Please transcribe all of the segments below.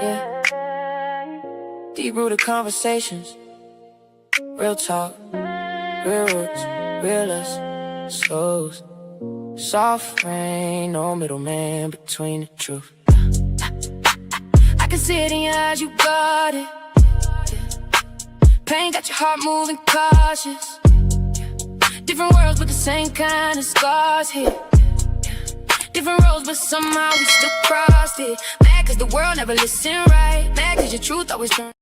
Yeah. Deep-rooted conversations, real talk, real roots, real us, souls. Soft rain, no middleman between the truth. I can see it in your eyes, you got it. Pain got your heart moving cautious. Different worlds but the same kind of scars here. Different roads but somehow we still crossed it. Mad cause the world never listened right. Mad cause your truth always turned.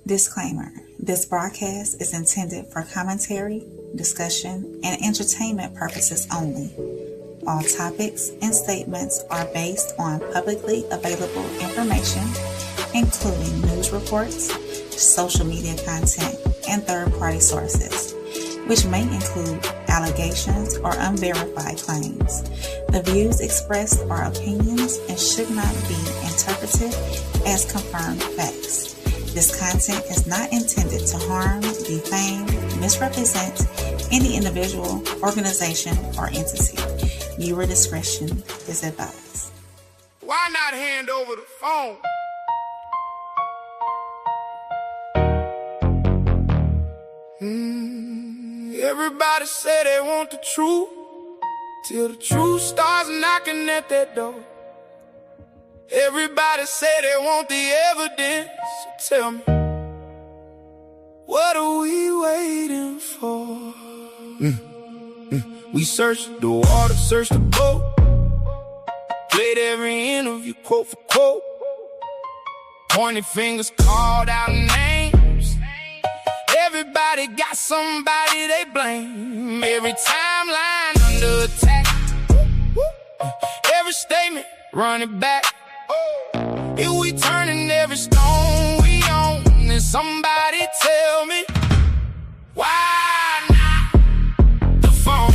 Disclaimer: this broadcast is intended for commentary, discussion, and entertainment purposes only. All topics and statements are based on publicly available information, including news reports, social media content, and third-party sources, which may include allegations or unverified claims. The views expressed are opinions and should not be interpreted as confirmed facts. This content is not intended to harm, defame, misrepresent any individual, organization, or entity. Viewer discretion is advised. Why not hand over the phone? Everybody say they want the truth, till the truth starts knocking at their door. Everybody say they want the evidence, so tell me, what are we waiting for? We searched the water, searched the boat, played every interview quote for quote, pointed fingers, called out names. Everybody got somebody they blame. Every timeline under attack, every statement running back. If we turning every stone we own, then somebody tell me, why not the phone?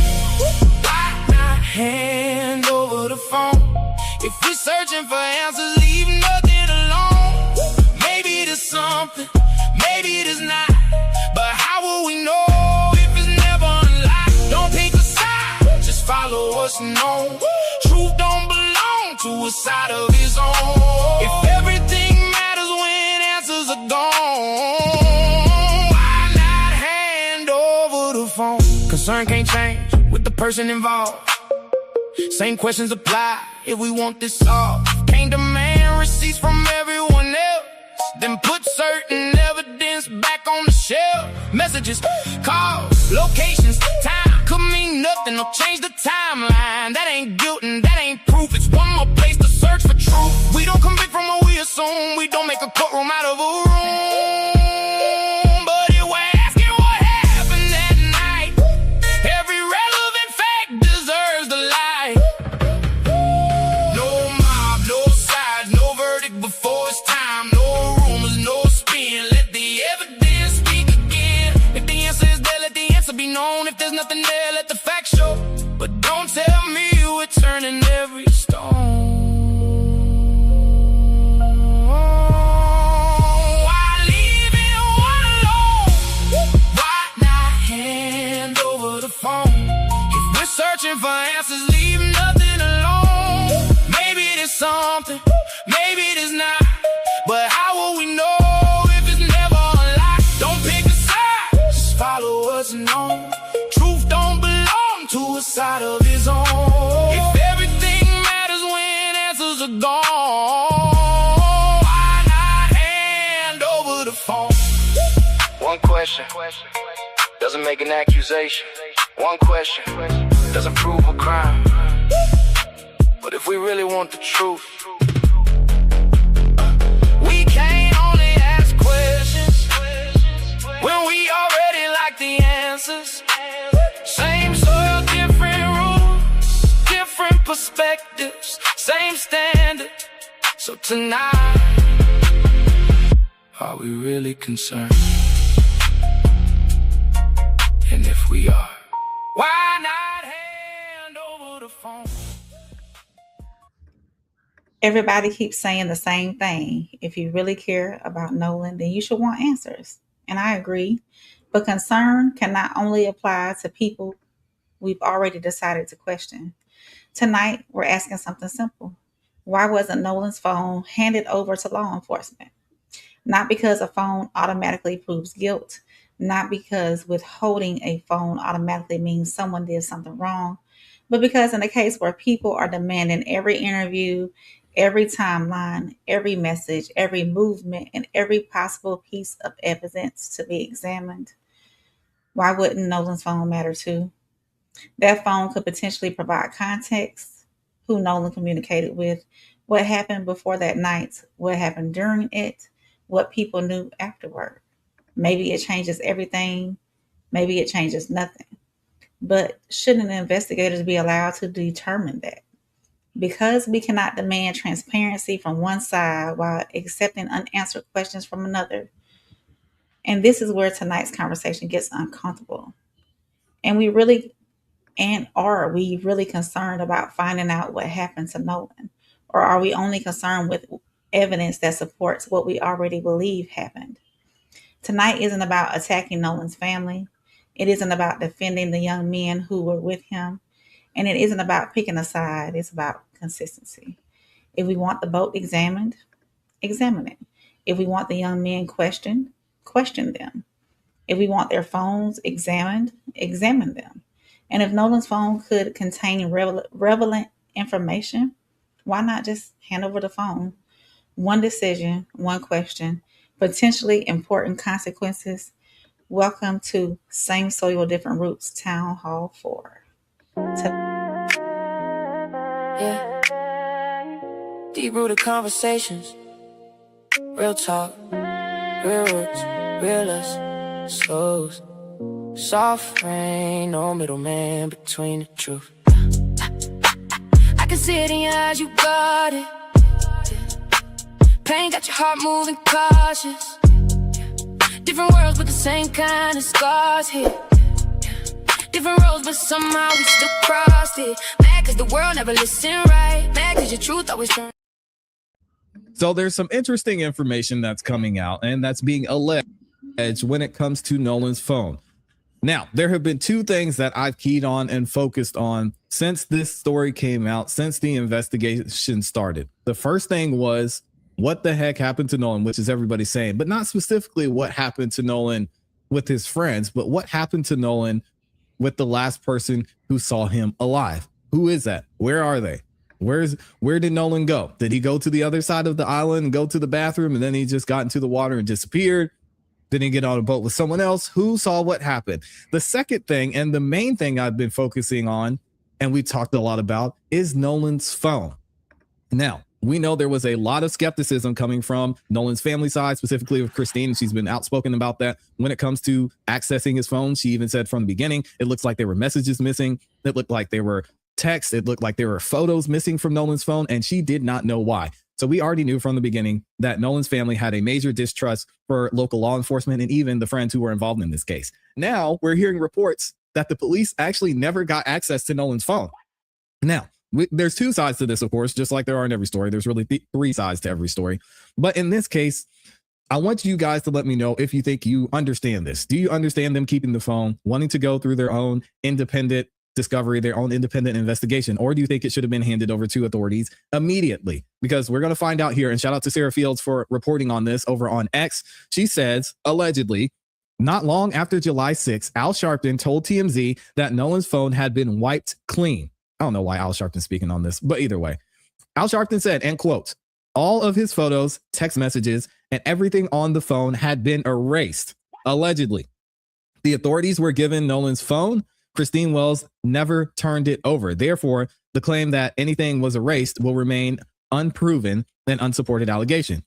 Why not hand over the phone? If we're searching for answers, leave nothing alone. Maybe there's something, maybe there's not, but how will we know if it's never unlocked? Don't pick a side, just follow what's known. Truth don't belong to a side of its own. If everything matters when answers are gone, why not hand over the phone? Concern can't change with the person involved. Same questions apply if we want this solved. Can't demand receipts from everyone else, then put certain evidence back on the shelf. Messages, calls, locations, time could mean nothing or change the timeline. That ain't guilt and that ain't proof. It's one more place to search for truth. We don't convict from what we assume. We don't make a courtroom out of a room. But if we're asking what happened that night, every relevant fact deserves the light. No mob, no sides, no verdict before it's time. No rumors, no spin. Let the evidence speak again. If the answer is there, let the answer be known. If there's nothing there, let the facts show. But don't tell me we're turning every stone. Why leave it one alone? Why not hand over the phone? If we're searching for answers, leave nothing alone. Maybe there's something, maybe there's not, but how will we know if it's never unlocked? Don't pick a side, just follow what's known. Truth don't belong to a side of its own. If everything matters when answers are gone, why not hand over the phone? One question doesn't make an accusation. One question doesn't prove a crime. But if we really want the truth, we can't only ask questions when we already like the answers. Same soil, different rules, different perspectives, same standard. So tonight, are we really concerned? And if we are, why not hand over the phone? Everybody keeps saying the same thing. If you really care about Nolan, then you should want answers. And I agree. But concern can not only apply to people we've already decided to question. Tonight, we're asking something simple. Why wasn't Nolan's phone handed over to law enforcement? Not because a phone automatically proves guilt, not because withholding a phone automatically means someone did something wrong, but because in a case where people are demanding every interview, every timeline, every message, every movement, and every possible piece of evidence to be examined, why wouldn't Nolan's phone matter too? That phone could potentially provide context, who Nolan communicated with, what happened before that night, what happened during it, what people knew afterward. Maybe it changes everything, maybe it changes nothing. But shouldn't investigators be allowed to determine that? Because we cannot demand transparency from one side while accepting unanswered questions from another. And this is where tonight's conversation gets uncomfortable. And we really And are we really concerned about finding out what happened to Nolan? Or are we only concerned with evidence that supports what we already believe happened? Tonight isn't about attacking Nolan's family. It isn't about defending the young men who were with him. And it isn't about picking a side. It's about consistency. If we want the boat examined, examine it. If we want the young men questioned, question them. If we want their phones examined, examine them. And if Nolan's phone could contain relevant information, why not just hand over the phone? One decision, one question, potentially important consequences. Welcome to Same Soil, Different Roots Town Hall 4. Yeah. Deep rooted conversations. Real talk. Real words. Real us. Souls. Soft rain. No middleman between the truth. I can see it in your eyes, you got it. Pain got your heart moving cautious. Different worlds but the same kind of scars here. Different roads but somehow we still crossed it. Mad cause the world never listened right. Mad cause your truth always turned. So there's some interesting information that's coming out and that's being alleged when it comes to Nolan's phone. Now, there have been two things that I've keyed on and focused on since this story came out, since the investigation started. The first thing was, what the heck happened to Nolan, which is everybody saying, but not specifically what happened to Nolan with his friends, but what happened to Nolan with the last person who saw him alive. Who is that? Where are they? Where did Nolan go? Did he go to the other side of the island and go to the bathroom and then he just got into the water and disappeared? Did he get on a boat with someone else? Who saw what happened? The second thing, and the main thing I've been focusing on, and we talked a lot about, is Nolan's phone. Now, we know there was a lot of skepticism coming from Nolan's family side, specifically with Christine. She's been outspoken about that when it comes to accessing his phone. She even said from the beginning, it looks like there were messages missing. It looked like there were texts. It looked like there were photos missing from Nolan's phone, and she did not know why. So we already knew from the beginning that Nolan's family had a major distrust for local law enforcement and even the friends who were involved in this case. Now we're hearing reports that the police actually never got access to Nolan's phone. Now, there's two sides to this, of course, just like there are in every story. There's really three sides to every story. But in this case, I want you guys to let me know if you think you understand this. Do you understand them keeping the phone, wanting to go through their own independent discovery, their own independent investigation? Or do you think it should have been handed over to authorities immediately? Because we're going to find out here. And shout out to Sarah Fields for reporting on this over on X. She says, allegedly, not long after July 6th, Al Sharpton told TMZ that Nolan's phone had been wiped clean. I don't know why Al Sharpton's speaking on this, but either way, Al Sharpton said, and quote, all of his photos, text messages, and everything on the phone had been erased. Allegedly, the authorities were given Nolan's phone. Christine Wells never turned it over. Therefore, the claim that anything was erased will remain unproven and unsupported allegation.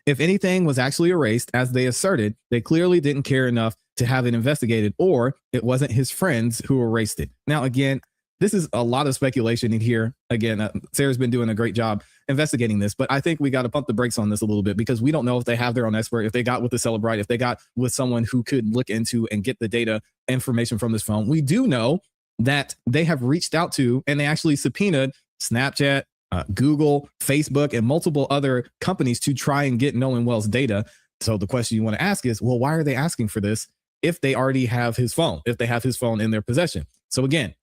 If anything was actually erased, as they asserted, they clearly didn't care enough to have it investigated, or it wasn't his friends who erased it. Now, again, this is a lot of speculation in here. Again, Sarah's been doing a great job investigating this, but I think we got to pump the brakes on this a little bit because we don't know if they have their own expert, if they got with the Celebrite, if they got with someone who could look into and get the data information from this phone. We do know that they have reached out to and they actually subpoenaed Snapchat, Google, Facebook, and multiple other companies to try and get Nolan Wells' data. So the question you want to ask is, well, why are they asking for this if they already have his phone, if they have his phone in their possession? So again,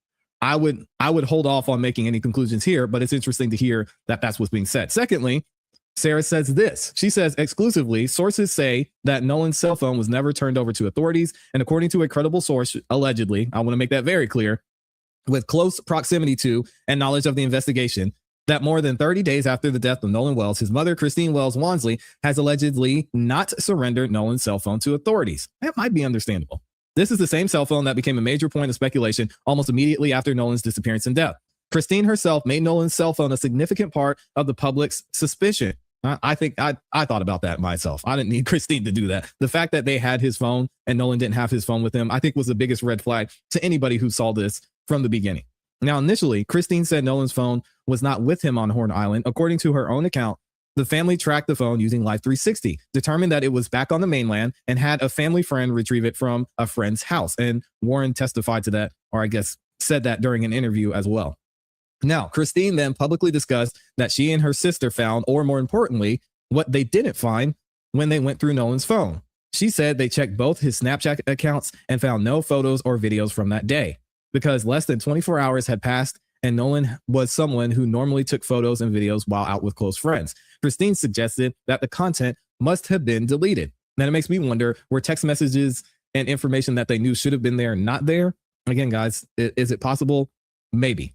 I would hold off on making any conclusions here, but it's interesting to hear that that's what's being said. Secondly, Sarah says this. She says exclusively, sources say that Nolan's cell phone was never turned over to authorities. And according to a credible source, allegedly, I want to make that very clear, with close proximity to and knowledge of the investigation, that more than 30 days after the death of Nolan Wells, his mother, Christine Wells Wansley, has allegedly not surrendered Nolan's cell phone to authorities. That might be understandable. This is the same cell phone that became a major point of speculation almost immediately after Nolan's disappearance and death. Christine herself made Nolan's cell phone a significant part of the public's suspicion. I think I thought about that myself. I didn't need Christine to do that. The fact that they had his phone and Nolan didn't have his phone with him, I think was the biggest red flag to anybody who saw this from the beginning. Now, initially, Christine said Nolan's phone was not with him on Horn Island. According to her own account, the family tracked the phone using Life 360, determined that it was back on the mainland, and had a family friend retrieve it from a friend's house. And Warren testified to that, or I guess said that during an interview as well. Now, Christine then publicly discussed that she and her sister found, or more importantly, what they didn't find when they went through Nolan's phone. She said they checked both his Snapchat accounts and found no photos or videos from that day, because less than 24 hours had passed and Nolan was someone who normally took photos and videos while out with close friends. Christine suggested that the content must have been deleted. Then it makes me wonder, were text messages and information that they knew should have been there not there? Again, guys, is it possible? Maybe.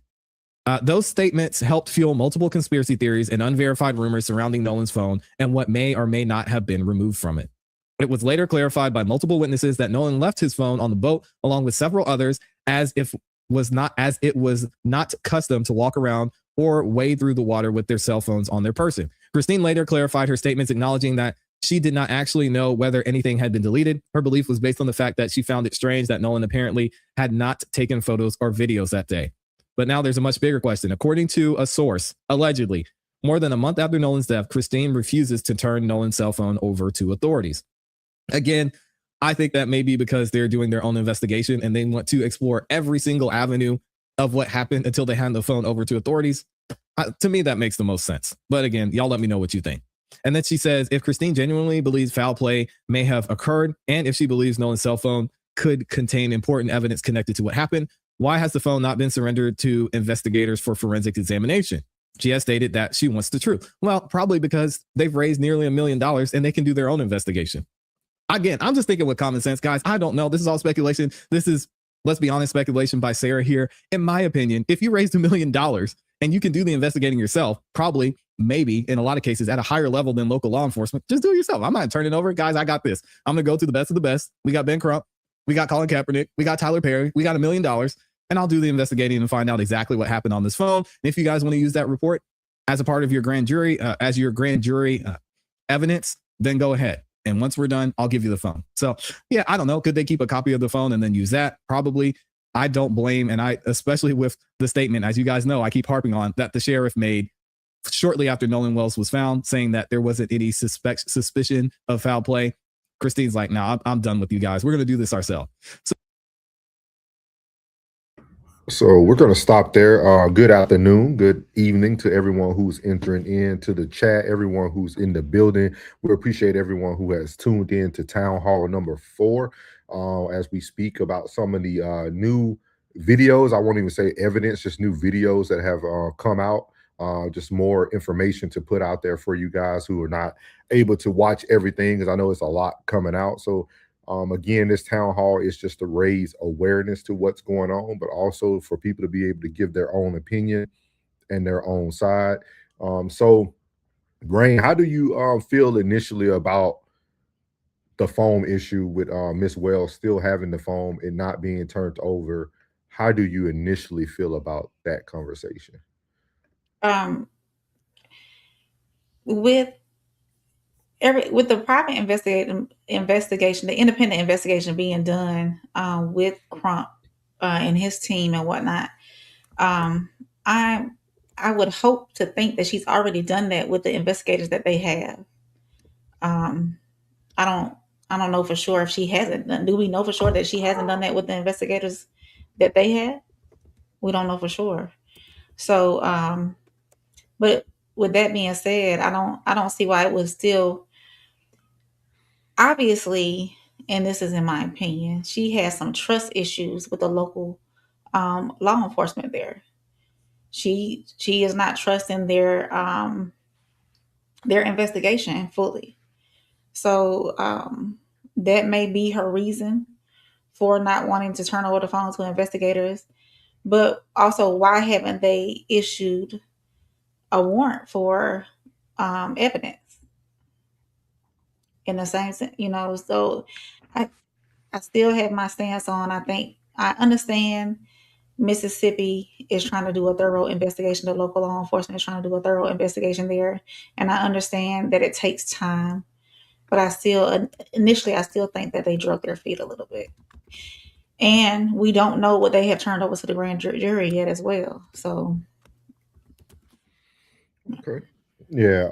Those statements helped fuel multiple conspiracy theories and unverified rumors surrounding Nolan's phone and what may or may not have been removed from it. It was later clarified by multiple witnesses that Nolan left his phone on the boat along with several others as it was not custom to walk around or wade through the water with their cell phones on their person. Christine later clarified her statements, acknowledging that she did not actually know whether anything had been deleted. Her belief was based on the fact that she found it strange that Nolan apparently had not taken photos or videos that day. But now there's a much bigger question. According to a source, allegedly, more than a month after Nolan's death, Christine refuses to turn Nolan's cell phone over to authorities. Again, I think that may be because they're doing their own investigation and they want to explore every single avenue of what happened until they hand the phone over to authorities. To me, that makes the most sense. But again, y'all let me know what you think. And then she says, if Christine genuinely believes foul play may have occurred, and if she believes Nolan's cell phone could contain important evidence connected to what happened, why has the phone not been surrendered to investigators for forensic examination? She has stated that she wants the truth. Well, probably because they've raised nearly $1 million and they can do their own investigation. Again, I'm just thinking with common sense, guys. I don't know. This is all speculation. This is, let's be honest, speculation by Sarah here. In my opinion, if you raised $1 million and you can do the investigating yourself, probably, maybe in a lot of cases at a higher level than local law enforcement, just do it yourself. I'm not turning over. Guys, I got this. I'm going to go to the best of the best. We got Ben Crump. We got Colin Kaepernick. We got Tyler Perry. We got $1 million. And I'll do the investigating and find out exactly what happened on this phone. And if you guys want to use that report as a part of your grand jury, evidence, then go ahead. And once we're done, I'll give you the phone. So yeah, I don't know. Could they keep a copy of the phone and then use that? Probably. I don't blame. And I, especially with the statement, as you guys know, I keep harping on that the sheriff made shortly after Nolan Wells was found, saying that there wasn't any suspicion of foul play. Christine's like, nah, I'm done with you guys. We're going to do this ourselves. So we're going to stop there. Good afternoon, good evening to everyone who's entering into the chat, everyone who's in the building. We appreciate everyone who has tuned in to Town Hall number 4 as we speak about some of the new videos. I won't even say evidence, just new videos that have come out. Just more information to put out there for you guys who are not able to watch everything, because I know it's a lot coming out. So again, this town hall is just to raise awareness to what's going on, but also for people to be able to give their own opinion and their own side. So, Brain, how do you feel initially about the phone issue with Miss Wells still having the phone and not being turned over? How do you initially feel about that conversation? With the private investigation, the independent investigation being done with Crump and his team and whatnot, I would hope to think that she's already done that with the investigators that they have. I don't know for sure if she hasn't done. Do we know for sure that she hasn't done that with the investigators that they had? We don't know for sure. So, but with that being said, I don't see why it was still. Obviously, and this is in my opinion, she has some trust issues with the local law enforcement there. She is not trusting their investigation fully. So that may be her reason for not wanting to turn over the phone to investigators. But also, why haven't they issued a warrant for evidence in the same sense? So I still have my stance on. I think I understand Mississippi is trying to do a thorough investigation. The local law enforcement is trying to do a thorough investigation there, and I understand that it takes time. But I still think that they drug their feet a little bit. And we don't know what they have turned over to the grand jury yet as well. So Okay. Yeah.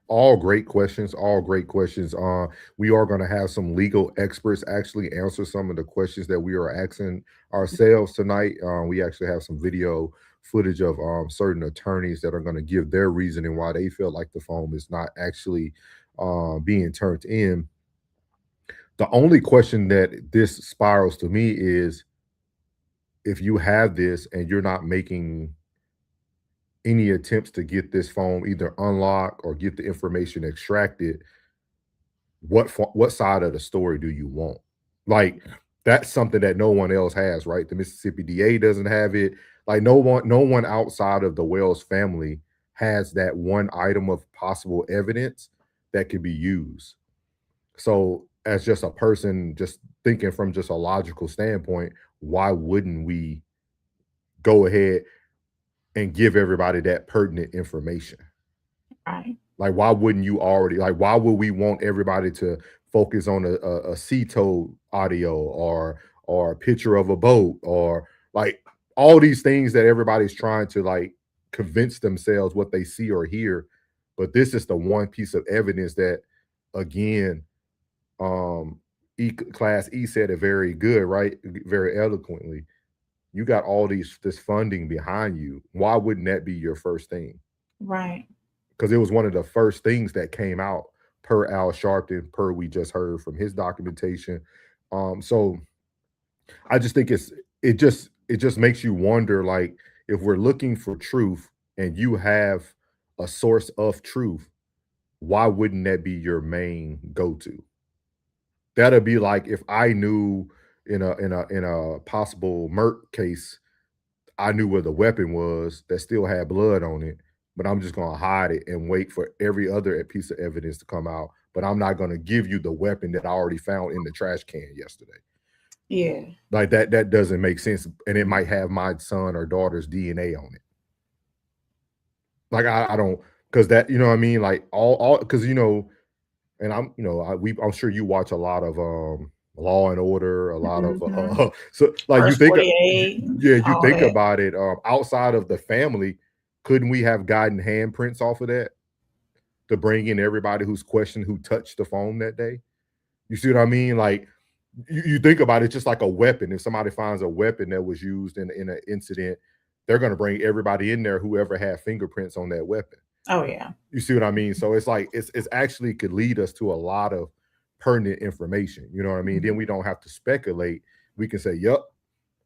All great questions. All great questions. We are going to have some legal experts actually answer some of the questions that we are asking ourselves tonight. We actually have some video footage of certain attorneys that are going to give their reasoning why they feel like the phone is not actually being turned in. The only question that this spirals to me is, if you have this and you're not making any attempts to get this phone either unlocked or get the information extracted, what side of the story do you want? Like, that's something that no one else has, right? The Mississippi DA doesn't have it. Like, no one outside of the Wells family has that one item of possible evidence that could be used. So, as just a person, just thinking from just a logical standpoint, why wouldn't we go ahead and give everybody that pertinent information? right. Like, why wouldn't you already, like, why would we want everybody to focus on a CTO audio or a picture of a boat, or like all these things that everybody's trying to like convince themselves what they see or hear? But this is the one piece of evidence that, again, Class E said it very good, right? Very eloquently. You got all this funding behind you. Why wouldn't that be your first thing? Right. Because it was one of the first things that came out, per Al Sharpton, per we just heard from his documentation. So I just think it just makes you wonder, like, if we're looking for truth and you have a source of truth, why wouldn't that be your main go-to? That'd be like if I knew in a possible murder case, I knew where the weapon was that still had blood on it, but I'm just gonna hide it and wait for every other piece of evidence to come out. But I'm not gonna give you the weapon that I already found in the trash can yesterday. Yeah. Like, that doesn't make sense. And it might have my son or daughter's DNA on it. Like, I don't, because that, you know what I mean? Like, all because and I'm sure you watch a lot of Law and Order, a lot of so like First you think 48, you all think that. about it, outside of the family, couldn't we have gotten handprints off of that to bring in everybody who's questioned who touched the phone that day? You see what I mean? Like, you think about it, just like a weapon. If somebody finds a weapon that was used in an incident, they're going to bring everybody in there whoever had fingerprints on that weapon. Oh yeah. You see what I mean? So it's like it's actually could lead us to a lot of pertinent information. You know what I mean? Then we don't have to speculate. We can say, "Yep,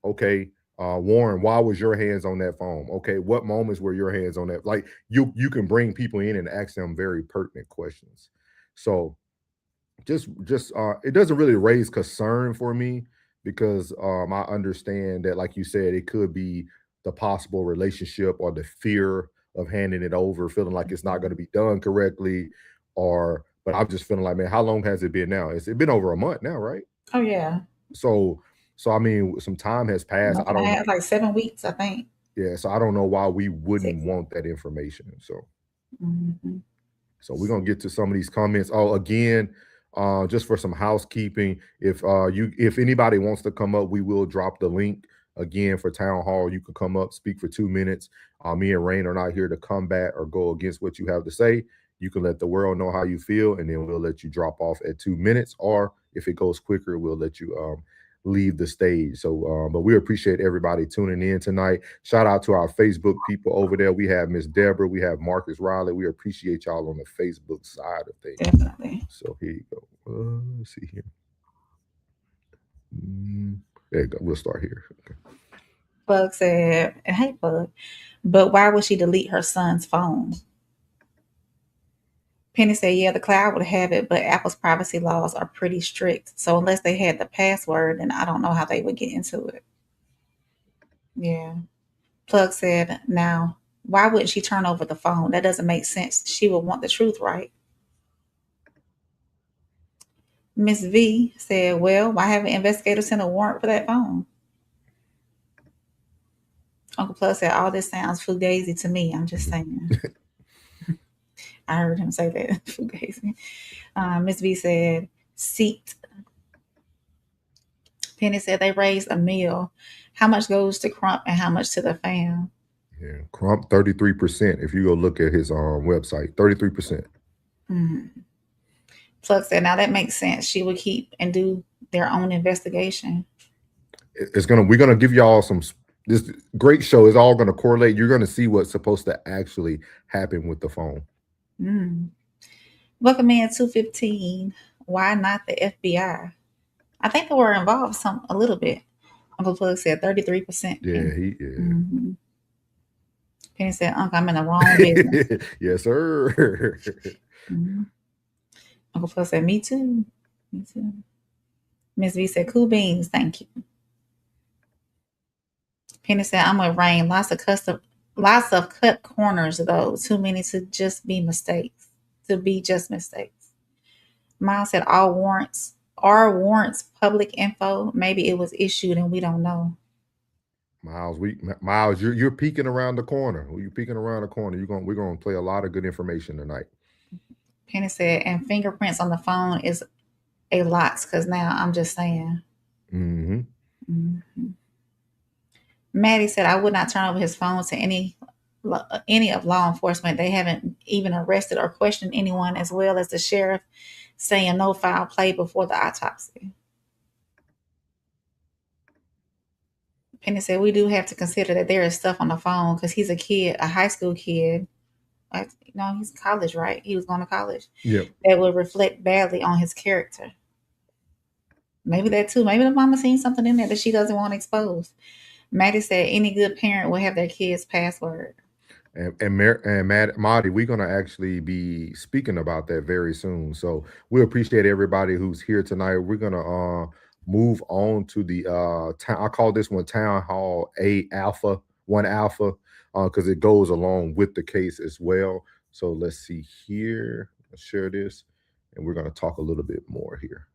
okay, Warren, why was your hands on that phone? Okay, what moments were your hands on that?" Like, you can bring people in and ask them very pertinent questions. So just it doesn't really raise concern for me, because I understand that, like you said, it could be the possible relationship or the fear of handing it over, feeling like it's not going to be done correctly, but I'm just feeling like, man, how long has it been now? It's been over a month now, right? Oh yeah. So I mean, some time has passed. I don't know. Like 7 weeks, I think. Yeah, so I don't know why we wouldn't 6. want that information. So Mm-hmm. So we're gonna get to some of these comments. Oh, again, just for some housekeeping, if anybody wants to come up, we will drop the link again for town hall. You can come up, speak for 2 minutes. Me and Rain are not here to combat or go against what you have to say. You can let the world know how you feel, and then we'll let you drop off at 2 minutes. Or if it goes quicker, we'll let you leave the stage. So, but we appreciate everybody tuning in tonight. Shout out to our Facebook people over there. We have Miss Deborah, we have Marcus Riley. We appreciate y'all on the Facebook side of things. Definitely. So here you go. Let's see here. There you go. We'll start here. Okay. Plug said, and hey, Plug, but why would she delete her son's phone? Penny said, yeah, the cloud would have it, but Apple's privacy laws are pretty strict. So unless they had the password, then I don't know how they would get into it. Yeah. Plug said, now, why wouldn't she turn over the phone? That doesn't make sense. She would want the truth, right? Miss V said, well, why haven't investigators sent a warrant for that phone? Uncle Plug said, all this sounds fugazi to me. I'm just saying. I heard him say that. Fugazi. Miss V said, seat. Penny said they raised a meal. How much goes to Crump and how much to the fam? Yeah, Crump 33%. If you go look at his website, 33%. Plug said, now that makes sense. She would keep and do their own investigation. We're gonna give y'all this great show is all gonna correlate. You're gonna see what's supposed to actually happen with the phone. Welcome in 215. Why not the FBI? I think they were involved a little bit. Uncle Plug said 33%. Yeah. Penny said, Uncle, I'm in the wrong business. Yes, sir. Uncle Plug said, me too. Miss V said, cool beans, thank you. Penny said, I'm with Rain. Lots of cut corners, though. Too many to just be mistakes. Miles said, are warrants public info? Maybe it was issued and we don't know. Miles, you're peeking around the corner. You're peeking around the corner. We're gonna play a lot of good information tonight. Penny said, and fingerprints on the phone is a lot, because now I'm just saying. Maddie said, I would not turn over his phone to any of law enforcement. They haven't even arrested or questioned anyone, as well as the sheriff saying no foul play before the autopsy. Penny said, we do have to consider that there is stuff on the phone because he's a kid, a high school kid. He's college, right? He was going to college. Yep. That would reflect badly on his character. Maybe that too. Maybe the mama seen something in there that she doesn't want exposed. Maddie said any good parent will have their kid's password. And Marty, we're going to actually be speaking about that very soon. So we appreciate everybody who's here tonight. We're going to move on to the I call this one Town Hall one Alpha, because it goes along with the case as well. So let's see here. Let's share this, and we're going to talk a little bit more here.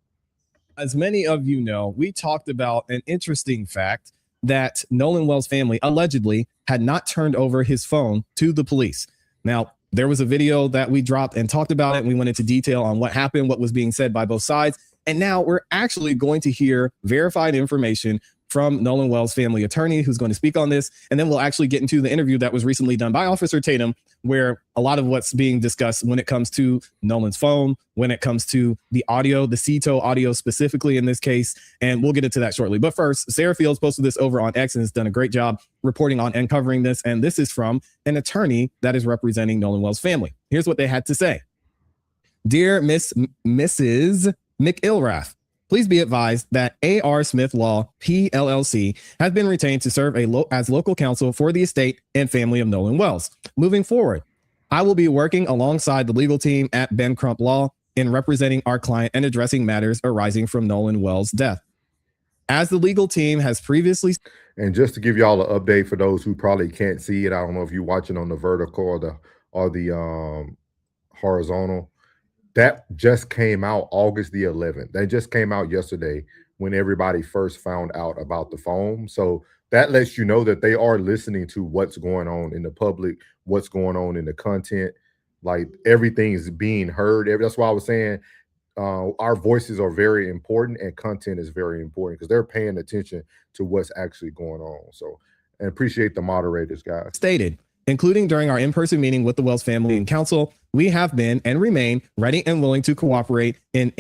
As many of you know, we talked about an interesting fact that Nolan Wells' family allegedly had not turned over his phone to the police. Now, there was a video that we dropped and talked about it, and we went into detail on what happened, what was being said by both sides. And now we're actually going to hear verified information from Nolan Wells' family attorney, who's going to speak on this. And then we'll actually get into the interview that was recently done by Officer Tatum, where a lot of what's being discussed when it comes to Nolan's phone, when it comes to the audio, the CETO audio specifically in this case. And we'll get into that shortly. But first, Sarah Fields posted this over on X and has done a great job reporting on and covering this. And this is from an attorney that is representing Nolan Wells' family. Here's what they had to say. Dear Mrs. McIlrath, please be advised that A.R. Smith Law, PLLC, has been retained to serve as local counsel for the estate and family of Nolan Wells. Moving forward, I will be working alongside the legal team at Ben Crump Law in representing our client and addressing matters arising from Nolan Wells' death. As the legal team has previously... And just to give y'all an update for those who probably can't see it, I don't know if you're watching on the vertical or the horizontal. That just came out August the 11th. That just came out yesterday when everybody first found out about the phone. So that lets you know that they are listening to what's going on in the public, what's going on in the content. Like everything is being heard. That's why I was saying our voices are very important and content is very important because they're paying attention to what's actually going on. So, and appreciate the moderators, guys. Stated, including during our in-person meeting with the Wells family and council, we have been and remain ready and willing to cooperate in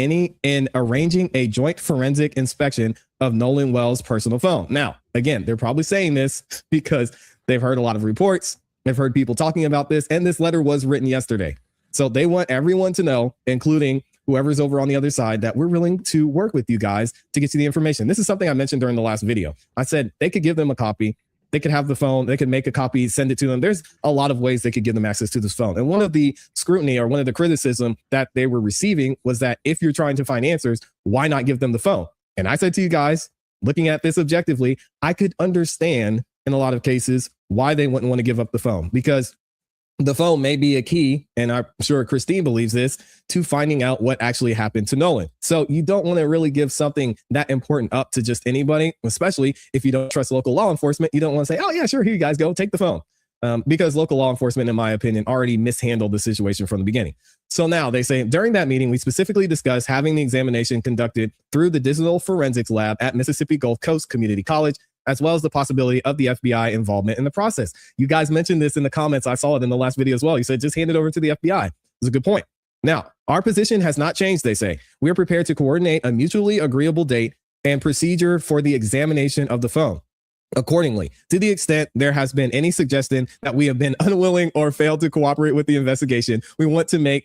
arranging a joint forensic inspection of Nolan Wells' personal phone. Now, again, they're probably saying this because they've heard a lot of reports. They've heard people talking about this, and this letter was written yesterday. So they want everyone to know, including whoever's over on the other side, that we're willing to work with you guys to get you the information. This is something I mentioned during the last video. I said they could give them a copy. they could have the phone, they could make a copy, send it to them. There's a lot of ways they could give them access to this phone. And one of the scrutiny or one of the criticism that they were receiving was that if you're trying to find answers, why not give them the phone? And I said to you guys, looking at this objectively, I could understand in a lot of cases why they wouldn't want to give up the phone, because the phone may be a key, and I'm sure Christine believes this, to finding out what actually happened to Nolan. So you don't want to really give something that important up to just anybody, especially if you don't trust local law enforcement. You don't want to say, oh yeah, sure, here you guys go, take the phone. Because local law enforcement, in my opinion, already mishandled the situation from the beginning. So now they say, during that meeting, we specifically discussed having the examination conducted through the digital forensics lab at Mississippi Gulf Coast Community College, as well as the possibility of the FBI involvement in the process. You guys mentioned this in the comments. I saw it in the last video as well. You said, just hand it over to the FBI. It's a good point. Now, our position has not changed, they say. We are prepared to coordinate a mutually agreeable date and procedure for the examination of the phone. Accordingly, to the extent there has been any suggestion that we have been unwilling or failed to cooperate with the investigation, we want to make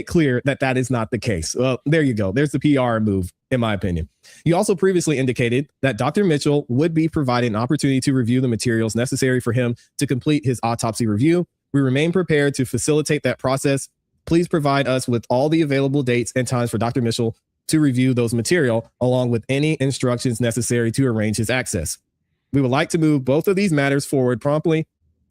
clear that that is not the case. Well, there you go. There's the PR move, in my opinion. You also previously indicated that Dr. Mitchell would be provided an opportunity to review the materials necessary for him to complete his autopsy review. We remain prepared to facilitate that process. Please provide us with all the available dates and times for Dr. Mitchell to review those material, along with any instructions necessary to arrange his access. We would like to move both of these matters forward promptly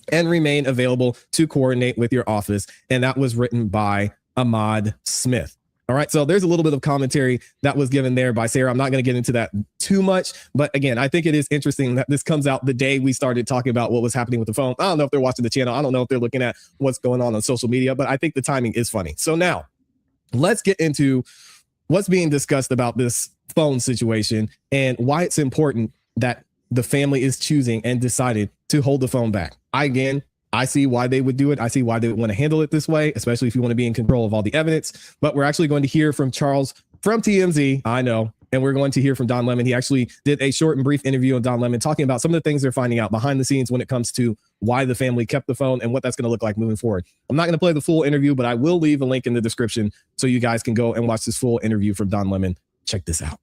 and remain available to coordinate with your office. And that was written by Ahmad Smith. All right, so there's a little bit of commentary that was given there by Sarah. I'm not going to get into that too much, but again, I think it is interesting that this comes out the day we started talking about what was happening with the phone. I don't know if they're watching the channel. I don't know if they're looking at what's going on social media, but I think the timing is funny. So now let's get into what's being discussed about this phone situation and why it's important that the family is choosing and decided to hold the phone back. I see why they would do it. I see why they would want to handle it this way, especially if you want to be in control of all the evidence. But we're actually going to hear from Charles from TMZ, I know, and we're going to hear from Don Lemon. He actually did a short and brief interview on Don Lemon talking about some of the things they're finding out behind the scenes when it comes to why the family kept the phone and what that's going to look like moving forward. I'm not going to play the full interview, but I will leave a link in the description so you guys can go and watch this full interview from Don Lemon. Check this out.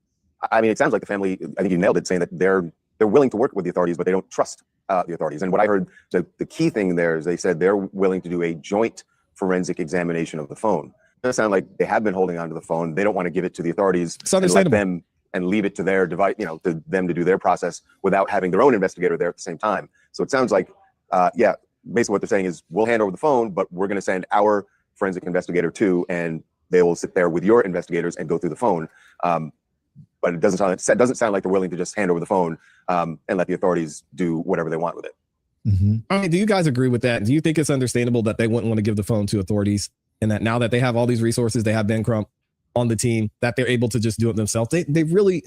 I mean, it sounds like the family, I think you nailed it, saying that they're willing to work with the authorities, but they don't trust the authorities. And what I heard, the key thing there is they said they're willing to do a joint forensic examination of the phone. It doesn't sound like they have been holding on to the phone. They don't want to give it to the authorities and let them and leave it to their device, to them to do their process without having their own investigator there at the same time. So it sounds like, basically what they're saying is we'll hand over the phone, but we're going to send our forensic investigator too, and they will sit there with your investigators and go through the phone. But it doesn't sound like they're willing to just hand over the phone and let the authorities do whatever they want with it. Mm-hmm. I mean, do you guys agree with that? Do you think it's understandable that they wouldn't want to give the phone to authorities, and that now that they have all these resources, they have Ben Crump on the team, that they're able to just do it themselves? They really,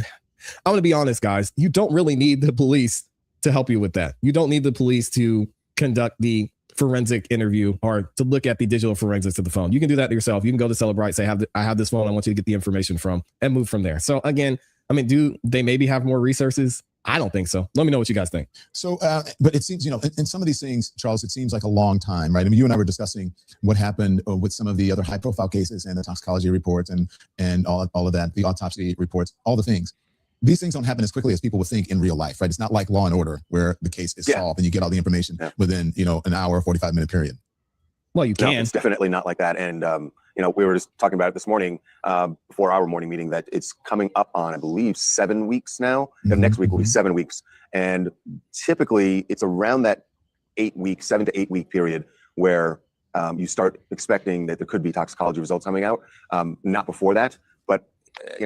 I want to be honest, guys, you don't really need the police to help you with that. You don't need the police to conduct the forensic interview or to look at the digital forensics of the phone. You can do that yourself. You can go to Celebrite, say, I have this phone I want you to get the information from, and move from there. So again, I mean, do they maybe have more resources? I don't think so. Let me know what you guys think. So, but it seems, in some of these things, Charles, it seems like a long time, right? I mean, you and I were discussing what happened with some of the other high profile cases and the toxicology reports and all of that, the autopsy reports, all the things. These things don't happen as quickly as people would think in real life, right? It's not like Law and Order where the case is solved and you get all the information within, an hour, 45-minute period. Well, you can. No, it's definitely not like that. And, we were just talking about it this morning before our morning meeting that it's coming up on, I believe, 7 weeks now. Mm-hmm. Next week will be 7 weeks. And typically it's around that 7 to 8 week period where you start expecting that there could be toxicology results coming out. Not before that, but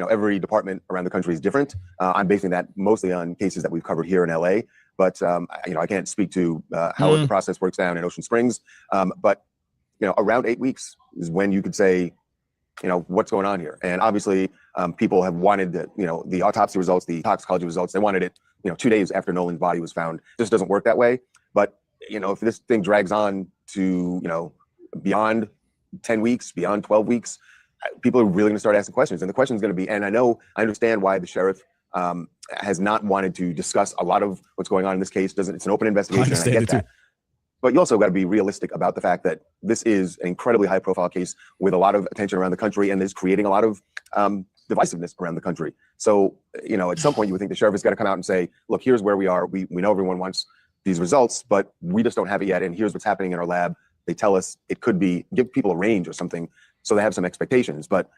every department around the country is different. I'm basing that mostly on cases that we've covered here in LA, but I can't speak to how the process works down in Ocean Springs. But around 8 weeks is when you could say, what's going on here. And obviously people have wanted the autopsy results, the toxicology results. They wanted it, 2 days after Nolan's body was found. It just doesn't work that way. But, if this thing drags on to, beyond 10 weeks, beyond 12 weeks, people are really going to start asking questions. And the question is going to be, and I understand why the sheriff has not wanted to discuss a lot of what's going on in this case. It's an open investigation. I get that. But you also got to be realistic about the fact that this is an incredibly high profile case with a lot of attention around the country and is creating a lot of divisiveness around the country. So, you know, at some point you would think the sheriff has got to come out and say, look, here's where we are. We know everyone wants these results, but we just don't have it yet. And here's what's happening in our lab. They tell us it could be, give people a range or something so they have some expectations. But,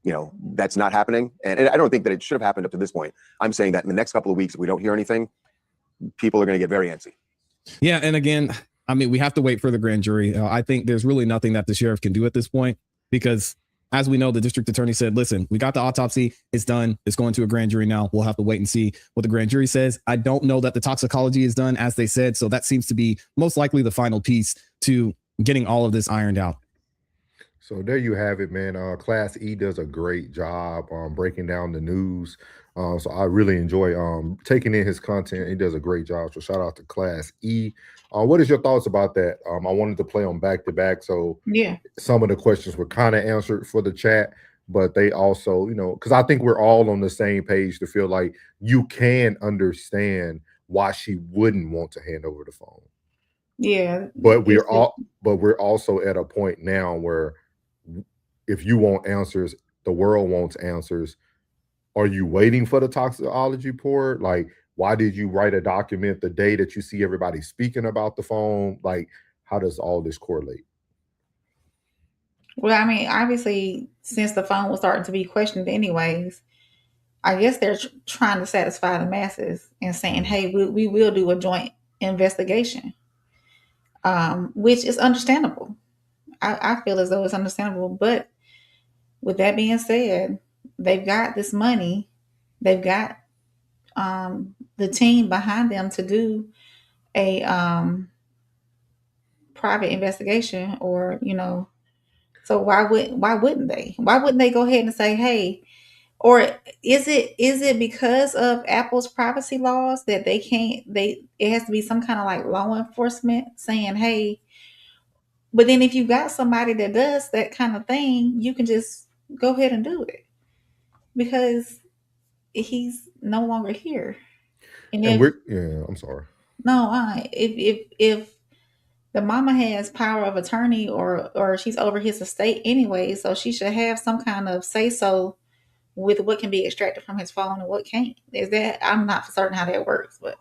you know, that's not happening. And I don't think that it should have happened up to this point. I'm saying that in the next couple of weeks, if we don't hear anything, people are going to get very antsy. Yeah. And again, I mean, we have to wait for the grand jury. I think there's really nothing that the sheriff can do at this point, because as we know, the district attorney said, listen, we got the autopsy. It's done. It's going to a grand jury now. We'll have to wait and see what the grand jury says. I don't know that the toxicology is done, as they said. So that seems to be most likely the final piece to getting all of this ironed out. So there you have it, man. Class E does a great job breaking down the news. So I really enjoy taking in his content. He does a great job. So shout out to Class E. What is your thoughts about that? I wanted to play on back to back. So Yeah. some of the questions were kind of answered for the chat, but they also, you know, because I think we're all on the same page to feel like you can understand why she wouldn't want to hand over the phone. Yeah. But we're also at a point now where if you want answers, the world wants answers. Are you waiting for the toxicology report? Like, why did you write a document the day that you see everybody speaking about the phone? Like, how does all this correlate? Well, I mean, obviously, since the phone was starting to be questioned anyways, I guess they're trying to satisfy the masses and saying, hey, we will do a joint investigation, which is understandable. I feel as though it's understandable. But with that being said, they've got this money. They've got the team behind them to do a private investigation, or, you know, so why wouldn't they? Why wouldn't they go ahead and say, hey, or is it because of Apple's privacy laws that it has to be some kind of like law enforcement saying, hey, but then if you got somebody that does that kind of thing, you can just go ahead and do it because he's no longer here. And I'm sorry. No, if the mama has power of attorney or she's over his estate anyway, so she should have some kind of say so with what can be extracted from his phone and what can't. Is that, I'm not certain how that works, but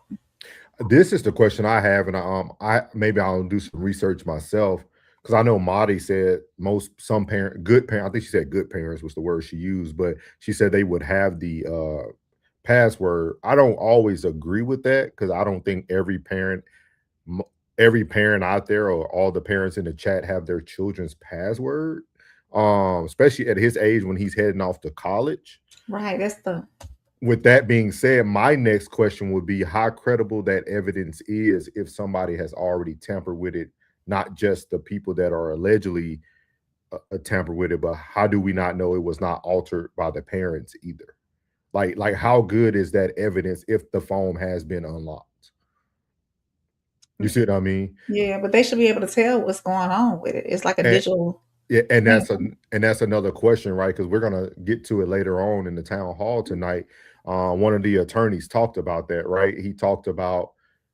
this is the question I have, and maybe I'll do some research myself, because I know Marty said good parent. I think she said good parents was the word she used, but she said they would have the password. I don't always agree with that, because I don't think every parent out there or all the parents in the chat have their children's password, especially at his age when he's heading off to college. Right. With that being said, my next question would be how credible that evidence is if somebody has already tampered with it, not just the people that are allegedly tampered with it, but how do we not know it was not altered by the parents either? Like how good is that evidence if the phone has been unlocked? You see what I mean? Yeah, but they should be able to tell what's going on with it. It's like a digital. Yeah, and that's another question, right? Because we're gonna get to it later on in the town hall tonight. One of the attorneys talked about that, right? He talked about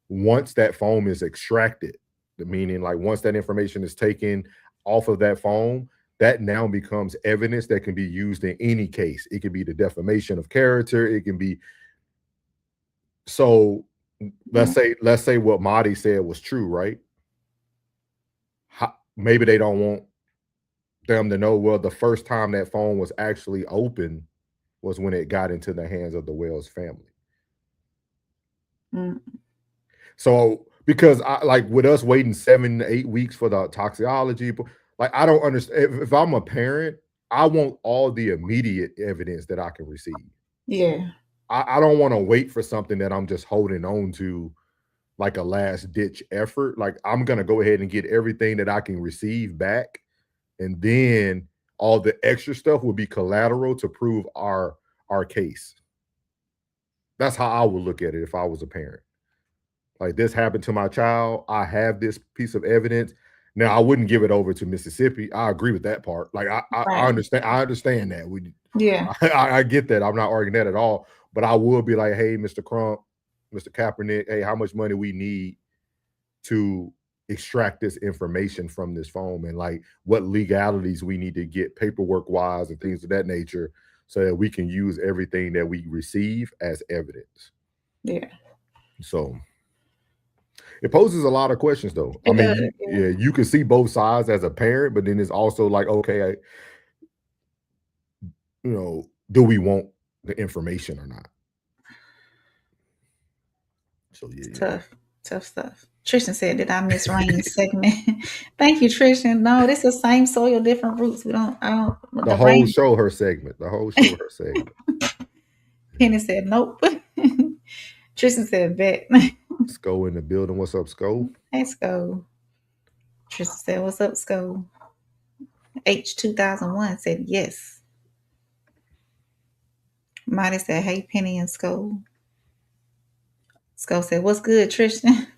once that phone is extracted, meaning like once that information is taken off of that phone, that now becomes evidence that can be used in any case. It can be the defamation of character. It can be. So let's say what Marty said was true, right? Maybe they don't want them to know, well, the first time that phone was actually open was when it got into the hands of the Wells family. So because like with us waiting 7 to 8 weeks for the toxicology, like I don't understand. If I'm a parent, I want all the immediate evidence that I can receive. Yeah. I don't want to wait for something that I'm just holding on to like a last ditch effort. Like I'm going to go ahead and get everything that I can receive back. And then all the extra stuff will be collateral to prove our case. That's how I would look at it if I was a parent. Like this happened to my child. I have this piece of evidence. Now I wouldn't give it over to Mississippi. I agree with that part. Like I understand. I understand that. I get that. I'm not arguing that at all. But I would be like, hey, Mr. Crump, Mr. Kaepernick, hey, how much money we need to extract this information from this phone, and like what legalities we need to get paperwork wise and things of that nature, so that we can use everything that we receive as evidence. Yeah. So it poses a lot of questions, though. I It mean, does, yeah. you can see both sides as a parent, but then it's also like, okay, do we want the information or not? So yeah. Tough stuff. Tristan said, "Did I miss Rain's segment?" Thank you, Tristan. No, this is the same soil, different roots. I don't. The whole show her segment. The whole show her segment. Penny said, "Nope." Tristan said, "Bet." Sco in the building. What's up, Sco? Hey, Sco. Tristan said, "What's up, Sco?" H2001 said, "Yes." Marty said, "Hey, Penny and Sco." Sco said, "What's good, Tristan?"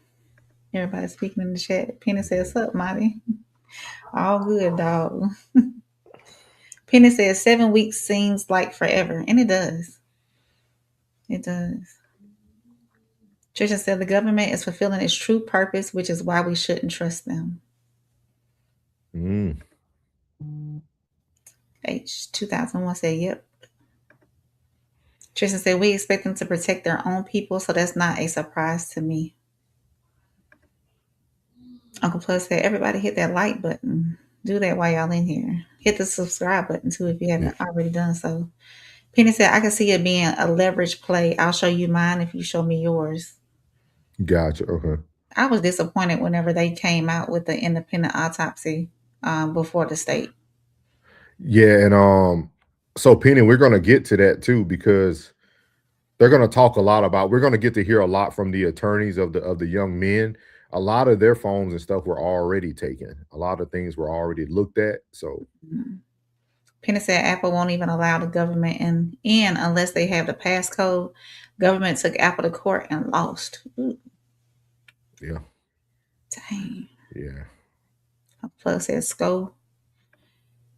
Everybody speaking in the chat. Penny said, "What's up, Marty?" All good, dog. Penny says 7 weeks seems like forever, and it does. It does. Tristan said the government is fulfilling its true purpose, which is why we shouldn't trust them. H2001 said, "Yep." Tristan said, "We expect them to protect their own people, so that's not a surprise to me." Uncle Plus said, "Everybody hit that like button. Do that while y'all in here. Hit the subscribe button too if you haven't already done so." Penny said, "I can see it being a leverage play. I'll show you mine if you show me yours." Gotcha. Okay. I was disappointed whenever they came out with the independent autopsy before the state. Yeah, and so Penny, we're gonna get to that too, because they're gonna talk a lot about. We're gonna get to hear a lot from the attorneys of the young men. A lot of their phones and stuff were already taken. A lot of things were already looked at. So Penny said Apple won't even allow the government in unless they have the passcode. Government took Apple to court and lost. Ooh. Yeah. Dang. Yeah. Plus said Sco.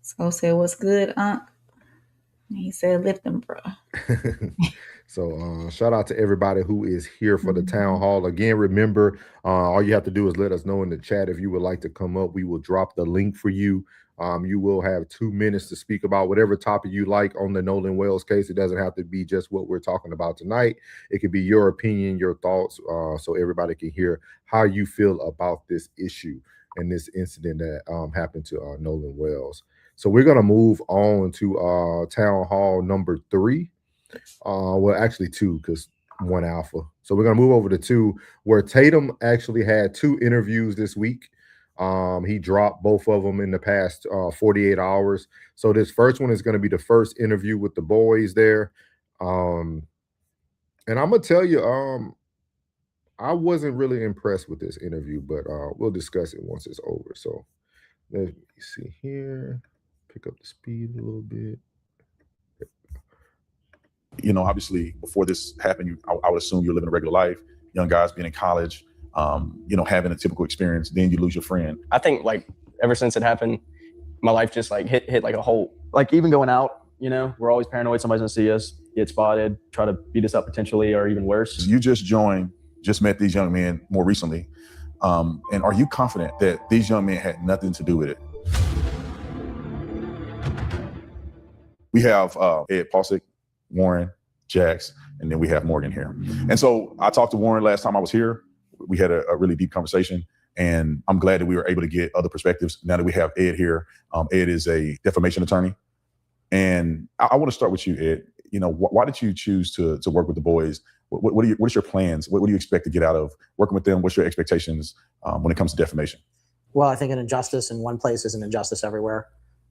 Sco said, "What's good, Unc?" And he said, "Lift them, bro." So shout out to everybody who is here for the town hall. Again, remember, all you have to do is let us know in the chat if you would like to come up. We will drop the link for you. You will have 2 minutes to speak about whatever topic you like on the Nolan Wells case. It doesn't have to be just what we're talking about tonight. It could be your opinion, your thoughts, so everybody can hear how you feel about this issue and this incident that happened to Nolan Wells. So we're going to move on to town hall number 3. Well, actually 2, because 1 alpha. So we're going to move over to 2, where Tatum actually had 2 interviews this week. He dropped both of them in the past 48 hours. So this first one is going to be the first interview with the boys there. And I'm going to tell you, I wasn't really impressed with this interview, but we'll discuss it once it's over. So let me see here. Pick up the speed a little bit. Obviously, before this happened, I would assume you're living a regular life. Young guys being in college, having a typical experience. Then you lose your friend. I think ever since it happened, my life just hit like a hole. Even going out, we're always paranoid somebody's gonna see us, get spotted, try to beat us up potentially, or even worse. You just met these young men more recently, and are you confident that these young men had nothing to do with it? We have Ed Pausick, Warren, Jax, and then we have Morgan here. And so I talked to Warren last time I was here. We had a really deep conversation, and I'm glad that we were able to get other perspectives. Now that we have Ed here, Ed is a defamation attorney. And I want to start with you, Ed. Why did you choose to work with the boys? What are your plans? What do you expect to get out of working with them? What's your expectations when it comes to defamation? Well, I think an injustice in one place is an injustice everywhere.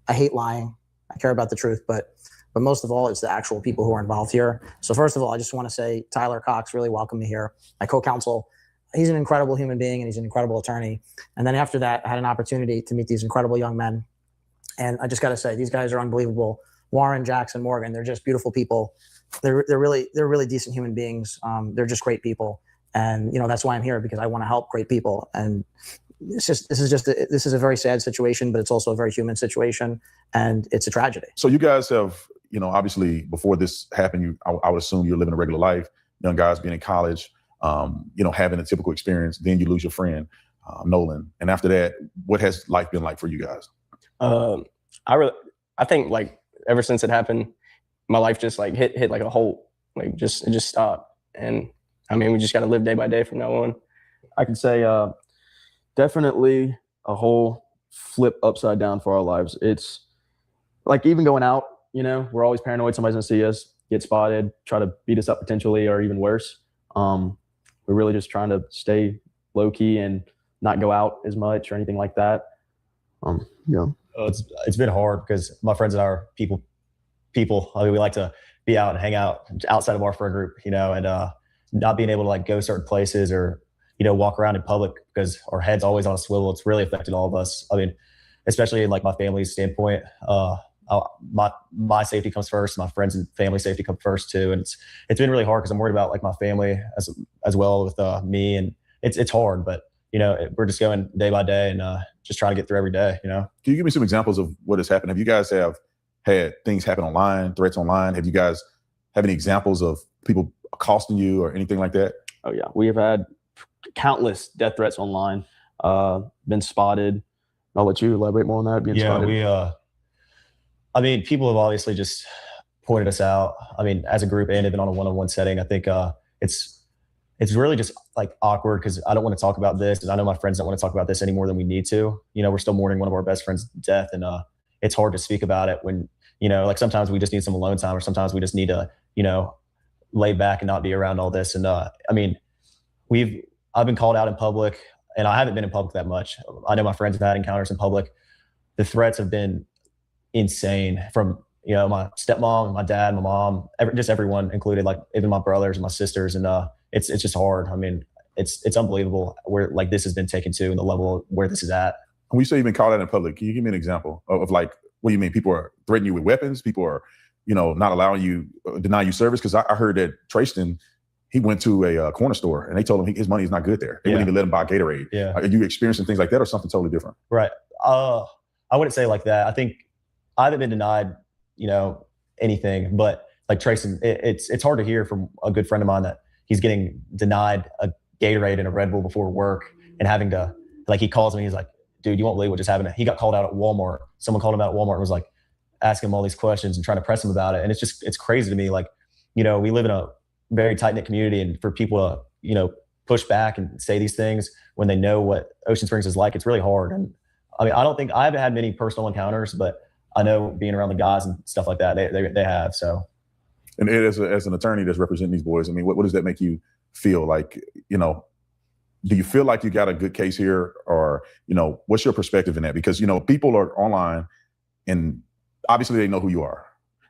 I hate lying. I care about the truth, but most of all, it's the actual people who are involved here. So first of all, I just want to say Tyler Cox really welcomed me here. My co-counsel, he's an incredible human being and he's an incredible attorney. And then after that, I had an opportunity to meet these incredible young men. And I just got to say, these guys are unbelievable. Warren, Jackson, Morgan, they're just beautiful people. They're really decent human beings. They're just great people. And, that's why I'm here, because I want to help great people. And this is a very sad situation, but it's also a very human situation, and it's a tragedy. So you guys have, obviously before this happened, I would assume you're living a regular life. Young guys being in college, having a typical experience. Then you lose your friend, Nolan, and after that, what has life been like for you guys? I think ever since it happened, my life just like hit like a hole, like it just stopped. And I mean, we just got to live day by day from now on. I could say definitely a whole flip upside down for our lives. It's like even going out, we're always paranoid somebody's gonna see us, get spotted, try to beat us up potentially, or even worse. We're really just trying to stay low key and not go out as much or anything like that. It's been hard because my friends and I are people. I mean, we like to be out and hang out outside of our friend group, and not being able to like go certain places or walk around in public because our head's always on a swivel. It's really affected all of us. I mean, especially in like my family's standpoint. My safety comes first. My friends and family safety come first too, and it's been really hard because I'm worried about like my family as well with me, and it's hard, but we're just going day by day and just trying to get through every day. Can you give me some examples of what has happened? Have you guys had things happen online, threats online? Have you guys have any examples of people accosting you or anything like that? Oh yeah, we have had countless death threats online. Been spotted. I'll let you elaborate more on that. Being spotted. I mean, people have obviously just pointed us out. I mean, as a group and even on a one-on-one setting, I think it's really just like awkward because I don't want to talk about this, and I know my friends don't want to talk about this any more than we need to. We're still mourning one of our best friends' death, and it's hard to speak about it when like sometimes we just need some alone time, or sometimes we just need to lay back and not be around all this. And I mean, I've been called out in public, and I haven't been in public that much. I know my friends have had encounters in public. The threats have been insane from my stepmom, my dad, my mom, just everyone included, like even my brothers and my sisters. And it's just hard. I mean, it's unbelievable where like this has been taken to and the level where this is at. When you say you've been called out in public, can you give me an example of like, what do you mean? People are threatening you with weapons? People are, not allowing you, deny you service? Because I heard that Trayston, he went to a corner store and they told him his money is not good there. They wouldn't even let him buy Gatorade. Yeah. Are you experiencing things like that or something totally different? Right. I wouldn't say like that. I think I haven't been denied, anything, but like Trayston, it's hard to hear from a good friend of mine that he's getting denied a Gatorade and a Red Bull before work and having to, like, he calls me, he's like, dude, you won't believe what just happened. He got called out at Walmart. Someone called him out at Walmart and was like asking him all these questions and trying to press him about it. And it's crazy to me. Like, we live in a very tight-knit community, and for people to, push back and say these things when they know what Ocean Springs is like, it's really hard. And I mean, I haven't had many personal encounters, but I know being around the guys and stuff like that, they have. So. And Ed, as an attorney that's representing these boys, I mean, what does that make you feel like? Do you feel like you got a good case here, or what's your perspective in that? Because people are online, and obviously they know who you are.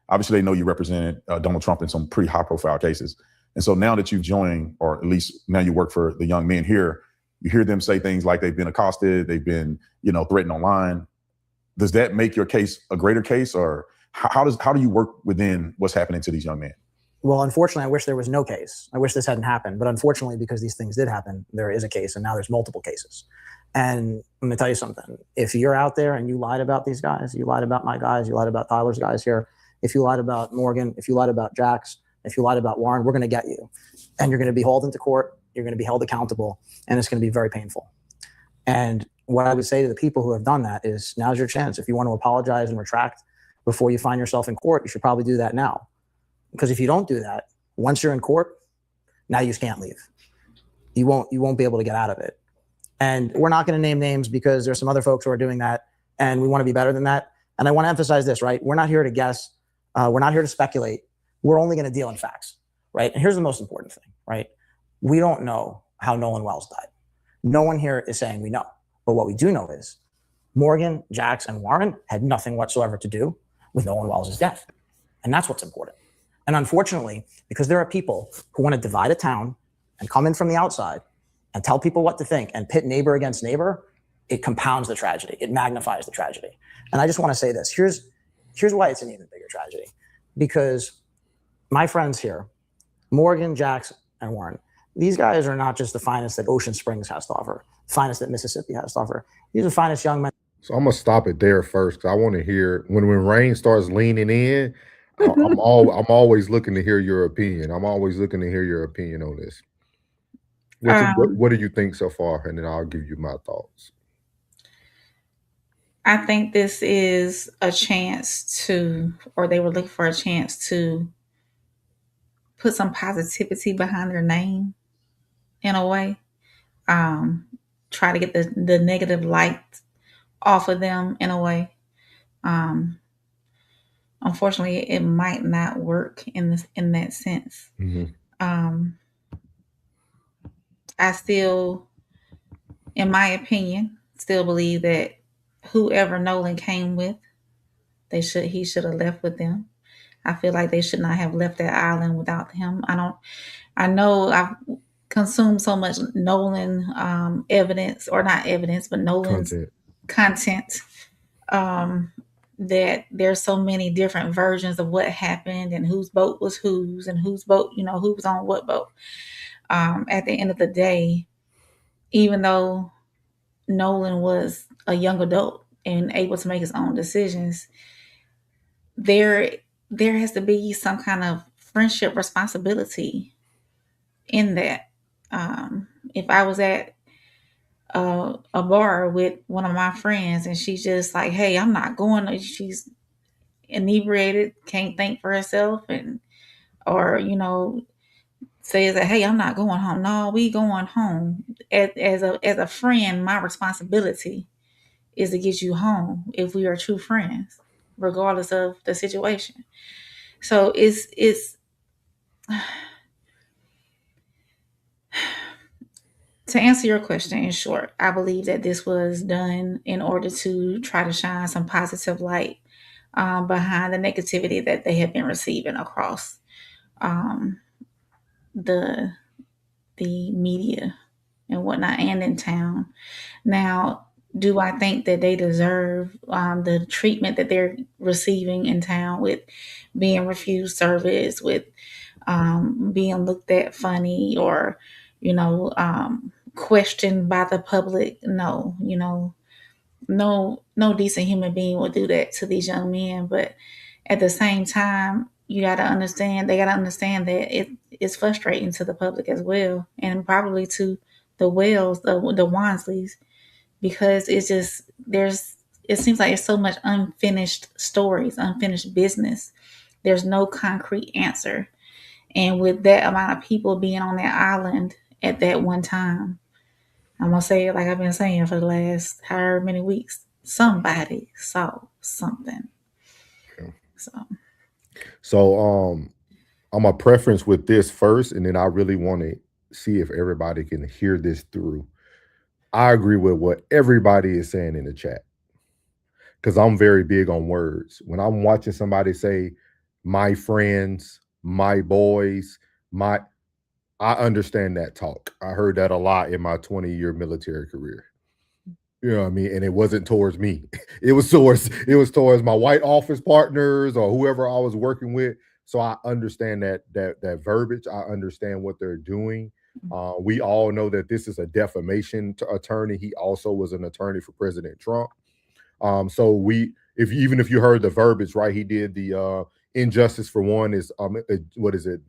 Obviously they know you represented Donald Trump in some pretty high-profile cases, and so now that you've joined, or at least now you work for the young men here, you hear them say things like they've been accosted, they've been threatened online. Does that make your case a greater case, or how do you work within what's happening to these young men? Well, unfortunately, I wish there was no case. I wish this hadn't happened. But unfortunately, because these things did happen, there is a case, and now there's multiple cases. And I'm going to tell you something. If you're out there and you lied about these guys, you lied about my guys, you lied about Tyler's guys here, if you lied about Morgan, if you lied about Jax, if you lied about Warren, we're going to get you. And you're going to be hauled into court. You're going to be held accountable. And it's going to be very painful. And what I would say to the people who have done that is, now's your chance. If you want to apologize and retract before you find yourself in court, you should probably do that now. Because if you don't do that, once you're in court, now you can't leave. You won't be able to get out of it. And we're not going to name names because there's some other folks who are doing that, and we want to be better than that. And I want to emphasize this, right? We're not here to guess. We're not here to speculate. We're only going to deal in facts, right? And here's the most important thing, right? We don't know how Nolan Wells died. No one here is saying we know. But what we do know is Morgan, Jax, and Warren had nothing whatsoever to do with Nolan Wells' death. And that's what's important. And unfortunately, because there are people who want to divide a town and come in from the outside and tell people what to think and pit neighbor against neighbor, it compounds the tragedy. It magnifies the tragedy. And I just want to say this. Here's why it's an even bigger tragedy. Because my friends here, Morgan, Jax, and Warren, these guys are not just the finest that Ocean Springs has to offer, finest that Mississippi has to offer. These are the finest young men. So I'm going to stop it there first, because I want to hear, when rain starts leaning in, I'm always looking to hear your opinion. I'm always looking to hear your opinion on this. What do you think so far? And then I'll give you my thoughts. I think this is a chance to, or they were looking for a chance to put some positivity behind their name in a way. Um, Try to get the negative light off of them in a way. Um, Unfortunately, it might not work in that sense. Mhm. Um, I still, in my opinion, still believe that whoever Nolan came with, he should have left with them. I feel like they should not have left that island without him. I know I've consumed so much Nolan evidence, or not evidence, but Nolan's Content. content, um, that there's so many different versions of what happened and whose boat was whose and whose boat, who was on what boat. At the end of the day, even though Nolan was a young adult and able to make his own decisions, there there has to be some kind of friendship responsibility in that. If I was at a bar with one of my friends and she's just like, "Hey, I'm not going," she's inebriated, can't think for herself, and or says that, "Hey, I'm not going home." No, we going home. As a friend, my responsibility is to get you home if we are true friends, regardless of the situation. So it's to answer your question in short, I believe that this was done in order to try to shine some positive light behind the negativity that they have been receiving across um, the the media and whatnot, and in town. Now, do I think that they deserve the treatment that they're receiving in town, with being refused service, with being looked at funny, or questioned by the public? No, no decent human being would do that to these young men. But at the same time, they got to understand that it is frustrating to the public as well, and probably to the Wells, the Wansleys, because it seems like it's so much unfinished stories, unfinished business. There's no concrete answer. And with that amount of people being on that island at that one time, I'm gonna say it like I've been saying for the last however many weeks. Somebody saw something. Yeah. So So I'm a preference with this first, and then I really want to see if everybody can hear this through. I agree with what everybody is saying in the chat because I'm very big on words. When I'm watching somebody say, "My friends," "my boys," my I understand that talk. I heard that a lot in my 20-year military career. You know what I mean? And it wasn't towards me. It was towards my white office partners or whoever I was working with. So I understand that verbiage. I understand what they're doing. We all know that this is a defamation attorney. He also was an attorney for President Trump. So if you heard the verbiage, right? He did the injustice for one is what is it?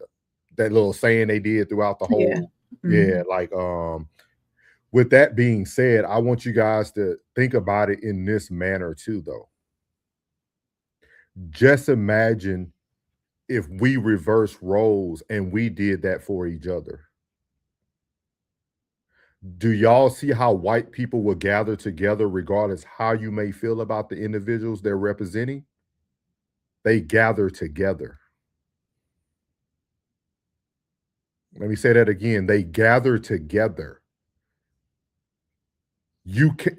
That little saying they did throughout the yeah. whole, yeah, like with that being said, I want you guys to think about it in this manner too, though. Just imagine if we reverse roles and we did that for each other. Do y'all see how white people will gather together regardless how you may feel about the individuals they're representing? They gather together. Let me say that again. They gather together.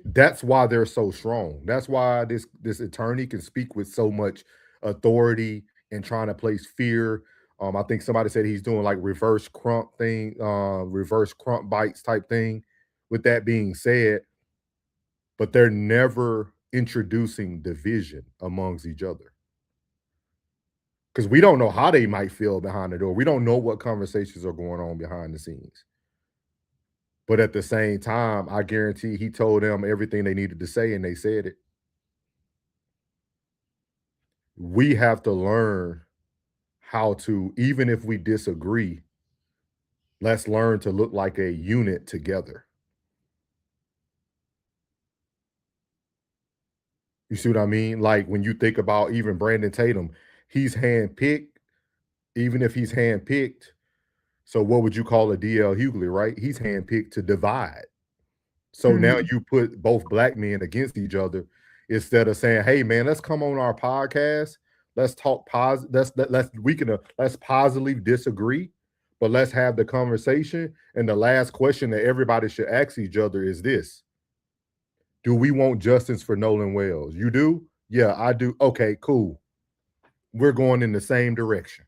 That's why they're so strong. That's why this attorney can speak with so much authority and trying to place fear. I think somebody said he's doing like reverse crump thing, reverse crump bites type thing. With that being said, but they're never introducing division amongst each other. Because we don't know how they might feel behind the door. We don't know what conversations are going on behind the scenes. But at the same time, I guarantee he told them everything they needed to say and they said it. We have to learn how to, even if we disagree, let's learn to look like a unit together. You see what I mean? Like when you think about even Brandon Tatum, he's handpicked, even if he's handpicked. So what would you call a DL Hughley, right? He's handpicked to divide. So now you put both black men against each other instead of saying, "Hey man, let's come on our podcast. Let's talk positive. Let's positively disagree, but let's have the conversation." And the last question that everybody should ask each other is this: do we want justice for Nolan Wells? You do? Yeah, I do. Okay, cool. We're going in the same direction.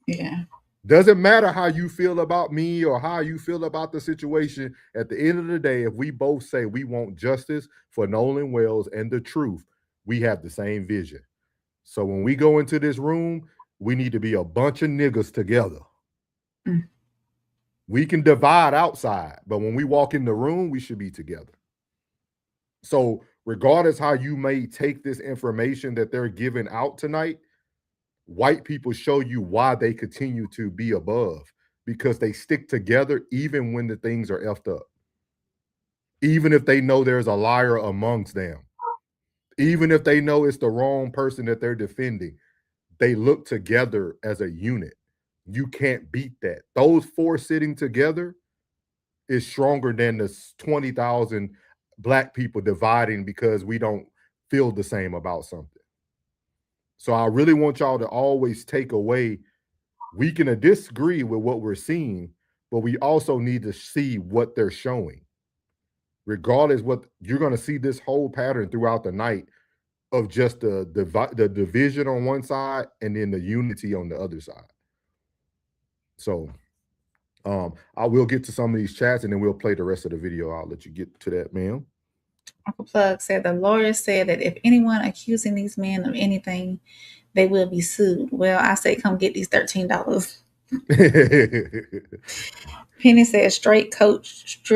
Yeah. Doesn't matter how you feel about me or how you feel about the situation. At the end of the day, if we both say we want justice for Nolan Wells and the truth, we have the same vision. So when we go into this room, we need to be a bunch of niggas together. We can divide outside, but when we walk in the room, we should be together. So regardless how you may take this information that they're giving out tonight, white people show you why they continue to be above, because they stick together even when the things are effed up. Even if they know there's a liar amongst them, even if they know it's the wrong person that they're defending, they look together as a unit. You can't beat that. Those four sitting together is stronger than the 20,000 black people dividing because we don't feel the same about something. So I really want y'all to always take away, we can disagree with what we're seeing, but we also need to see what they're showing. Regardless what, you're going to see this whole pattern throughout the night of just the division on one side and then the unity on the other side. So I will get to some of these chats and then we'll play the rest of the video. I'll let you get to that, ma'am. Uncle Plug said the lawyer said that if anyone accusing these men of anything, they will be sued. Well, I say come get these $13. Penny said straight coached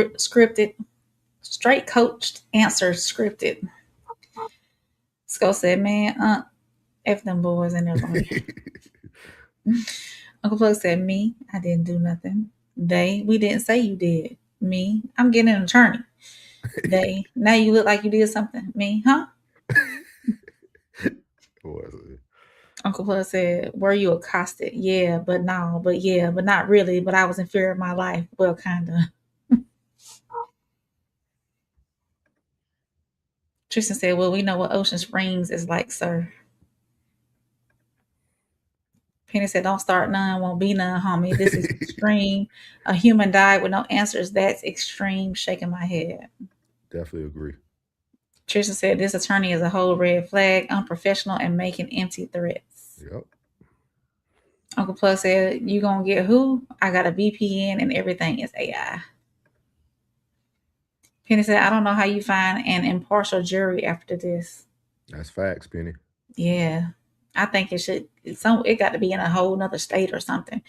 answer scripted. Sko said, man, F them boys and their lawyer. Uncle Plug said, me, I didn't do nothing. They, we didn't say you did. Me, I'm getting an attorney. They, now you look like you did something. Me, huh? Uncle Plug said, were you accosted? Yeah, but no, but yeah, but not really. But I was in fear of my life. Well, kind of. Tristan said, well, we know what Ocean Springs is like, sir. Penny said, don't start none, won't be none, homie. This is extreme. A human died with no answers. That's extreme. Shaking my head. Definitely agree. Tristan said, this attorney is a whole red flag, unprofessional, and making empty threats. Yep. Uncle Plus said, you gonna get who? I got a VPN and everything is AI. Penny said, I don't know how you find an impartial jury after this. That's facts, Penny. Yeah. I think it got to be in a whole nother state or something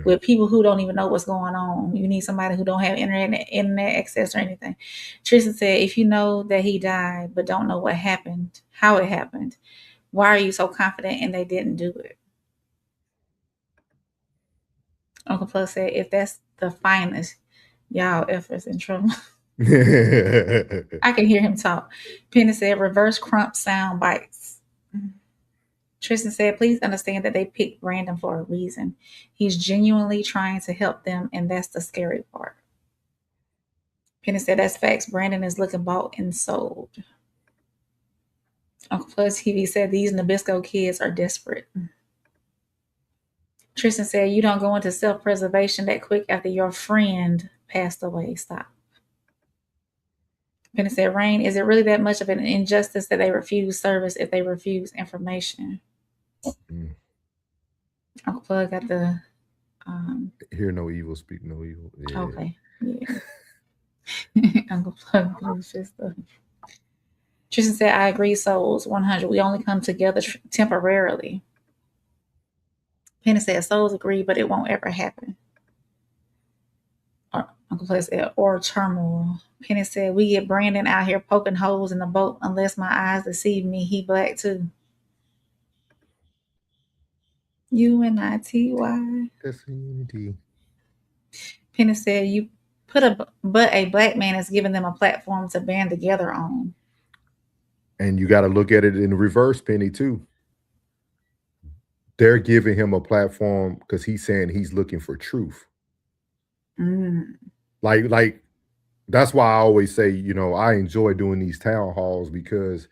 with people who don't even know what's going on. You need somebody who don't have internet access or anything. Tristan said, if you know that he died, but don't know what happened, how it happened, why are you so confident and they didn't do it? Uncle Plus said, if that's the finest, y'all efforts in trouble. I can hear him talk. Penny said, reverse crump sound bites. Tristan said, please understand that they picked Brandon for a reason. He's genuinely trying to help them, and that's the scary part. Penny said, that's facts. Brandon is looking bought and sold. Uncle Plus TV said, these Nabisco kids are desperate. Tristan said, you don't go into self-preservation that quick after your friend passed away. Stop. Penny said, Rain, is it really that much of an injustice that they refuse service if they refuse information? Uncle Plug got the hear no evil, speak no evil. Yeah. Okay. Yeah. Uncle Plug blue fist up. Tristan said, I agree, souls 100. We only come together temporarily. Penny said, souls agree, but it won't ever happen. Uncle Plug said, or turmoil. Penny said, we get Brandon out here poking holes in the boat. Unless my eyes deceive me, he black too. UNITY. S-U-N-I-T. Penny said, you put but a black man is giving them a platform to band together on. And you got to look at it in reverse, Penny, too. They're giving him a platform because he's saying he's looking for truth. Like that's why I always say, you know, I enjoy doing these town halls because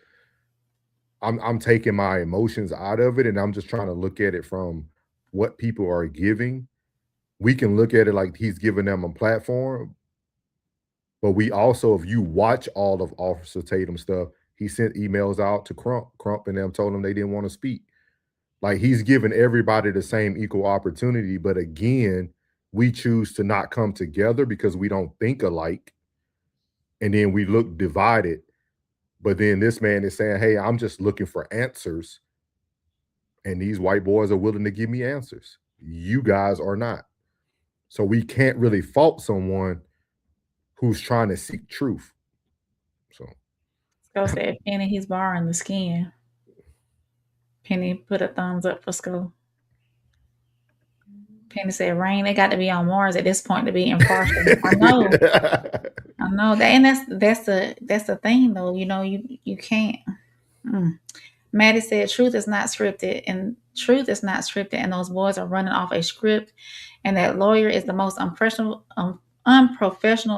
I'm taking my emotions out of it and I'm just trying to look at it from what people are giving. We can look at it like he's giving them a platform, but we also, if you watch all of Officer Tatum's stuff, he sent emails out to Crump and them told them they didn't want to speak. Like he's giving everybody the same equal opportunity, but again, we choose to not come together because we don't think alike. And then we look divided. But then this man is saying, hey, I'm just looking for answers. And these white boys are willing to give me answers. You guys are not. So we can't really fault someone who's trying to seek truth. So Sko said, Penny, he's borrowing the skin. Penny put a thumbs up for Sko. Penny said, Rain, they got to be on Mars at this point to be impartial. I know. I know that, and that's the thing though. You know, you can't. Maddie said, truth is not scripted, and those boys are running off a script, and that lawyer is the most unprofessional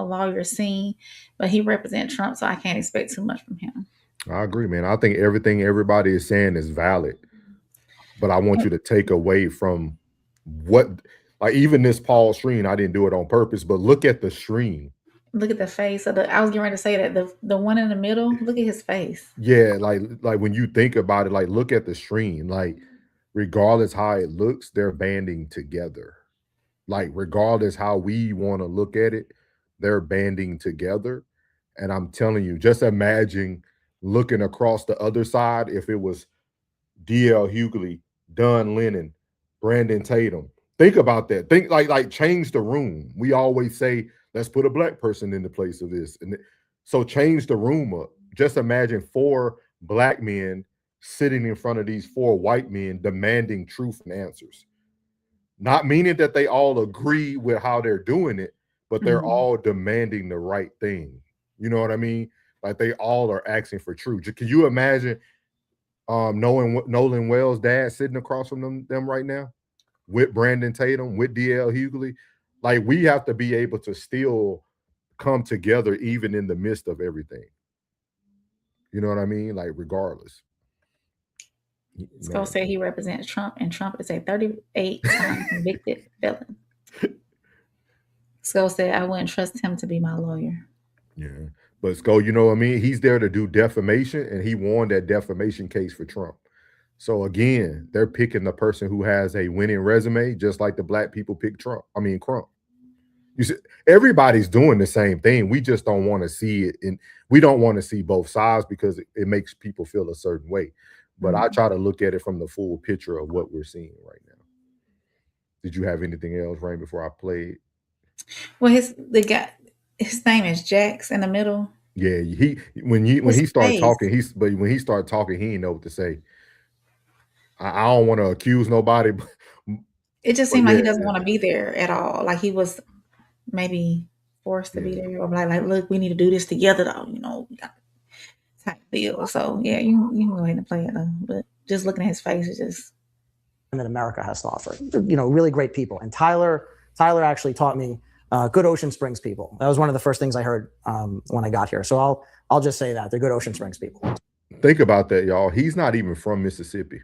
lawyer seen, but he represents Trump, so I can't expect too much from him. I agree, man. I think everything everybody is saying is valid, but I want you to take away from what, like even this Paul Stream, I didn't do it on purpose, but look at the stream. Look at the face of I was getting ready to say that the one in the middle, look at his face. Yeah, like when you think about it, like look at the stream, like regardless how it looks, they're banding together. Like regardless how we want to look at it, they're banding together. And I'm telling you, just imagine looking across the other side if it was D.L. Hughley, Don Lennon, Brandon Tatum. Think about that. Think like change the room. We always say, let's put a black person in the place of this. And so change the room up. Just imagine 4 black men sitting in front of these 4 white men demanding truth and answers. Not meaning that they all agree with how they're doing it, but they're all demanding the right thing. You know what I mean? Like they all are asking for truth. Can you imagine Nolan Wells' dad sitting across from them right now with Brandon Tatum, with D.L. Hughley? Like we have to be able to still come together even in the midst of everything. You know what I mean? Like regardless. Sko said he represents Trump, and Trump is a 38-time convicted felon. Sko said I wouldn't trust him to be my lawyer. Yeah. But Sko, you know what I mean? He's there to do defamation, and he won that defamation case for Trump. So again, they're picking the person who has a winning resume, just like the black people pick Crump. You see, everybody's doing the same thing. We just don't want to see it, and we don't want to see both sides because it makes people feel a certain way. But I try to look at it from the full picture of what we're seeing right now. Did you have anything else, Rain, before I played? Well, his name is Jax in the middle. Yeah, when he started talking, he didn't know what to say. I don't want to accuse nobody. But it just seemed like he doesn't want to be there at all. Like he was maybe forced to be there, or like, look, we need to do this together, though. You know, we got type deal. So yeah, you can go ahead and play it though. But just looking at his face is just that America has to offer. You know, really great people. And Tyler actually taught me good Ocean Springs people. That was one of the first things I heard when I got here. So I'll just say that they're good Ocean Springs people. Think about that, y'all. He's not even from Mississippi.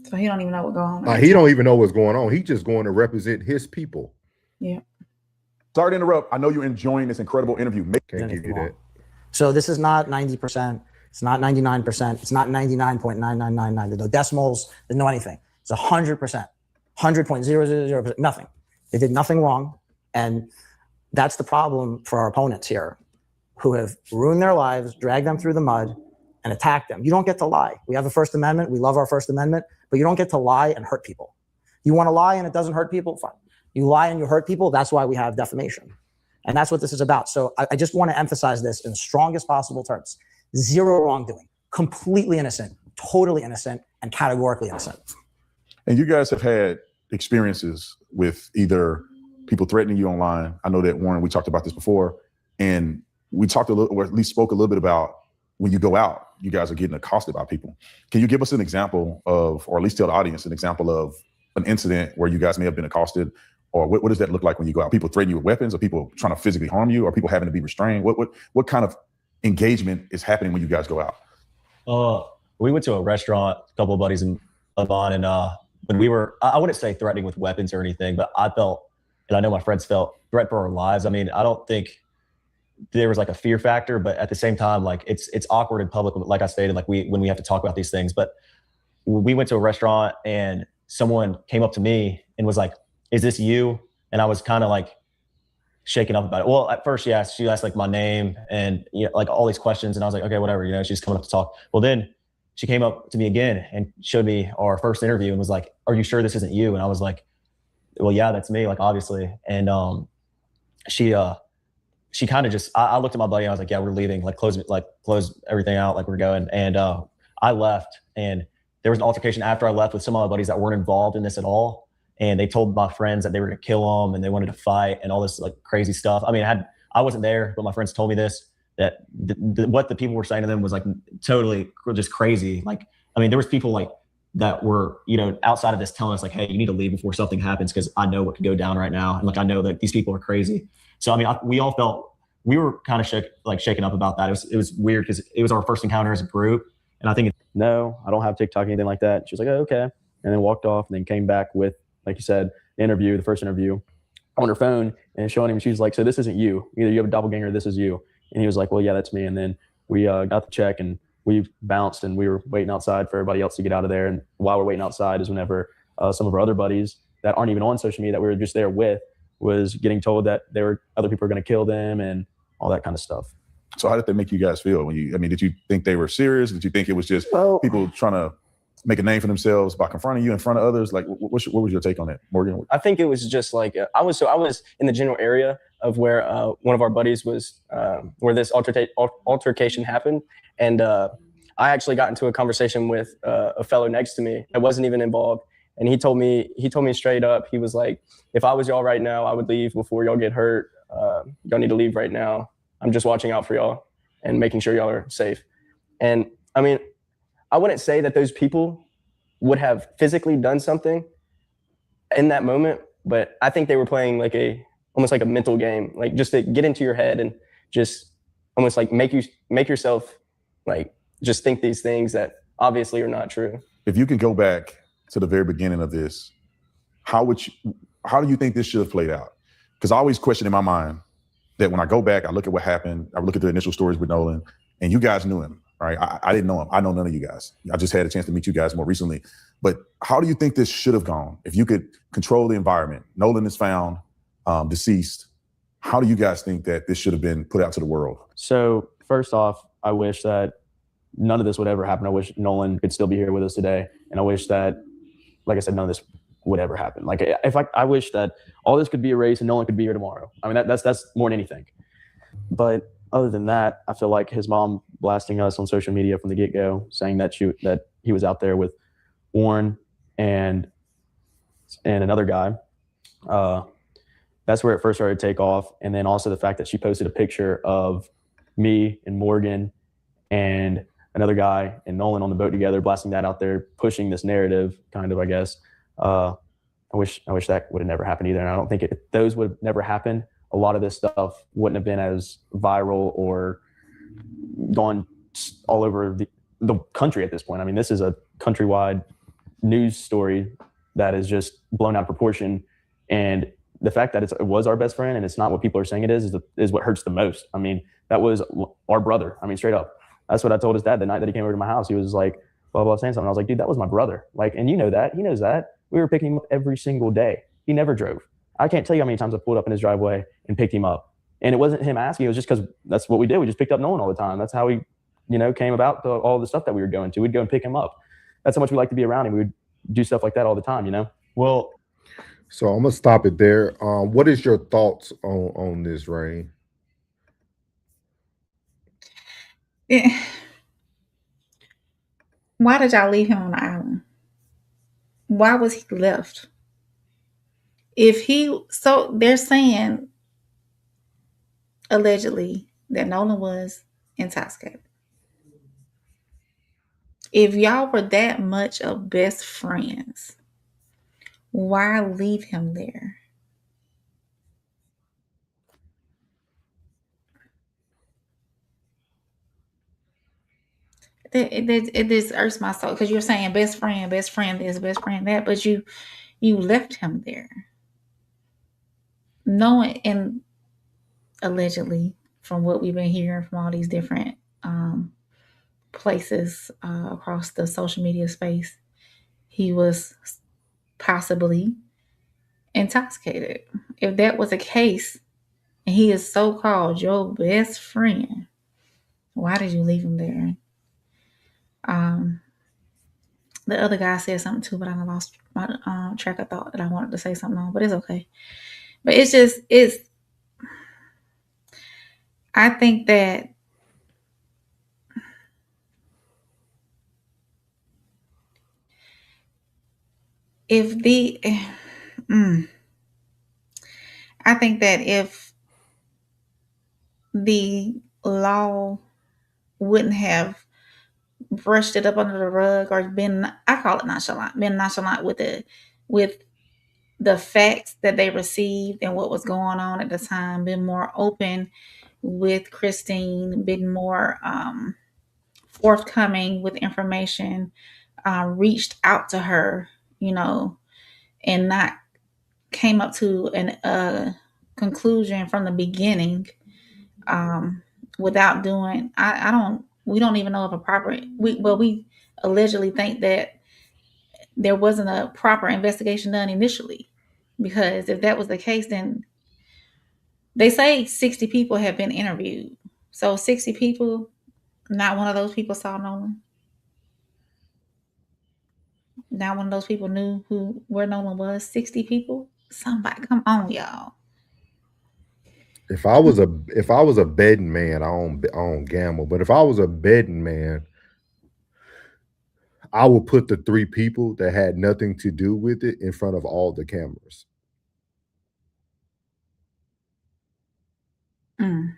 So he don't even know what's going on. Like, he don't even know what's going on. He's just going to represent his people. Yeah. Sorry to interrupt. I know you're enjoying this incredible interview. Can't give you that. So this is not 90%. It's not 99%. It's not 99.9999. There's no decimals. There's no anything. It's 100%. 100.000%. Nothing. They did nothing wrong. And that's the problem for our opponents here, who have ruined their lives, dragged them through the mud, and attacked them. You don't get to lie. We have a First Amendment. We love our First Amendment, but you don't get to lie and hurt people. You want to lie and it doesn't hurt people? Fine. You lie and you hurt people. That's why we have defamation. And that's what this is about. So I just want to emphasize this in the strongest possible terms. Zero wrongdoing. Completely innocent. Totally innocent. And categorically innocent. And you guys have had experiences with either people threatening you online. I know that, Warren, we talked about this before. And we talked a little, or at least spoke a little bit about when you go out, you guys are getting accosted by people. Can you give us an example of, or at least tell the audience an example of an incident where you guys may have been accosted? Or what does that look like when you go out? People threaten you with weapons, or people trying to physically harm you, or people having to be restrained? What kind of engagement is happening when you guys go out? We went to a restaurant, a couple of buddies of mine, and when we were, I wouldn't say threatening with weapons or anything, but I felt, and I know my friends felt, threat for our lives. I mean, I don't think there was like a fear factor, but at the same time, like it's awkward in public, like I stated, like when we have to talk about these things. But we went to a restaurant and someone came up to me and was like, "Is this you?" And I was kind of like shaken up about it. Well, at first she asked like my name and like all these questions, and I was like, okay, whatever, she's coming up to talk. Well, then she came up to me again and showed me our first interview and was like, "Are you sure this isn't you?" And I was like, "Well, yeah, that's me, like obviously." And she kind of just, I looked at my buddy and I was like, "Yeah, we're leaving, like close everything out, like we're going." And I left, and there was an altercation after I left with some of my buddies that weren't involved in this at all. And they told my friends that they were going to kill them and they wanted to fight and all this like crazy stuff. I mean, I wasn't there, but my friends told me this, that what the people were saying to them was like totally just crazy. Like, I mean, there was people like that were, outside of this telling us like, "Hey, you need to leave before something happens, because I know what could go down right now. And like, I know that these people are crazy." So, I mean, we all felt, we were kind of shaken up about that. It was weird because it was our first encounter as a group. And I think, "No, I don't have TikTok, anything like that." She was like, "Oh, okay." And then walked off, and then came back with, like you said, the first interview on her phone, and showing him. She was like, "So this isn't you. Either you have a doppelganger or this is you." And he was like, "Well, yeah, that's me." And then we got the check and we bounced, and we were waiting outside for everybody else to get out of there. And while we're waiting outside is whenever some of our other buddies that aren't even on social media that we were just there with was getting told that other people are going to kill them and all that kind of stuff. So how did that make you guys feel? Did you think they were serious? Did you think it was just people trying to make a name for themselves by confronting you in front of others? Like, what was your take on that, Morgan? I think it was just like, I was in the general area of where one of our buddies was, where this altercation happened. And I actually got into a conversation with a fellow next to me that wasn't even involved. And he told me straight up, he was like, "If I was y'all right now, I would leave before y'all get hurt. Y'all need to leave right now. I'm just watching out for y'all and making sure y'all are safe." And I mean, I wouldn't say that those people would have physically done something in that moment, but I think they were playing like almost like a mental game, like just to get into your head and just almost like make yourself like just think these things that obviously are not true. If you can go back to the very beginning of this, how do you think this should have played out? Because I always question in my mind that when I go back, I look at what happened, I look at the initial stories with Nolan, and you guys knew him, right? I didn't know him. I know none of you guys. I just had a chance to meet you guys more recently. But how do you think this should have gone? If you could control the environment, Nolan is found deceased. How do you guys think that this should have been put out to the world? So first off, I wish that none of this would ever happen. I wish Nolan could still be here with us today. And I wish that, like I said, none of this would ever happen. Like I wish that all this could be erased and Nolan could be here tomorrow. I mean, that's more than anything. But other than that, I feel like his mom blasting us on social media from the get-go, saying that he was out there with Warren and another guy. That's where it first started to take off. And then also the fact that she posted a picture of me and Morgan and another guy and Nolan on the boat together, blasting that out there, pushing this narrative, kind of, I guess. I wish that would have never happened either. And I don't think if those would have never happened, a lot of this stuff wouldn't have been as viral or gone all over the country at this point. I mean, this is a countrywide news story that is just blown out of proportion. And the fact that it was our best friend and it's not what people are saying it is what hurts the most. I mean, that was our brother. I mean, straight up. That's what I told his dad the night that he came over to my house. He was like, blah, blah, saying something. I was like, "Dude, that was my brother." Like, and you know that. He knows that. We were picking him up every single day. He never drove. I can't tell you how many times I pulled up in his driveway and picked him up. And it wasn't him asking. It was just because that's what we did. We just picked up Nolan all the time. That's how we, came about all the stuff that we were going to. We'd go and pick him up. That's how much we like to be around him. We would do stuff like that all the time, Well, So I'm gonna stop it there. What is your thoughts on this, Rain? Why did y'all leave him on the island? Why was he left? So they're saying allegedly that Nolan was intoxicated. If y'all were that much of best friends, why leave him there? It just irks my soul because you're saying best friend this, best friend that, but you left him there, knowing and allegedly from what we've been hearing from all these different places across the social media space, he was possibly intoxicated. If that was the case, and he is so called your best friend, why did you leave him there? The other guy said something too, but I lost my track of thought that I wanted to say something on, but it's okay. But I think that if the, I think that if the law wouldn't have brushed it up under the rug or been, I call it nonchalant, been nonchalant with the facts that they received and what was going on at the time, been more open with Christine, been more forthcoming with information, reached out to her, and not came up to a conclusion from the beginning, without doing. I don't. We don't even know if a proper. We allegedly think that there wasn't a proper investigation done initially, because if that was the case, then they say 60 people have been interviewed. So 60 people, not one of those people saw Nolan. Not one of those people knew where Nolan was. 60 people? Somebody, come on, y'all. If I was a betting man, I don't gamble, but if I was a betting man, I would put the 3 people that had nothing to do with it in front of all the cameras. I'm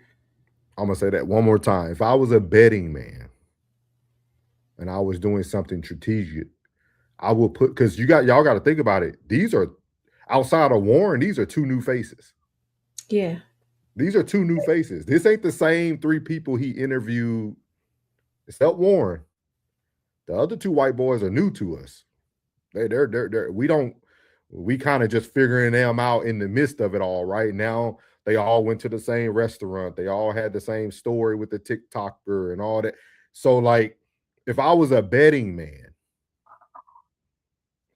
gonna say that one more time. If I was a betting man and I was doing something strategic, I will put, because y'all got to think about it. These are outside of Warren. These are 2 new faces. Yeah. These are 2 new faces. This ain't the same 3 people he interviewed, except Warren. The other 2 white boys are new to us. We kind of just figuring them out in the midst of it all right now. They all went to the same restaurant. They all had the same story with the TikToker and all that. So, like, if I was a betting man,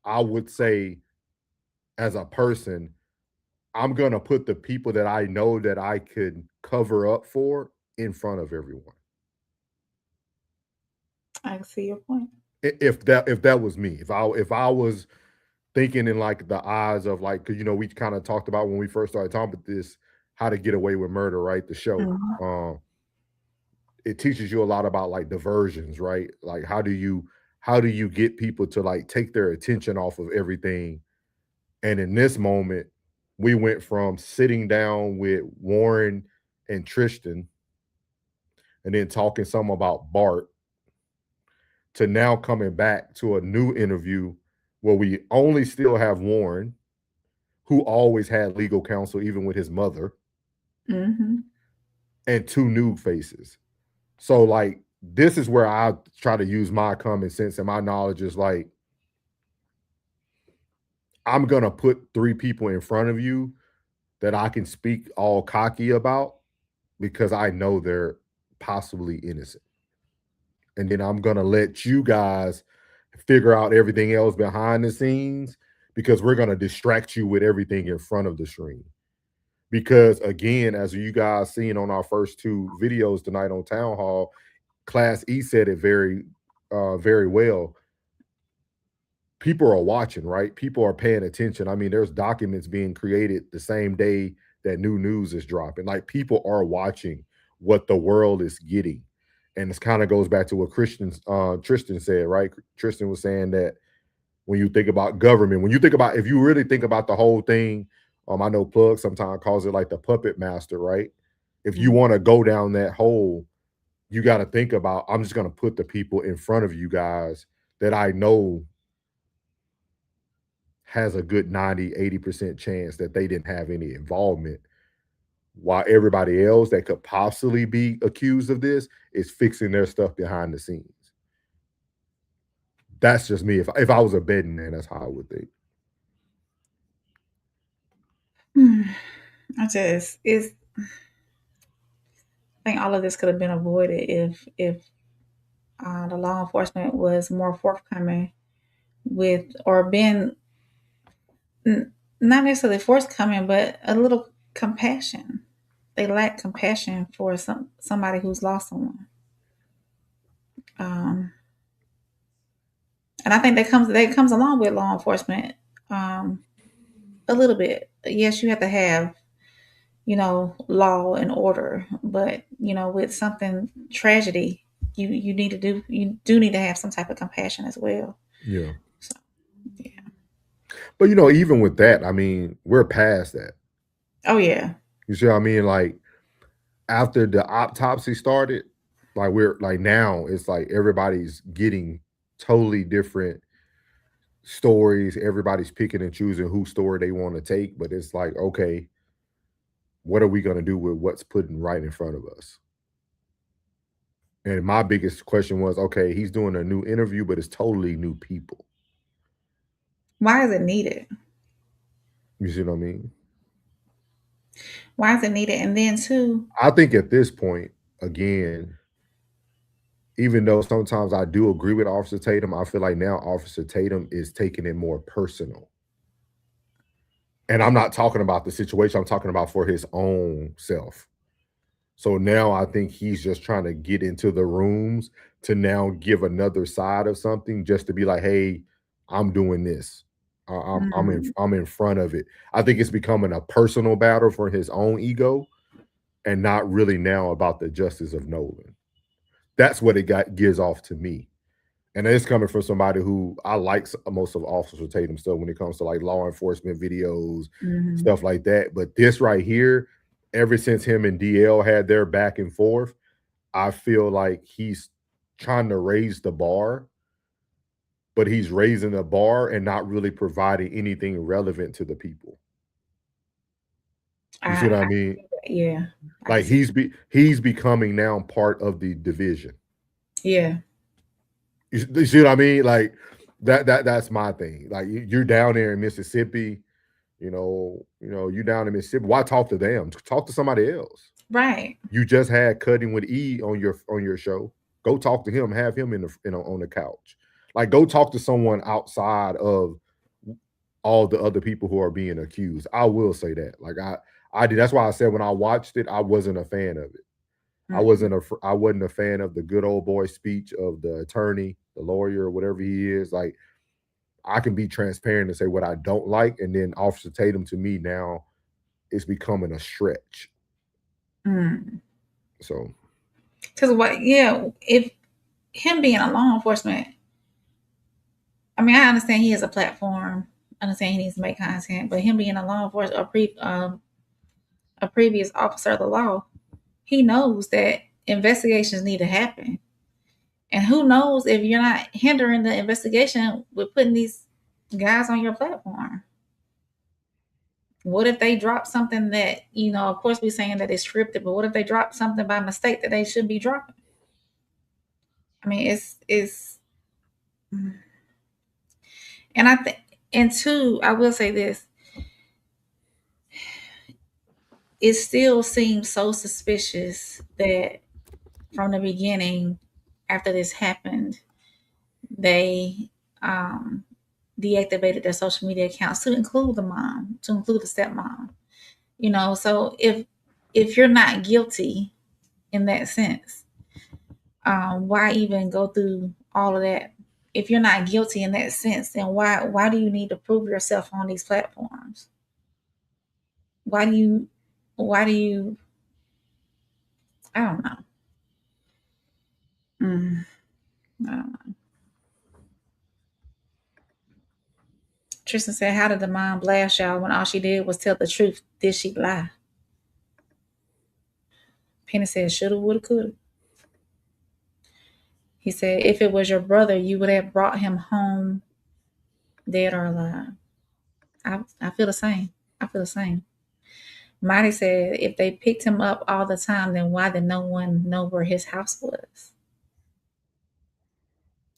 I would say, as a person, I'm going to put the people that I know that I could cover up for in front of everyone. I see your point. If that was me, if I was thinking in like the eyes of like, cause we kind of talked about when we first started talking about this, How to Get Away with Murder, right? The show. It teaches you a lot about like diversions, right? Like how do you get people to like take their attention off of everything? And in this moment, we went from sitting down with Warren and Tristan and then talking some about Bart to now coming back to a new interview where we only still have Warren, who always had legal counsel, even with his mother, and 2 new faces. So, like, this is where I try to use my common sense and my knowledge is like, I'm going to put 3 people in front of you that I can speak all cocky about because I know they're possibly innocent. And then I'm going to let you guys figure out everything else behind the scenes because we're going to distract you with everything in front of the screen. Because again, as you guys seen on our first 2 videos tonight on Town Hall, Class E said it very, very well. People are watching, right? People are paying attention. I mean, there's documents being created the same day that new news is dropping. Like, people are watching what the world is getting. And this kind of goes back to what Tristan said, right? Tristan was saying that when you think about government, if you really think about the whole thing, I know Plug sometimes calls it like the puppet master, right? If you want to go down that hole, you got to think about, I'm just going to put the people in front of you guys that I know has a good 90-80% chance that they didn't have any involvement, while everybody else that could possibly be accused of this is fixing their stuff behind the scenes. That's just me. If I was a betting man, that's how I would think. I think all of this could have been avoided if the law enforcement was more forthcoming with, or been not necessarily forthcoming, but a little compassion. They lack compassion for somebody who's lost someone. And I think that comes along with law enforcement a little bit. Yes, you have to have, law and order, but with something tragedy, you do need to have some type of compassion as well. Yeah. So, yeah. But even with that, I mean, we're past that. Oh yeah. You see what I mean? Like, after the autopsy started, like we're like, now it's like everybody's getting totally different stories. Everybody's picking and choosing whose story they want to take, but it's like, okay, what are we going to do with what's put right in front of us? And my biggest question was, okay, he's doing a new interview, but it's totally new people. Why is it needed? You see what I mean? Why is it needed? And then too, I think at this point, again, even though sometimes I do agree with Officer Tatum, I feel like now Officer Tatum is taking it more personal. And I'm not talking about the situation, I'm talking about for his own self. So now I think he's just trying to get into the rooms to now give another side of something, just to be like, hey, I'm doing this. I'm in front of it. I think it's becoming a personal battle for his own ego, and not really now about the justice of Nolan. That's what it gives off to me. And it's coming from somebody who I like most of Officer Tatum stuff when it comes to like law enforcement videos, stuff like that. But this right here, ever since him and DL had their back and forth, I feel like he's trying to raise the bar, but he's raising the bar and not really providing anything relevant to the people. You see what I mean? Yeah. Like he's becoming now part of the division. Yeah. You see what I mean? Like that's my thing. Like you're down there in Mississippi, you down in Mississippi. Why talk to them? Talk to somebody else. Right. You just had Cutting with E on your show. Go talk to him. Have him on the couch. Like go talk to someone outside of all the other people who are being accused. I will say that. Like I did. That's why I said when I watched it, I wasn't a fan of it. I wasn't a fan of the good old boy speech of the attorney, the lawyer, whatever he is. Like, I can be transparent and say what I don't like, and then Officer Tatum to me now is becoming a stretch. So, because if him being a law enforcement, I mean, I understand he has a platform. I understand he needs to make content, but him being a law enforcement, a previous officer of the law, he knows that investigations need to happen. And who knows if you're not hindering the investigation with putting these guys on your platform? What if they drop something that, of course we're saying that it's scripted, but what if they drop something by mistake that they should be dropping? I mean, it's and two, I will say this. It still seems so suspicious that from the beginning, after this happened, they deactivated their social media accounts to include the mom, to include the stepmom. So if you're not guilty in that sense, why even go through all of that? If you're not guilty in that sense, then why do you need to prove yourself on these platforms? Why do you I don't know. I don't know. Tristan said, how did the mom blast y'all when all she did was tell the truth? Did she lie? Penny said, shoulda, woulda, coulda. He said, if it was your brother, you would have brought him home dead or alive. I feel the same. I feel the same. Marty said, if they picked him up all the time, then why did no one know where his house was?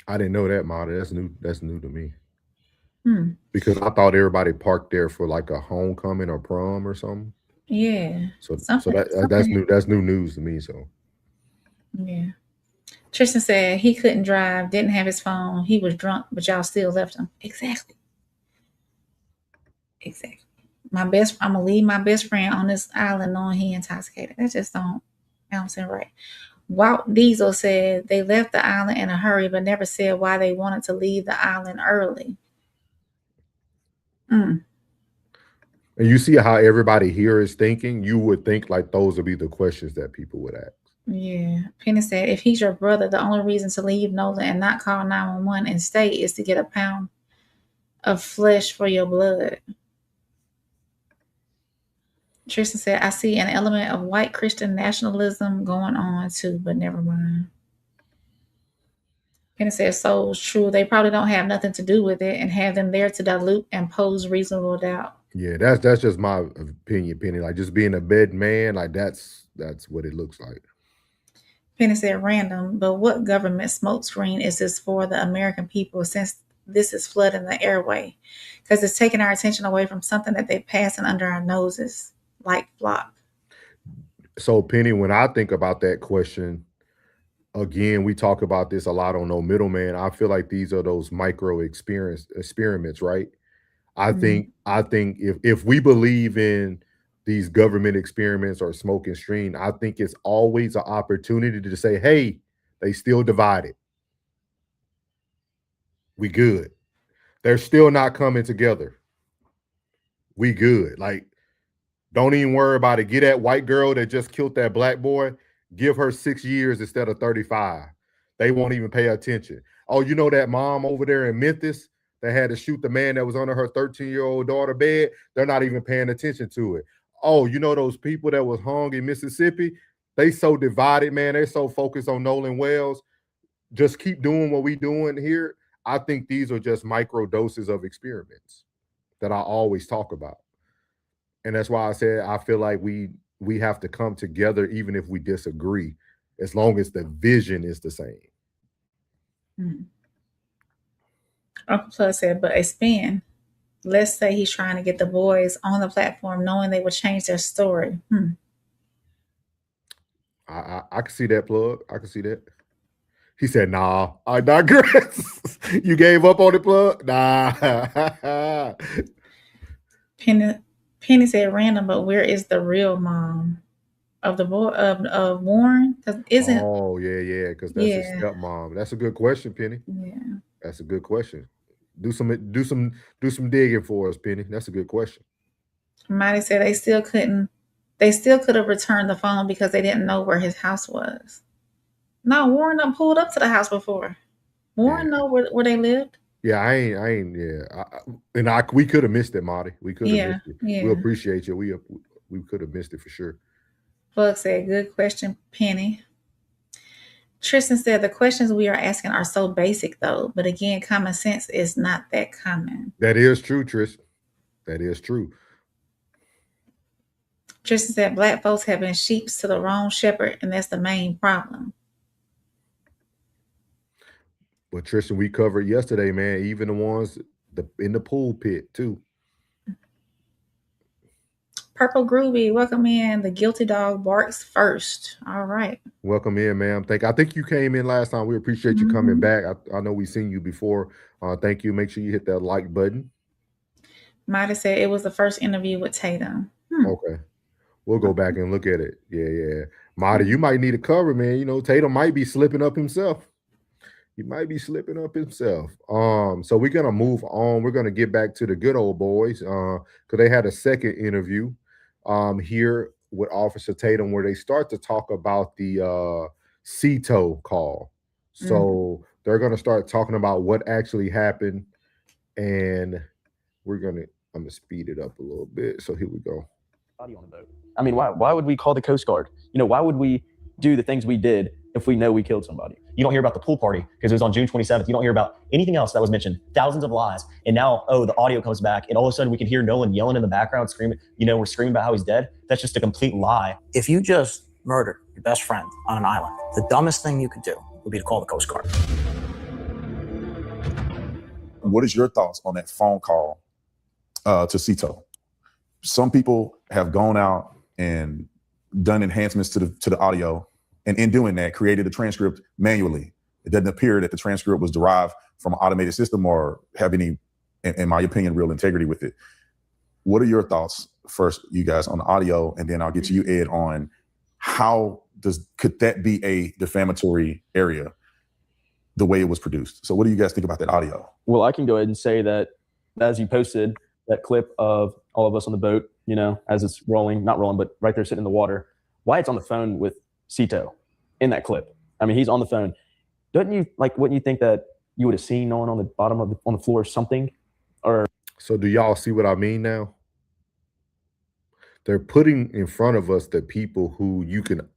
I didn't know that, Marty. That's new. That's new to me. Because I thought everybody parked there for like a homecoming or prom or something. Yeah. So that's new. That's new news to me. So yeah. Tristan said he couldn't drive, didn't have his phone, he was drunk, but y'all still left him. Exactly. I'm gonna leave my best friend on this island knowing he intoxicated. That just don't sound right. Walt Diesel said they left the island in a hurry, but never said why they wanted to leave the island early. And you see how everybody here is thinking. You would think like those would be the questions that people would ask. Yeah. Penny said, if he's your brother, the only reason to leave Nolan and not call 911 and stay is to get a pound of flesh for your blood. Tristan said, I see an element of white Christian nationalism going on too, but never mind. Penny said, so true. They probably don't have nothing to do with it and have them there to dilute and pose reasonable doubt. Yeah, that's just my opinion, Penny. Like just being a bed man, like that's what it looks like. Penny said, random, but what government smokescreen is this for the American people since this is flooding the airway? Because it's taking our attention away from something that they're passing under our noses, like flock. So, Penny, when I think about that question, again, we talk about this a lot on No Middleman. I feel like these are those micro experiments, right? I think if we believe in these government experiments or smoke and screen, I think it's always an opportunity to say, hey, they still divided. We good. They're still not coming together. We good. Like, don't even worry about it. Get that white girl that just killed that black boy, give her 6 years instead of 35. They won't even pay attention. Oh, you know that mom over there in Memphis that had to shoot the man that was under her 13-year-old daughter bed? They're not even paying attention to it. Oh, you know those people that was hung in Mississippi? They so divided, man. They're so focused on Nolan Wells. Just keep doing what we doing here. I think these are just micro doses of experiments that I always talk about. And that's why I said I feel like we have to come together even if we disagree, as long as the vision is the same. Uncle Plus said, but a spin. Let's say he's trying to get the boys on the platform knowing they would change their story. I can see that, Plug. I can see that. He said, nah, I digress. You gave up on it, Plug? Nah. Penny said random, but where is the real mom of the boy of Warren? Because isn't because that's his stepmom. That's a good question, Penny. Yeah, that's a good question. Do some digging for us, Penny. That's a good question. Mighty said they still could have returned the phone because they didn't know where his house was. No, Warren done pulled up to the house before. Warren know where they lived. Yeah, I ain't. Yeah, we could have missed it, Marty. We could have missed it. Yeah. We appreciate you. We could have missed it for sure. Plug said, "Good question, Penny." Tristan said, "The questions we are asking are so basic, though. But again, common sense is not that common." That is true, Tristan. That is true. Tristan said, "Black folks have been sheep to the wrong shepherd, and that's the main problem." But Tristan, we covered yesterday, man. Even the ones in the pool pit too. Purple Groovy, welcome in. The guilty dog barks first. All right. Welcome in, ma'am. I think you came in last time. We appreciate you coming back. I know we've seen you before. Thank you. Make sure you hit that like button. Mighty said it was the first interview with Tatum. Okay. We'll go back and look at it. Yeah. Mighty, you might need a cover, man. You know, Tatum might be slipping up himself. He might be slipping up himself. So we're gonna move on. We're gonna get back to the good old boys because they had a second interview here with Officer Tatum where they start to talk about the CETO call. So they're gonna start talking about what actually happened, and I'm gonna speed it up a little bit. So here we go. I mean, why would we call the Coast Guard? You know, why would we do the things we did if we know we killed somebody. You don't hear about the pool party because it was on June 27th. You don't hear about anything else that was mentioned. Thousands of lies. And now, the audio comes back and all of a sudden we can hear Nolan yelling in the background, screaming, we're screaming about how he's dead. That's just a complete lie. If you just murdered your best friend on an island, the dumbest thing you could do would be to call the Coast Guard. What is your thoughts on that phone call to Cito? Some people have gone out and done enhancements to the audio, and in doing that, created the transcript manually. It doesn't appear that the transcript was derived from an automated system or have any, in my opinion, real integrity with it. What are your thoughts, first, you guys, on the audio, and then I'll get to you, Ed, on could that be a defamatory area the way it was produced? So what do you guys think about that audio? Well, I can go ahead and say that as you posted that clip of all of us on the boat, as it's not rolling, but right there sitting in the water, Wyatt's on the phone with Cito in that clip. I mean, he's on the phone. Wouldn't you think that you would have seen Nolan on the bottom on the floor or something? Or So do y'all see what I mean now? They're putting in front of us the people who you can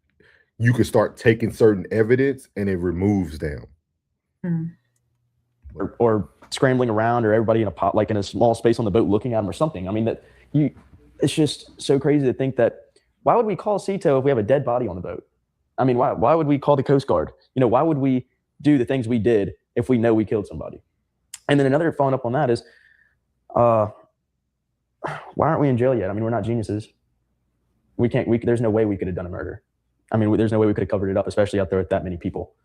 start taking certain evidence and it removes them. or scrambling around, or everybody in a small space on the boat looking at him or something. I mean, it's just so crazy to think that, why would we call Cito if we have a dead body on the boat? I mean, why would we call the Coast Guard? Why would we do the things we did if we know we killed somebody? And then another following up on that is, why aren't we in jail yet? I mean, we're not geniuses. There's no way we could have done a murder. I mean, there's no way we could have covered it up, especially out there with that many people.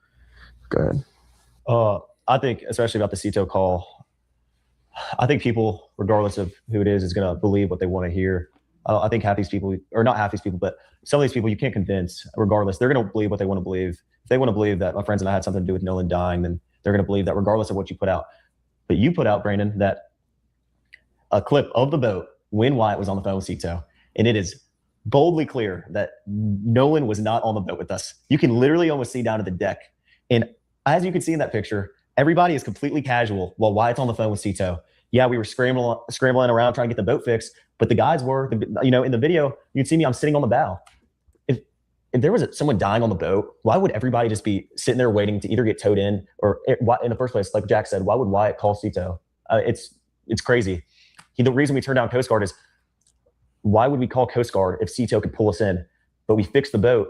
Go ahead. I think, especially about the Cito call, I think people, regardless of who it is going to believe what they want to hear. I think half these people, or not half these people, but some of these people you can't convince. Regardless, they're going to believe what they want to believe. If they want to believe that my friends and I had something to do with Nolan dying, then they're going to believe that regardless of what you put out. But you put out, Brandon, that a clip of the boat when Wyatt was on the phone with Cito, and it is boldly clear that Nolan was not on the boat with us. You can literally almost see down to the deck. And as you can see in that picture, everybody is completely casual while Wyatt's on the phone with Cito. Yeah, we were scrambling around trying to get the boat fixed, but the guys were, in the video, you can see me, I'm sitting on the bow. If there was someone dying on the boat, why would everybody just be sitting there waiting to either get towed in, or in the first place, like Jack said, why would Wyatt call Cito? It's crazy. The reason we turned down Coast Guard is, why would we call Coast Guard if Cito could pull us in? But we fixed the boat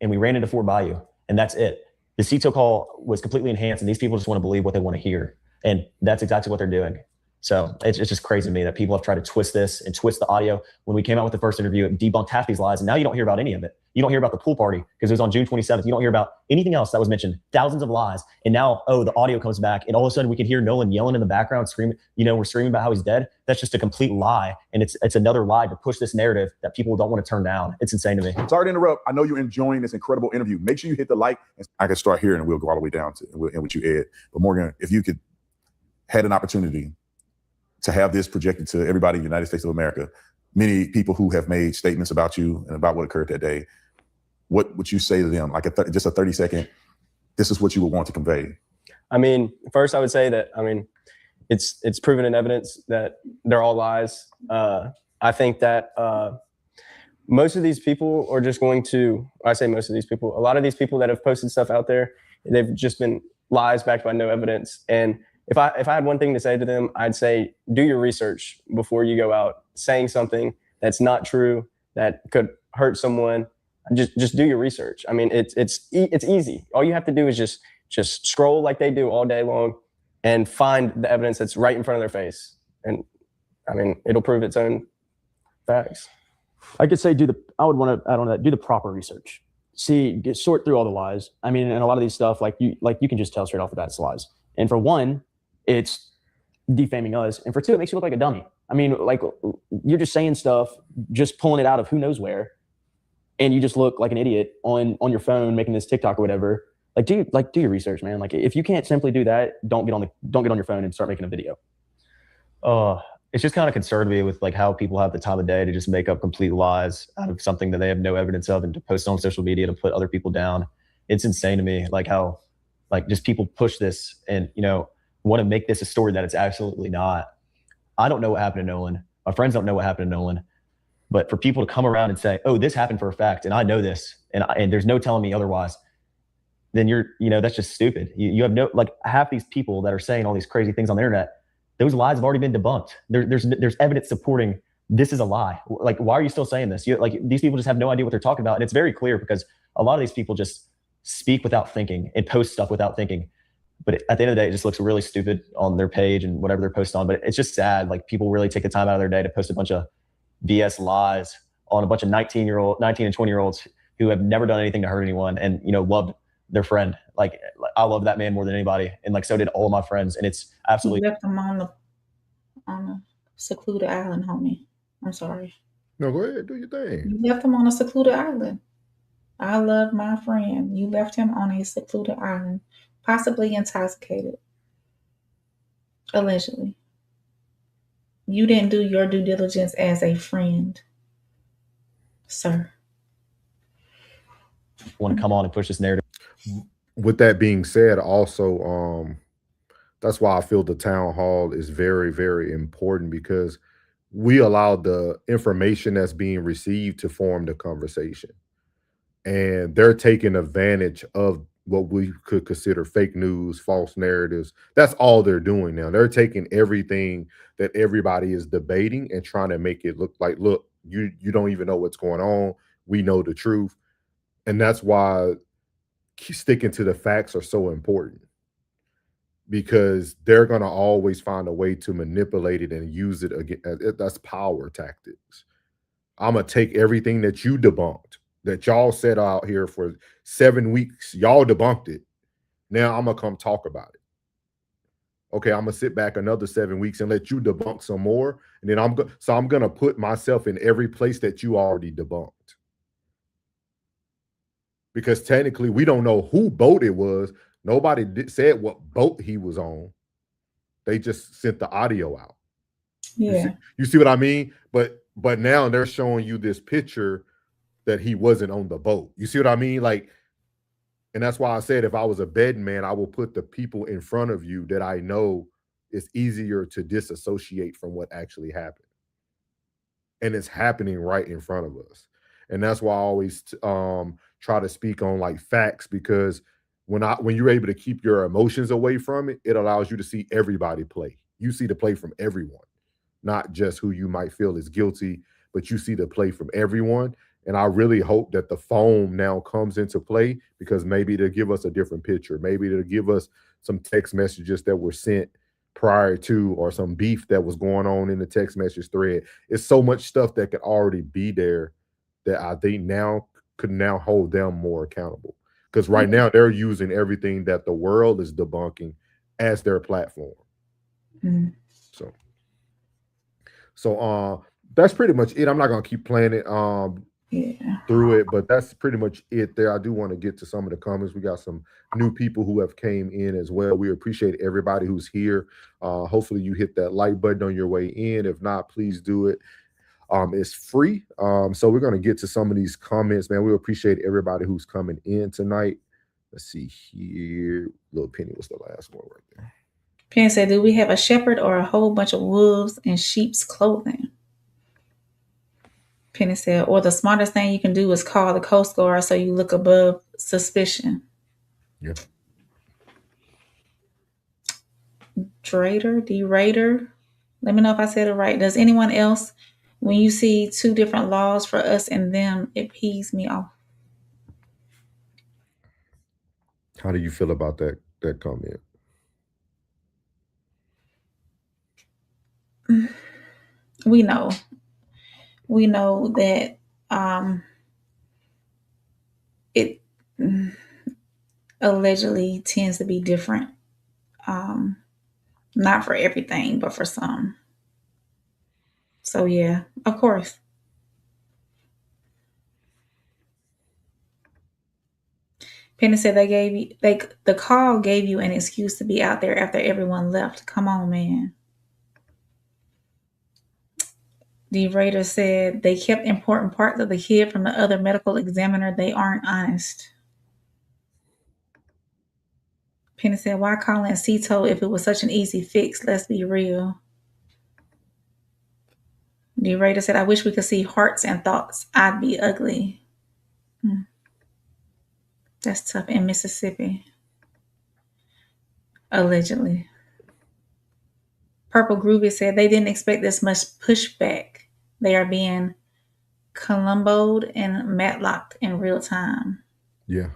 and we ran into Fort Bayou, and that's it. The Cito call was completely enhanced, and these people just want to believe what they want to hear. And that's exactly what they're doing. So it's just crazy to me that people have tried to twist this and twist the audio. When we came out with the first interview, it debunked half these lies, and now you don't hear about any of it. You don't hear about the pool party because it was on June 27th. You don't hear about anything else that was mentioned. Thousands of lies. And now, the audio comes back, and all of a sudden we can hear Nolan yelling in the background, screaming, we're screaming about how he's dead. That's just a complete lie. And it's another lie to push this narrative that people don't want to turn down. It's insane to me. Sorry to interrupt. I know you're enjoying this incredible interview. Make sure you hit the like. And I can start here and we'll go all the way down to and with you, Ed. But Morgan, if you had an opportunity to have this projected to everybody in the United States of America, many people who have made statements about you and about what occurred that day, what would you say to them? Like just a 30-second, this is what you would want to convey. I mean, first I would say that, it's proven in evidence that they're all lies. I think that most of these people are just going to, I say most of these people, a lot of these people that have posted stuff out there, they've just been lies backed by no evidence. And if I had one thing to say to them, I'd say, do your research before you go out saying something that's not true, that could hurt someone. Just do your research. I mean, it's easy. All you have to do is just scroll like they do all day long and find the evidence that's right in front of their face. And I mean, it'll prove its own facts. I could say I would want to add on that, do the proper research. Sort through all the lies. I mean, and a lot of these stuff, like you can just tell straight off the bat it's lies. And for one, it's defaming us. And for two, it makes you look like a dummy. I mean, like, you're just saying stuff, just pulling it out of who knows where. And you just look like an idiot on your phone making this TikTok or whatever. Do your research, man. Like, if you can't simply do that, don't get on your phone and start making a video. It's just kind of concerned me with like how people have the time of day to just make up complete lies out of something that they have no evidence of and to post on social media to put other people down. It's insane to me, like how just people push this and want to make this a story that it's absolutely not. I don't know what happened to Nolan. My friends don't know what happened to Nolan. But for people to come around and say, oh, this happened for a fact, and I know this, and there's no telling me otherwise, then that's just stupid. You have no, like, half these people that are saying all these crazy things on the internet, those lies have already been debunked. There's evidence supporting this is a lie. Like, why are you still saying this? These people just have no idea what they're talking about. And it's very clear because a lot of these people just speak without thinking and post stuff without thinking. But at the end of the day, it just looks really stupid on their page and whatever they're posting on. But it's just sad. Like, people really take the time out of their day to post a bunch of BS lies on a bunch of 19 and 20-year-olds who have never done anything to hurt anyone and, loved their friend. Like, I love that man more than anybody. And like, so did all of my friends. And it's absolutely. You left them on a secluded island, homie. I'm sorry. No, go ahead, do your thing. You left him on a secluded island. I love my friend. You left him on a secluded island, possibly intoxicated. Allegedly. You didn't do your due diligence as a friend, sir. Want to come on and push this narrative. With that being said, also, that's why I feel the town hall is very, very important, because we allow the information that's being received to form the conversation. And they're taking advantage of what we could consider fake news, false narratives. That's all they're doing now. They're taking everything that everybody is debating and trying to make it look like, look, you don't even know what's going on. We know the truth. And that's why sticking to the facts are so important, because they're going to always find a way to manipulate it and use it again. That's power tactics. I'm going to take everything that you debunked, that y'all said out here for 7 weeks. Y'all debunked it. Now I'm going to come talk about it. Okay, I'm going to sit back another 7 weeks and let you debunk some more. And then I'm going to put myself in every place that you already debunked. Because technically, we don't know who boat it was. Nobody said what boat he was on. They just sent the audio out. Yeah. You see what I mean? But now they're showing you this picture that he wasn't on the boat. You see what I mean? Like, and that's why I said, if I was a betting man, I will put the people in front of you that I know it's easier to disassociate from what actually happened. And it's happening right in front of us. And that's why I always try to speak on like facts, because when you're able to keep your emotions away from it, it allows you to see everybody play. You see the play from everyone, not just who you might feel is guilty, but you see the play from everyone. And I really hope that the foam now comes into play, because maybe it'll give us a different picture. Maybe it'll give us some text messages that were sent prior to, or some beef that was going on in the text message thread. It's so much stuff that could already be there that I think now could hold them more accountable. Because right now they're using everything that the world is debunking as their platform. Mm. So that's pretty much it. I'm not gonna keep playing it through it, but that's pretty much it there. I do want to get to some of the comments. We got some new people who have came in as well. We appreciate everybody who's here. Hopefully you hit that like button on your way in. If not, please do it. It's free. So we're going to get to some of these comments, man. We appreciate everybody who's coming in tonight. Let's see here. Little Penny was the last one right there. Penny said, do we have a shepherd or a whole bunch of wolves in sheep's clothing? Penny said, or the smartest thing you can do is call the Coast Guard so you look above suspicion. Yeah. D-Raider. Let me know if I said it right. Does anyone else, when you see two different laws for us and them, it pees me off? How do you feel about that comment? We know that it allegedly tends to be different. Not for everything, but for some. So yeah, of course. Penny said the call gave you an excuse to be out there after everyone left. Come on, man. The Raider said they kept important parts of the kid from the other medical examiner. They aren't honest. Penny said, why call in CETO if it was such an easy fix? Let's be real. The Raider said, I wish we could see hearts and thoughts. I'd be ugly. That's tough. In Mississippi, allegedly. Purple Groovy said they didn't expect this much pushback. They are being Columboed and matlocked in real time. Yeah,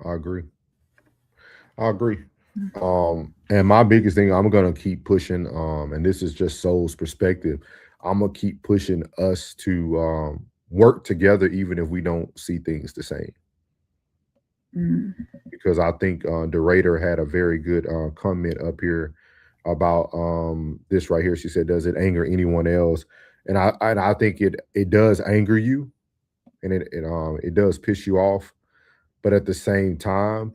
I agree. And my biggest thing, I'm gonna keep pushing, and this is just Soul's perspective. I'm gonna keep pushing us to work together, even if we don't see things the same. Because I think the Raider had a very good comment up here about this right here. She said, "Does it anger anyone else?" And I think it does anger you, and it does piss you off. But at the same time,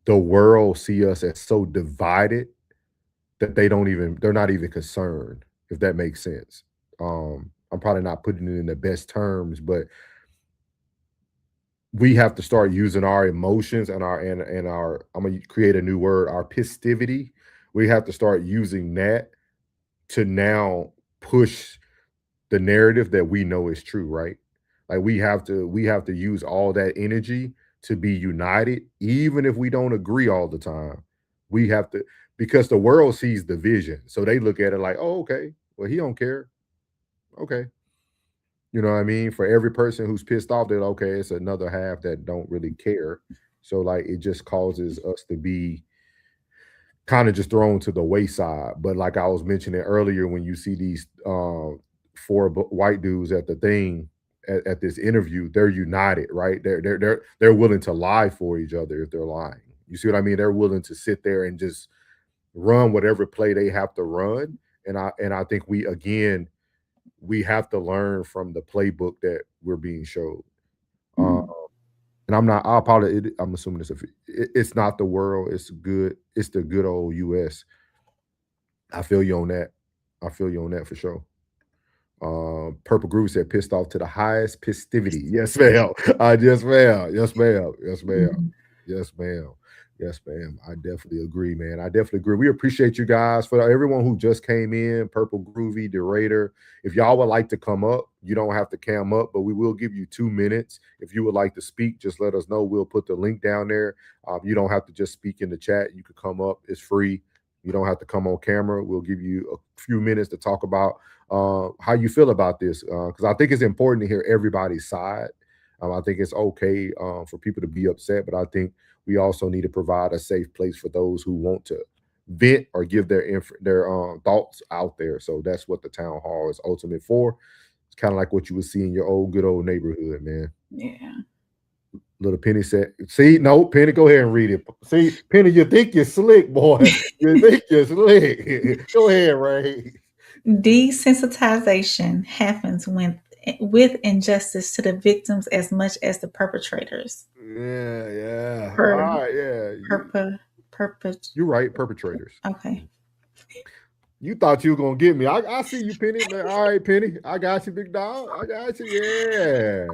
the world see us as so divided that they're not even concerned, if that makes sense. I'm probably not putting it in the best terms, but we have to start using our emotions and our I'm gonna create a new word, our pistivity. We have to start using that to now push the narrative that we know is true, right? Like we have to use all that energy to be united, even if we don't agree all the time. We have to, because the world sees division. So they look at it like, oh, okay, well, he don't care. Okay. You know what I mean? For every person who's pissed off, they're okay, it's another half that don't really care. So like it just causes us to be kind of just thrown to the wayside. But like I was mentioning earlier, when you see these four white dudes at the thing at this interview, they're united, right? They're willing to lie for each other if they're lying. You see what I mean? They're willing to sit there and just run whatever play they have to run. And I think we have to learn from the playbook that we're being showed. And I'm assuming it's not the world. It's the good old US. I feel you on that. I feel you on that for sure. Purple Groove said pissed off to the highest pistivity. Yes, ma'am. Yes, ma'am. Yes, ma'am. Yes, ma'am. Yes, ma'am. Yes, ma'am. I definitely agree, man. I definitely agree. We appreciate you guys. For everyone who just came in, Purple Groovy, the Raider. If y'all would like to come up, you don't have to cam up, but we will give you 2 minutes. If you would like to speak, just let us know. We'll put the link down there. You don't have to just speak in the chat. You could come up. It's free. You don't have to come on camera. We'll give you a few minutes to talk about how you feel about this, because I think it's important to hear everybody's side. I think it's okay for people to be upset, but I think we also need to provide a safe place for those who want to vent or give their thoughts out there. So that's what the town hall is ultimate for. It's kind of like what you would see in your good old neighborhood, man. Yeah. Little Penny said, see, no, Penny, go ahead and read it. See, Penny, you think you're slick, boy. You think you're slick. Go ahead, Ray. Desensitization happens with injustice to the victims as much as the perpetrators. Yeah. All right, yeah. You're right, perpetrators. Okay. You thought you were gonna get me. I see you, Penny. All right, Penny. I got you, big dog. I got you. Yeah.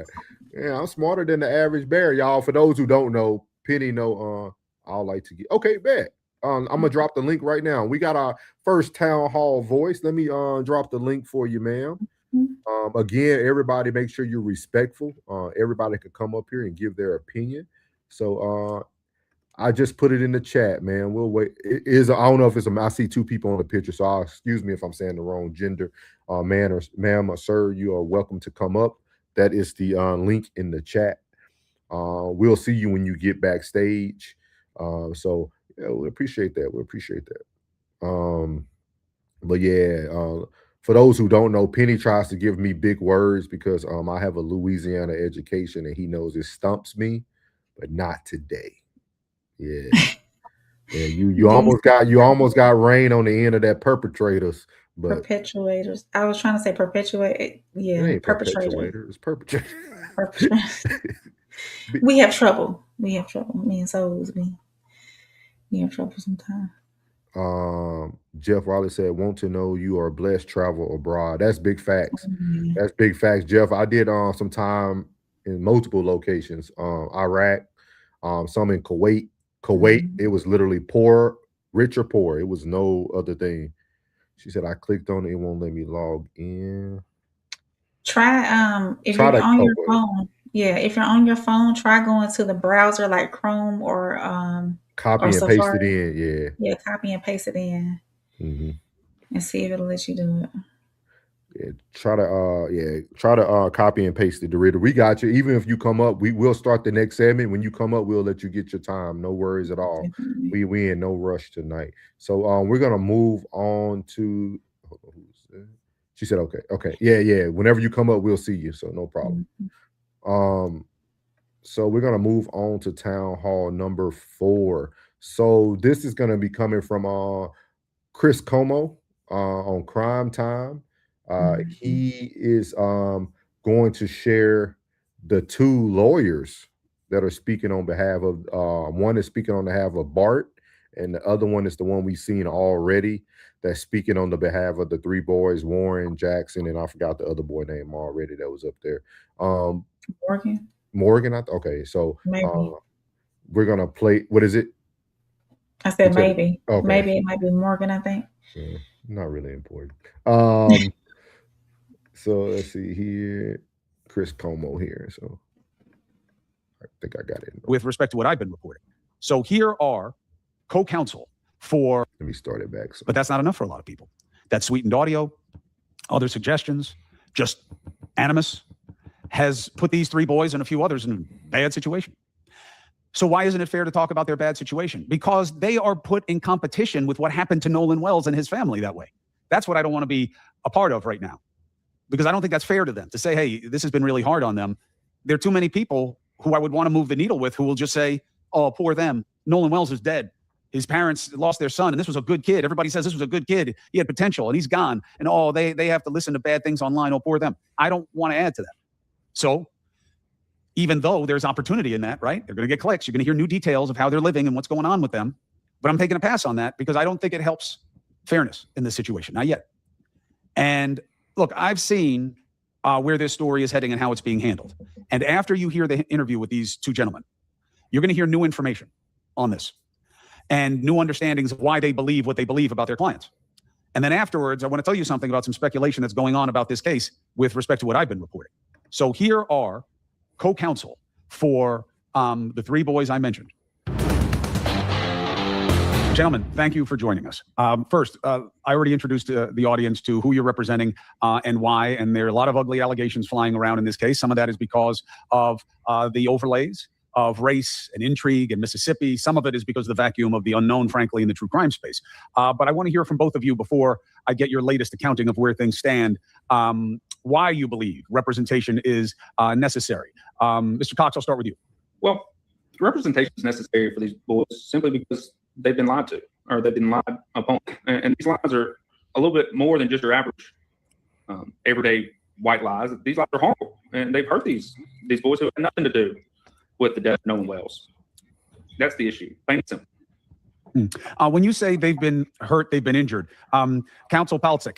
I'm smarter than the average bear, y'all. For those who don't know, Penny know I like to get okay, bet. I'm gonna drop the link right now. We got our first town hall voice. Let me drop the link for you, ma'am. Again, everybody make sure you're respectful. Everybody can come up here and give their opinion. So I just put it in the chat, man. We'll wait. I don't know if it's I see 2 people on the picture, so excuse me if I'm saying the wrong gender. Man or ma'am or sir, you are welcome to come up. That is the link in the chat. We'll see you when you get backstage. So yeah, we appreciate that. We appreciate that. But yeah, for those who don't know, Penny tries to give me big words because I have a Louisiana education and he knows it stumps me, but not today. Yeah. Yeah, you almost got rain on the end of that perpetrators, but Perpetuators. I was trying to say perpetuate. Yeah, it ain't perpetrator. It's perpetrator. We have trouble. Me and Souls, we have trouble sometimes. Jeff Riley said, "Want to know you are blessed travel abroad." That's big facts. That's big facts, Jeff. I did some time in multiple locations. Iraq, some in Kuwait. It was literally poor, rich or poor. It was no other thing. She said, I clicked on it. It won't let me log in. Try if you're on your phone, Yeah, if you're on your phone, try going to the browser like Chrome or Copy and paste it Safari. in. Yeah. Yeah, copy and paste it in Hmm. and see if it'll let you do it. Yeah, try to copy and paste it, Dorita. We got you. Even if you come up, we will start the next segment. When you come up, we'll let you get your time. No worries at all. Definitely. We in no rush tonight. So we're gonna move on to hold on, who's that? She said okay. Okay. Yeah. Whenever you come up, we'll see you. So no problem. Um, so we're gonna move on to town hall number 4. So this is gonna be coming from Chris Como on Crime Time. He is going to share the 2 lawyers that are speaking on behalf of one is speaking on behalf of Bart, and the other one is the one we've seen already that's speaking on the behalf of the 3 boys, Warren, Jackson, and I forgot the other boy name already that was up there. Morgan. Okay, so Maybe. we're gonna play. What is it? I said maybe. Okay. Maybe it might be Morgan, I think. Yeah, not really important. So let's see here. Chris Como here. So I think I got it. With respect to what I've been reporting. So here are co-counsel for. Let me start it back. So. But that's not enough for a lot of people. That sweetened audio, other suggestions, just animus has put these 3 boys and a few others in a bad situation. So why isn't it fair to talk about their bad situation? Because they are put in competition with what happened to Nolan Wells and his family that way. That's what I don't want to be a part of right now. Because I don't think that's fair to them to say, hey, this has been really hard on them. There are too many people who I would want to move the needle with who will just say, oh, poor them. Nolan Wells is dead. His parents lost their son, and this was a good kid. Everybody says this was a good kid. He had potential, and he's gone. And oh, they have to listen to bad things online. Oh, poor them. I don't want to add to that. So even though there's opportunity in that, right? They're going to get clicks. You're going to hear new details of how they're living and what's going on with them. But I'm taking a pass on that because I don't think it helps fairness in this situation. Not yet. And look, I've seen where this story is heading and how it's being handled. And after you hear the interview with these 2 gentlemen, you're going to hear new information on this and new understandings of why they believe what they believe about their clients. And then afterwards, I want to tell you something about some speculation that's going on about this case with respect to what I've been reporting. So here are co-counsel for the 3 boys I mentioned. Gentlemen, thank you for joining us. First, I already introduced the audience to who you're representing and why, and there are a lot of ugly allegations flying around in this case. Some of that is because of the overlays of race and intrigue in Mississippi. Some of it is because of the vacuum of the unknown, frankly, in the true crime space. But I want to hear from both of you before I get your latest accounting of where things stand, why you believe representation is necessary. Mr. Cox, I'll start with you. Well, representation is necessary for these boys simply because they've been lied to, or they've been lied upon. And these lies are a little bit more than just your average everyday white lies. These lies are harmful, and they've hurt these boys who have nothing to do with the death of Nolan Wells. That's the issue. Plain and simple. When you say they've been hurt, they've been injured, Counsel Palcic,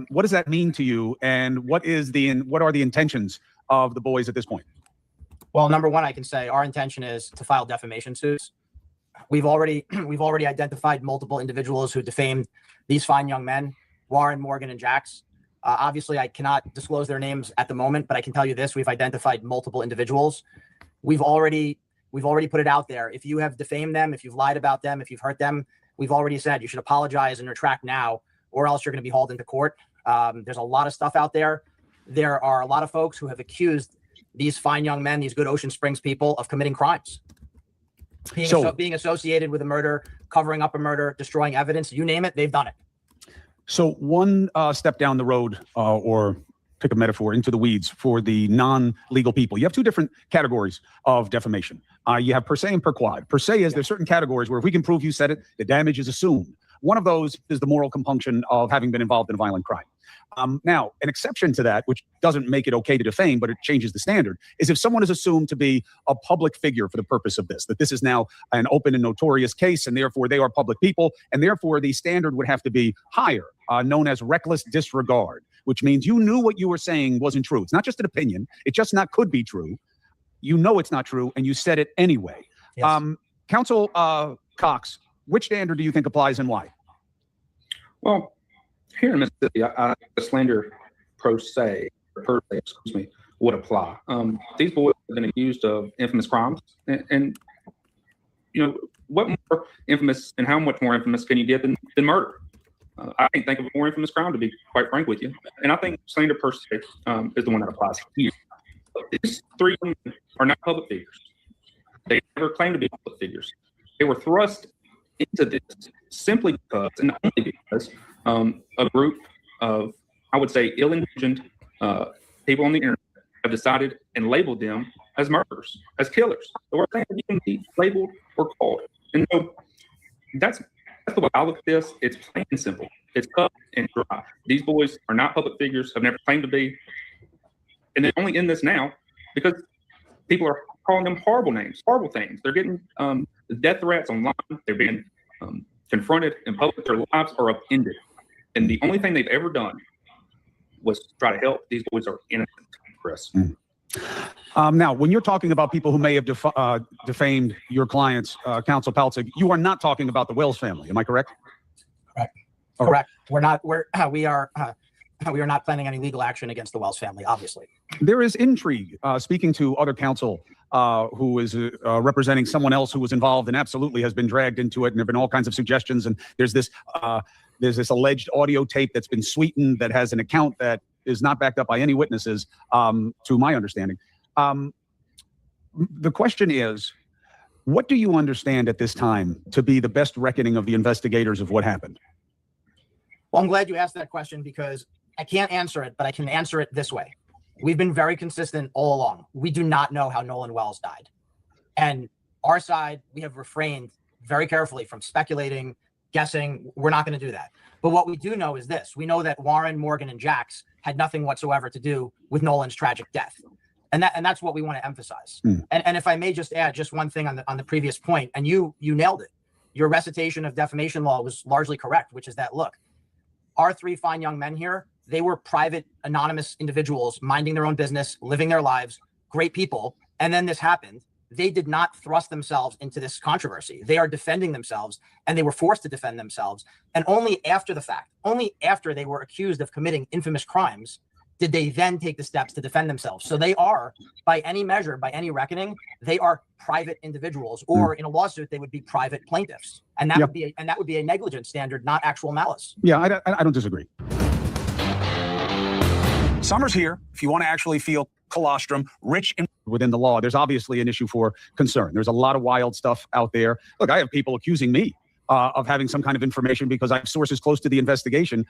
what does that mean to you, and what are the intentions of the boys at this point? Well, number one, I can say our intention is to file defamation suits. We've already identified multiple individuals who defamed these fine young men, Warren, Morgan, and Jax. Obviously, I cannot disclose their names at the moment, but I can tell you this: we've identified multiple individuals. We've already put it out there. If you have defamed them, if you've lied about them, if you've hurt them, we've already said you should apologize and retract now, or else you're going to be hauled into court. There's a lot of stuff out there. There are a lot of folks who have accused these fine young men, these good Ocean Springs people, of committing crimes. Being associated with a murder, covering up a murder, destroying evidence, you name it, they've done it. So one step down the road, or pick a metaphor, into the weeds for the non-legal people. You have 2 different categories of defamation. You have per se and per quad. Per se is there's certain categories where if we can prove you said it, the damage is assumed. One of those is the moral compunction of having been involved in a violent crime. Now, an exception to that, which doesn't make it okay to defame, but it changes the standard, is if someone is assumed to be a public figure for the purpose of this, that this is now an open and notorious case, and therefore they are public people, and therefore the standard would have to be higher, known as reckless disregard, which means you knew what you were saying wasn't true. It's not just an opinion. It just could be true. You know it's not true, and you said it anyway. Yes. Counsel Cox, which standard do you think applies and why? Well, here in Mississippi, I slander per se, excuse me, would apply. These boys have been accused of infamous crimes, and what more infamous and how much more infamous can you get than murder? I can't think of a more infamous crime, to be quite frank with you. And I think slander per se is the one that applies here. These three women are not public figures. They never claim to be public figures. They were thrust into this simply because, and only because, a group of, I would say, ill-intentioned people on the internet have decided and labeled them as murderers, as killers. The worst thing that you can be labeled or called. And so that's the way I look at this. It's plain and simple. It's cut and dry. These boys are not public figures, have never claimed to be. And they're only in this now because people are calling them horrible names, horrible things. They're getting death threats online. They're being confronted in public. Their lives are upended. And the only thing they've ever done was try to help. These boys are innocent, Chris. Now, when you're talking about people who may have defamed your clients, Counsel Paltzig, you are not talking about the Wells family. Am I correct? Correct. Okay. Correct. We are not planning any legal action against the Wells family, obviously. There is intrigue. Speaking to other counsel who is representing someone else who was involved and absolutely has been dragged into it, and there have been all kinds of suggestions. And there's this alleged audio tape that's been sweetened that has an account that is not backed up by any witnesses, to my understanding. The question is, what do you understand at this time to be the best reckoning of the investigators of what happened? Well, I'm glad you asked that question because I can't answer it, but I can answer it this way. We've been very consistent all along. We do not know how Nolan Wells died. And our side, we have refrained very carefully from speculating, guessing. We're not going to do that. But what we do know is this. We know that Warren, Morgan, and Jax had nothing whatsoever to do with Nolan's tragic death. And that's what we want to emphasize. And if I may just add just one thing on the previous point, and you nailed it. Your recitation of defamation law was largely correct, which is that, look, our three fine young men here, they were private, anonymous individuals minding their own business, living their lives, great people. And then this happened. They did not thrust themselves into this controversy. They are defending themselves, and they were forced to defend themselves. And only after the fact, only after they were accused of committing infamous crimes, did they then take the steps to defend themselves. So they are, by any measure, by any reckoning, they are private individuals, or in a lawsuit, they would be private plaintiffs. And that would be a negligence standard, not actual malice. Yeah, I don't disagree. Summer's here. If you want to actually feel colostrum, rich and within the law, there's obviously an issue for concern. There's a lot of wild stuff out there. Look, I have people accusing me of having some kind of information because I have sources close to the investigation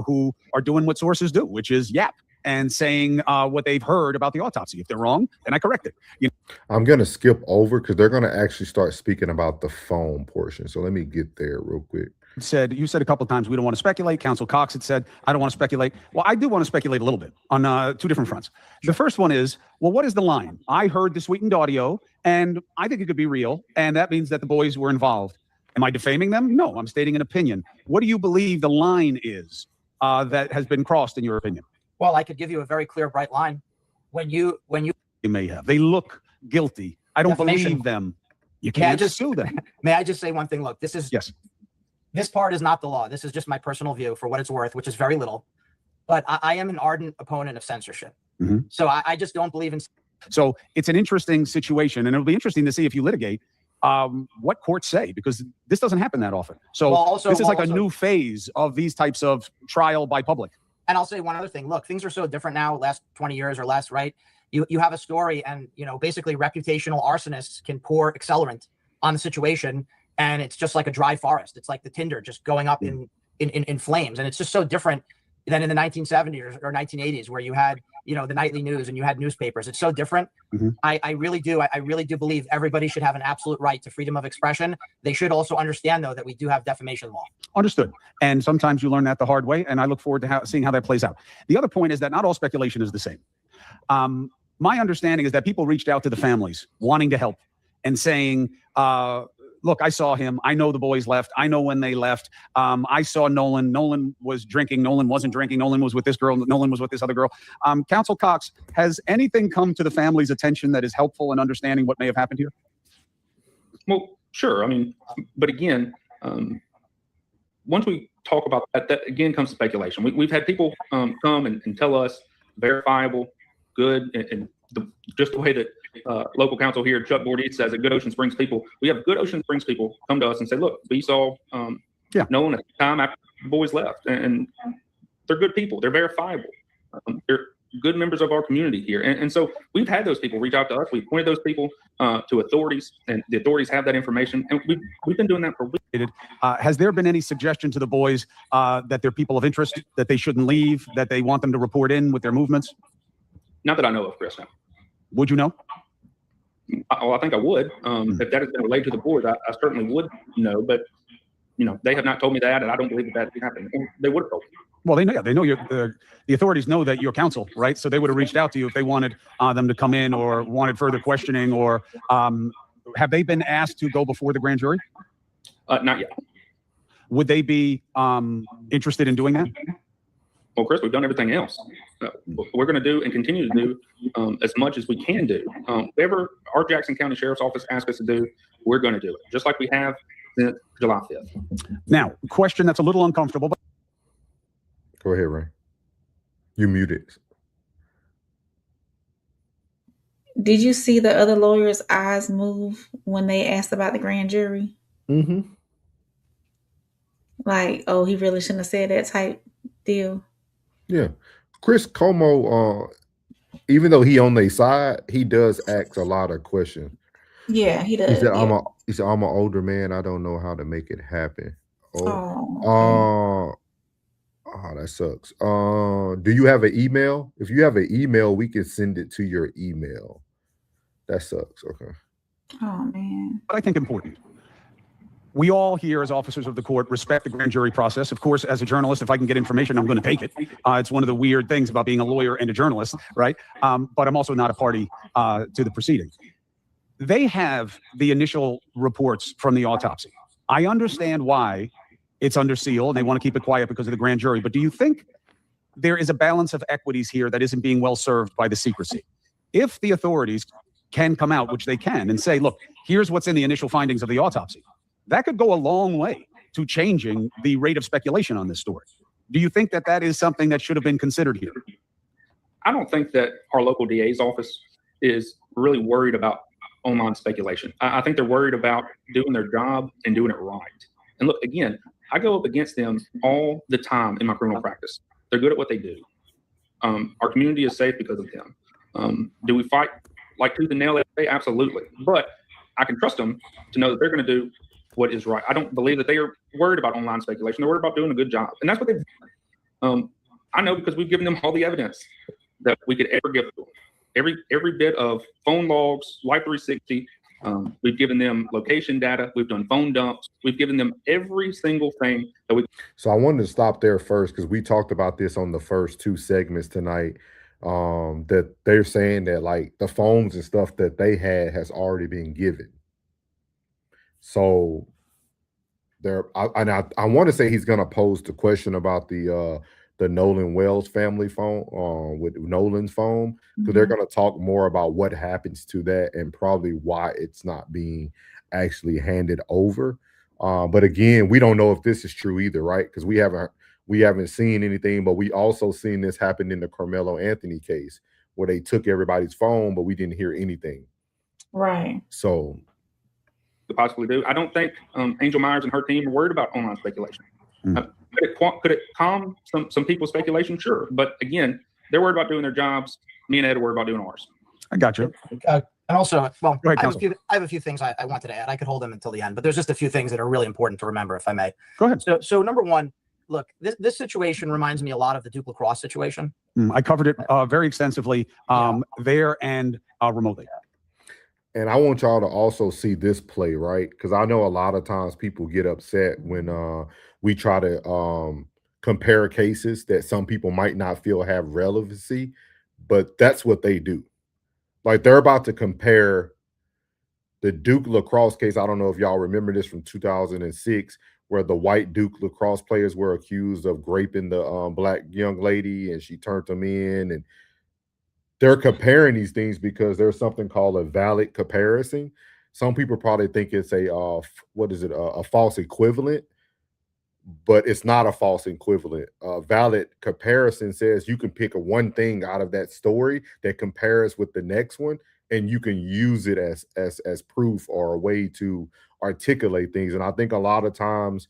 who are doing what sources do, which is yap and saying what they've heard about the autopsy. If they're wrong, then I correct it. I'm going to skip over because they're going to actually start speaking about the phone portion. So let me get there real quick. You said a couple of times we don't want to speculate. Counsel Cox had said, I don't want to speculate. Well, I do want to speculate a little bit on two different fronts. The first one is, well, what is the line? I heard the sweetened audio, and I think it could be real, and that means that the boys were involved. Am I defaming them? No, I'm stating an opinion. What do you believe the line is that has been crossed in your opinion? Well, I could give you a very clear, bright line. When you They may have. They look guilty. I don't believe them. You can't just sue them. May I just say one thing? Look, Yes. This part is not the law. This is just my personal view for what it's worth, which is very little. But I am an ardent opponent of censorship. So I just don't believe in. So it's an interesting situation, and it'll be interesting to see if you litigate what courts say, because this doesn't happen that often. So this is like a new phase of these types of trial by public. And I'll say one other thing. Look, things are so different now, last 20 years or less, right? You have a story, and basically reputational arsonists can pour accelerant on the situation, and it's just like a dry forest. It's like the tinder just going up in flames. And it's just so different than in the 1970s or 1980s, where you had, the nightly news and you had newspapers. It's so different. I really do believe everybody should have an absolute right to freedom of expression. They should also understand, though, that we do have defamation law. Understood. And sometimes you learn that the hard way, and I look forward to seeing how that plays out. The other point is that not all speculation is the same. My understanding is that people reached out to the families wanting to help and saying, look, I saw him. I know the boys left. I know when they left. I saw Nolan. Nolan was drinking. Nolan wasn't drinking. Nolan was with this girl. Nolan was with this other girl. Counsel Cox, has anything come to the family's attention that is helpful in understanding what may have happened here? Well, sure. I mean, but again, once we talk about that again comes speculation. We've had people come and tell us verifiable, good and just the way that local council here, Chuck Bordeaux, says that Good Ocean Springs people, we have Good Ocean Springs people come to us and say, look, we saw Nolan at the time after the boys left, and they're good people. They're verifiable. They're good members of our community here. And so we've had those people reach out to us. We've pointed those people to authorities, and the authorities have that information. And we've been doing that for weeks. Has there been any suggestion to the boys that they're people of interest, that they shouldn't leave, that they want them to report in with their movements? Not that I know of, Chris. No. Would you know? Well, I think I would. If that has been relayed to the board, I certainly would know. But they have not told me that, and I don't believe that happened. They would have told me. Well, they know. They know the authorities know that you're counsel, right? So they would have reached out to you if they wanted them to come in or wanted further questioning. Or have they been asked to go before the grand jury? Not yet. Would they be interested in doing that? Well, Chris, we've done everything else. We're going to do and continue to do as much as we can do. Whatever our Jackson County Sheriff's Office asks us to do, we're going to do it, just like we have since July 5th. Now, question that's a little uncomfortable, but go ahead, Ray. You muted. Did you see the other lawyers' eyes move when they asked about the grand jury? Mm-hmm. Like, oh, he really shouldn't have said that type deal. Yeah. Chris Como, even though he on their side, he does ask a lot of questions. Yeah, he does. He said, I'm an older man. I don't know how to make it happen. Oh, that sucks. Do you have an email? If you have an email, we can send it to your email. That sucks. Okay. Oh, man. I think important. We all here as officers of the court respect the grand jury process. Of course, as a journalist, if I can get information, I'm going to take it. It's one of the weird things about being a lawyer and a journalist, right? But I'm also not a party to the proceeding. They have the initial reports from the autopsy. I understand why it's under seal and they want to keep it quiet because of the grand jury. But do you think there is a balance of equities here that isn't being well served by the secrecy? If the authorities can come out, which they can, and say, look, here's what's in the initial findings of the autopsy, that could go a long way to changing the rate of speculation on this story. Do you think that that is something that should have been considered here? I don't think that our local DA's office is really worried about online speculation. I think they're worried about doing their job and doing it right. And look, again, I go up against them all the time in my criminal practice. They're good at what they do. Our community is safe because of them. Do we fight like tooth and nail every day? Absolutely. But I can trust them to know that they're going to do what is right. I don't believe that they are worried about online speculation. They're worried about doing a good job. And that's what they've done. I know because we've given them all the evidence that we could ever give them. Every bit of phone logs, Life 360. We've given them location data. We've done phone dumps. We've given them every single thing that we. So I wanted to stop there first because we talked about this on the first two segments tonight. That they're saying that like the phones and stuff that they had has already been given. So I want to say he's going to pose the question about the Nolan Wells family phone with Nolan's phone, because they're going to talk more about what happens to that and probably why it's not being actually handed over. But again, we don't know if this is true either, right? Because we haven't seen anything, but we also seen this happen in the Carmelo Anthony case where they took everybody's phone, but we didn't hear anything. Right. So could possibly do. I don't think Angel Myers and her team are worried about online speculation. Could it calm some people's speculation? Sure. But again, they're worried about doing their jobs. Me and Ed are worried about doing ours. I got you. And also, well, Go ahead, I have a few things I wanted to add. I could hold them until the end, but there's just a few things that are really important to remember, if I may. Go ahead. So number one, look, this situation reminds me a lot of the Duke lacrosse situation. I covered it very extensively there and remotely. And I want y'all to also see this play, right? Because I know a lot of times people get upset when we try to compare cases that some people might not feel have relevancy, but that's what they do. Like they're about to compare the Duke lacrosse case. I don't know if y'all remember this from 2006, where the white Duke lacrosse players were accused of raping the black young lady, and she turned them in. And they're comparing these things because there's something called a valid comparison. Some people probably think it's a false equivalent, but it's not a false equivalent. Valid comparison says you can pick one thing out of that story that compares with the next one, and you can use it as proof or a way to articulate things. And I think a lot of times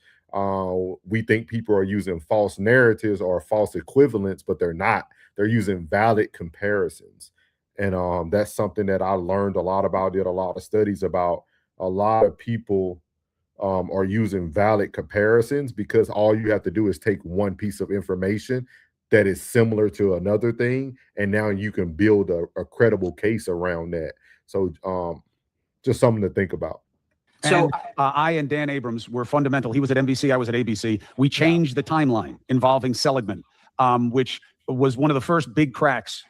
we think people are using false narratives or false equivalents, but they're not. They're using valid comparisons. And that's something that I learned a lot about, did a lot of studies about. A lot of people are using valid comparisons because all you have to do is take one piece of information that is similar to another thing, and now you can build a credible case around that. So just something to think about. So I and Dan Abrams were fundamental. He was at NBC, I was at ABC. We changed the timeline involving Seligman, which was one of the first big cracks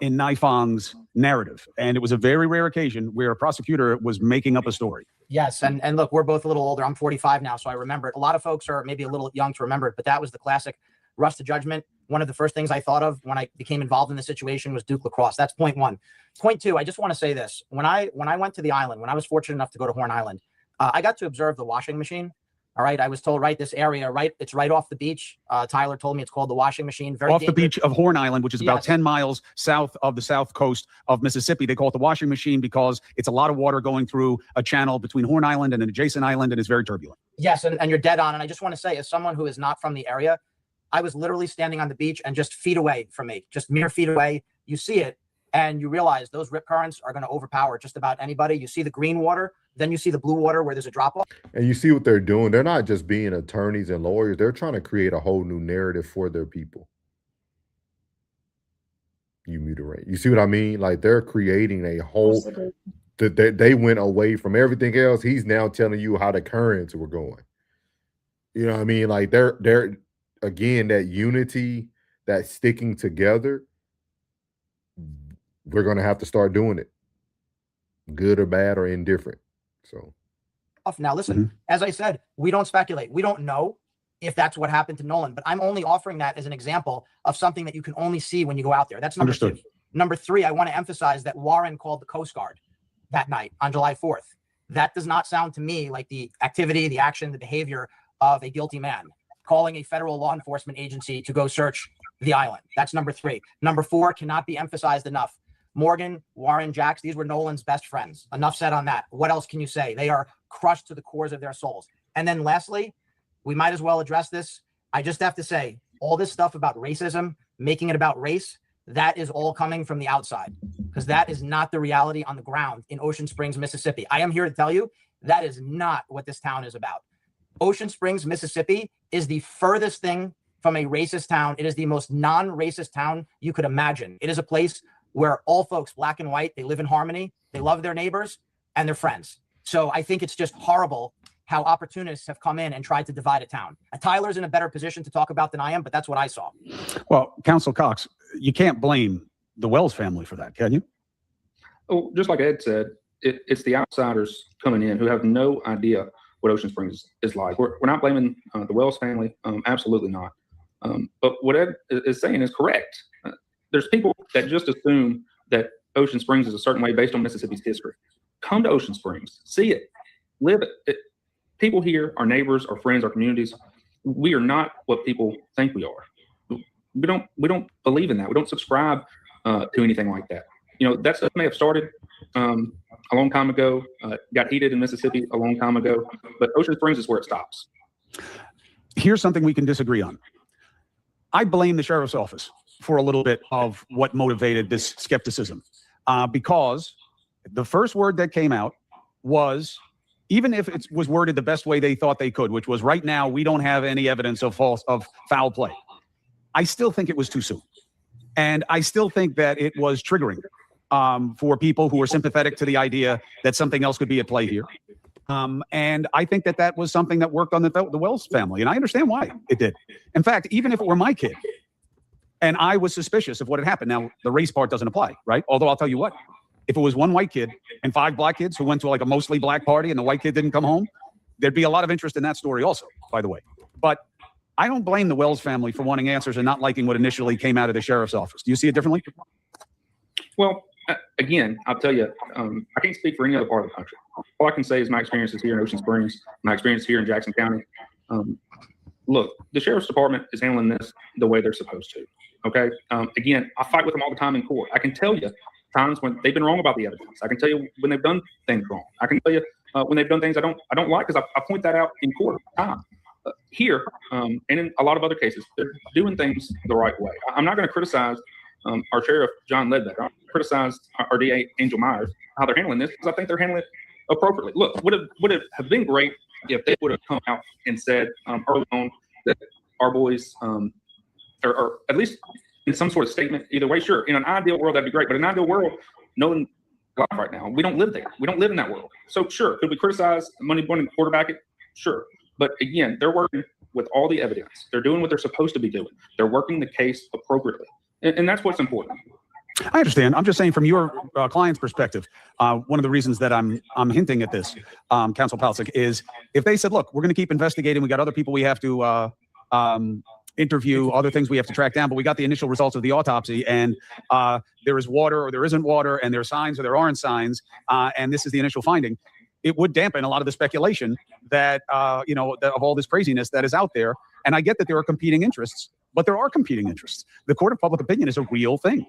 in Nifong's narrative. And it was a very rare occasion where a prosecutor was making up a story. Yes, and look, we're both a little older. I'm 45 now, so I remember it. A lot of folks are maybe a little young to remember it, but that was the classic rush to judgment. One of the first things I thought of when I became involved in the situation was Duke Lacrosse. That's point one. Point two, I just want to say this. When I went to the island, when I was fortunate enough to go to Horn Island, I got to observe the washing machine. All right, I was told, right, this area, right, it's right off the beach. Tyler told me it's called the washing machine. Very off dangerous. The beach of Horn Island, which is about 10 miles south of the south coast of Mississippi. They call it the washing machine because it's a lot of water going through a channel between Horn Island and an adjacent island, and it's very turbulent. Yes, and you're dead on. And I just want to say, as someone who is not from the area, I was literally standing on the beach and just feet away from me, just mere feet away. You see it, and you realize those rip currents are going to overpower just about anybody. You see the green water, then you see the blue water where there's a drop off. And you see what they're doing. They're not just being attorneys and lawyers. They're trying to create a whole new narrative for their people. You mutilate. You see what I mean? Like, they're creating a whole, they went away from everything else. He's now telling you how the currents were going. You know what I mean? Like, they're again, that unity, that sticking together, we're going to have to start doing it, good or bad or indifferent. So now listen, as I said, we don't speculate. We don't know if that's what happened to Nolan, but I'm only offering that as an example of something that you can only see when you go out there. That's number two. Number three, I want to emphasize that Warren called the Coast Guard that night on July 4th. That does not sound to me like the activity, the action, the behavior of a guilty man. Calling a federal law enforcement agency to go search the island. That's number three. Number four cannot be emphasized enough. Morgan, Warren, Jax, these were Nolan's best friends. Enough said on that. What else can you say? They are crushed to the cores of their souls. And then lastly, we might as well address this. I just have to say, all this stuff about racism, making it about race, that is all coming from the outside, because that is not the reality on the ground in Ocean Springs, Mississippi. I am here to tell you that is not what this town is about. Ocean Springs, Mississippi is the furthest thing from a racist town. It is the most non-racist town you could imagine. It is a place where all folks, black and white, they live in harmony, they love their neighbors and their friends. So I think it's just horrible how opportunists have come in and tried to divide a town. Tyler's in a better position to talk about than I am, but that's what I saw. Well, Counsel Cox, you can't blame the Wells family for that, can you? Oh, just like Ed said, it's the outsiders coming in who have no idea what Ocean Springs is like. We're not blaming the Wells family, absolutely not. But what Ed is saying is correct. There's people that just assume that Ocean Springs is a certain way based on Mississippi's history. Come to Ocean Springs, see it, live it. People here, our neighbors, our friends, our communities, we are not what people think we are. We don't believe in that. We don't subscribe to anything like that. You know, that stuff may have started a long time ago, got heated in Mississippi a long time ago, but Ocean Springs is where it stops. Here's something we can disagree on. I blame the sheriff's office for a little bit of what motivated this skepticism, because the first word that came out was, even if it was worded the best way they thought they could, which was, right now we don't have any evidence of foul play, I still think it was too soon. And I still think that it was triggering for people who are sympathetic to the idea that something else could be at play here. And I think that that was something that worked on the Wells family. And I understand why it did. In fact, even if it were my kid and I was suspicious of what had happened, now the race part doesn't apply, right? Although I'll tell you what, if it was one white kid and 5 black kids who went to like a mostly black party and the white kid didn't come home, there'd be a lot of interest in that story also, by the way. But I don't blame the Wells family for wanting answers and not liking what initially came out of the sheriff's office. Do you see it differently? Well, again, I'll tell you, I can't speak for any other part of the country. All I can say is my experiences here in Ocean Springs, my experience here in Jackson County. look, the sheriff's department is handling this the way they're supposed to. Okay. Again, I fight with them all the time in court. I can tell you times when they've been wrong about the evidence. I can tell you when they've done things wrong. I can tell you when they've done things I don't like, because I point that out in court all the time. Here and in a lot of other cases, they're doing things the right way. I'm not going to criticize our sheriff John Ledbetter. I'm criticize our DA Angel Myers how they're handling this, because I think they're handling it appropriately. Look, would it have been great if they would have come out and said early on that our boys, or at least in some sort of statement, either way, sure. In an ideal world, that'd be great. But in an ideal world, Nolan life right now, we don't live there. We don't live in that world. So sure, could we criticize Monday morning quarterback it? Sure. But again, they're working with all the evidence. They're doing what they're supposed to be doing. They're working the case appropriately. And that's what's important. I understand. I'm just saying from your client's perspective, one of the reasons that I'm hinting at this, Counsel Palcic, is if they said, look, we're going to keep investigating. We got other people we have to interview, other things we have to track down, but we got the initial results of the autopsy, and there is water or there isn't water, and there are signs or there aren't signs, and this is the initial finding. It would dampen a lot of the speculation that, of all this craziness that is out there. And I get that there are competing interests, but there are competing interests. The court of public opinion is a real thing.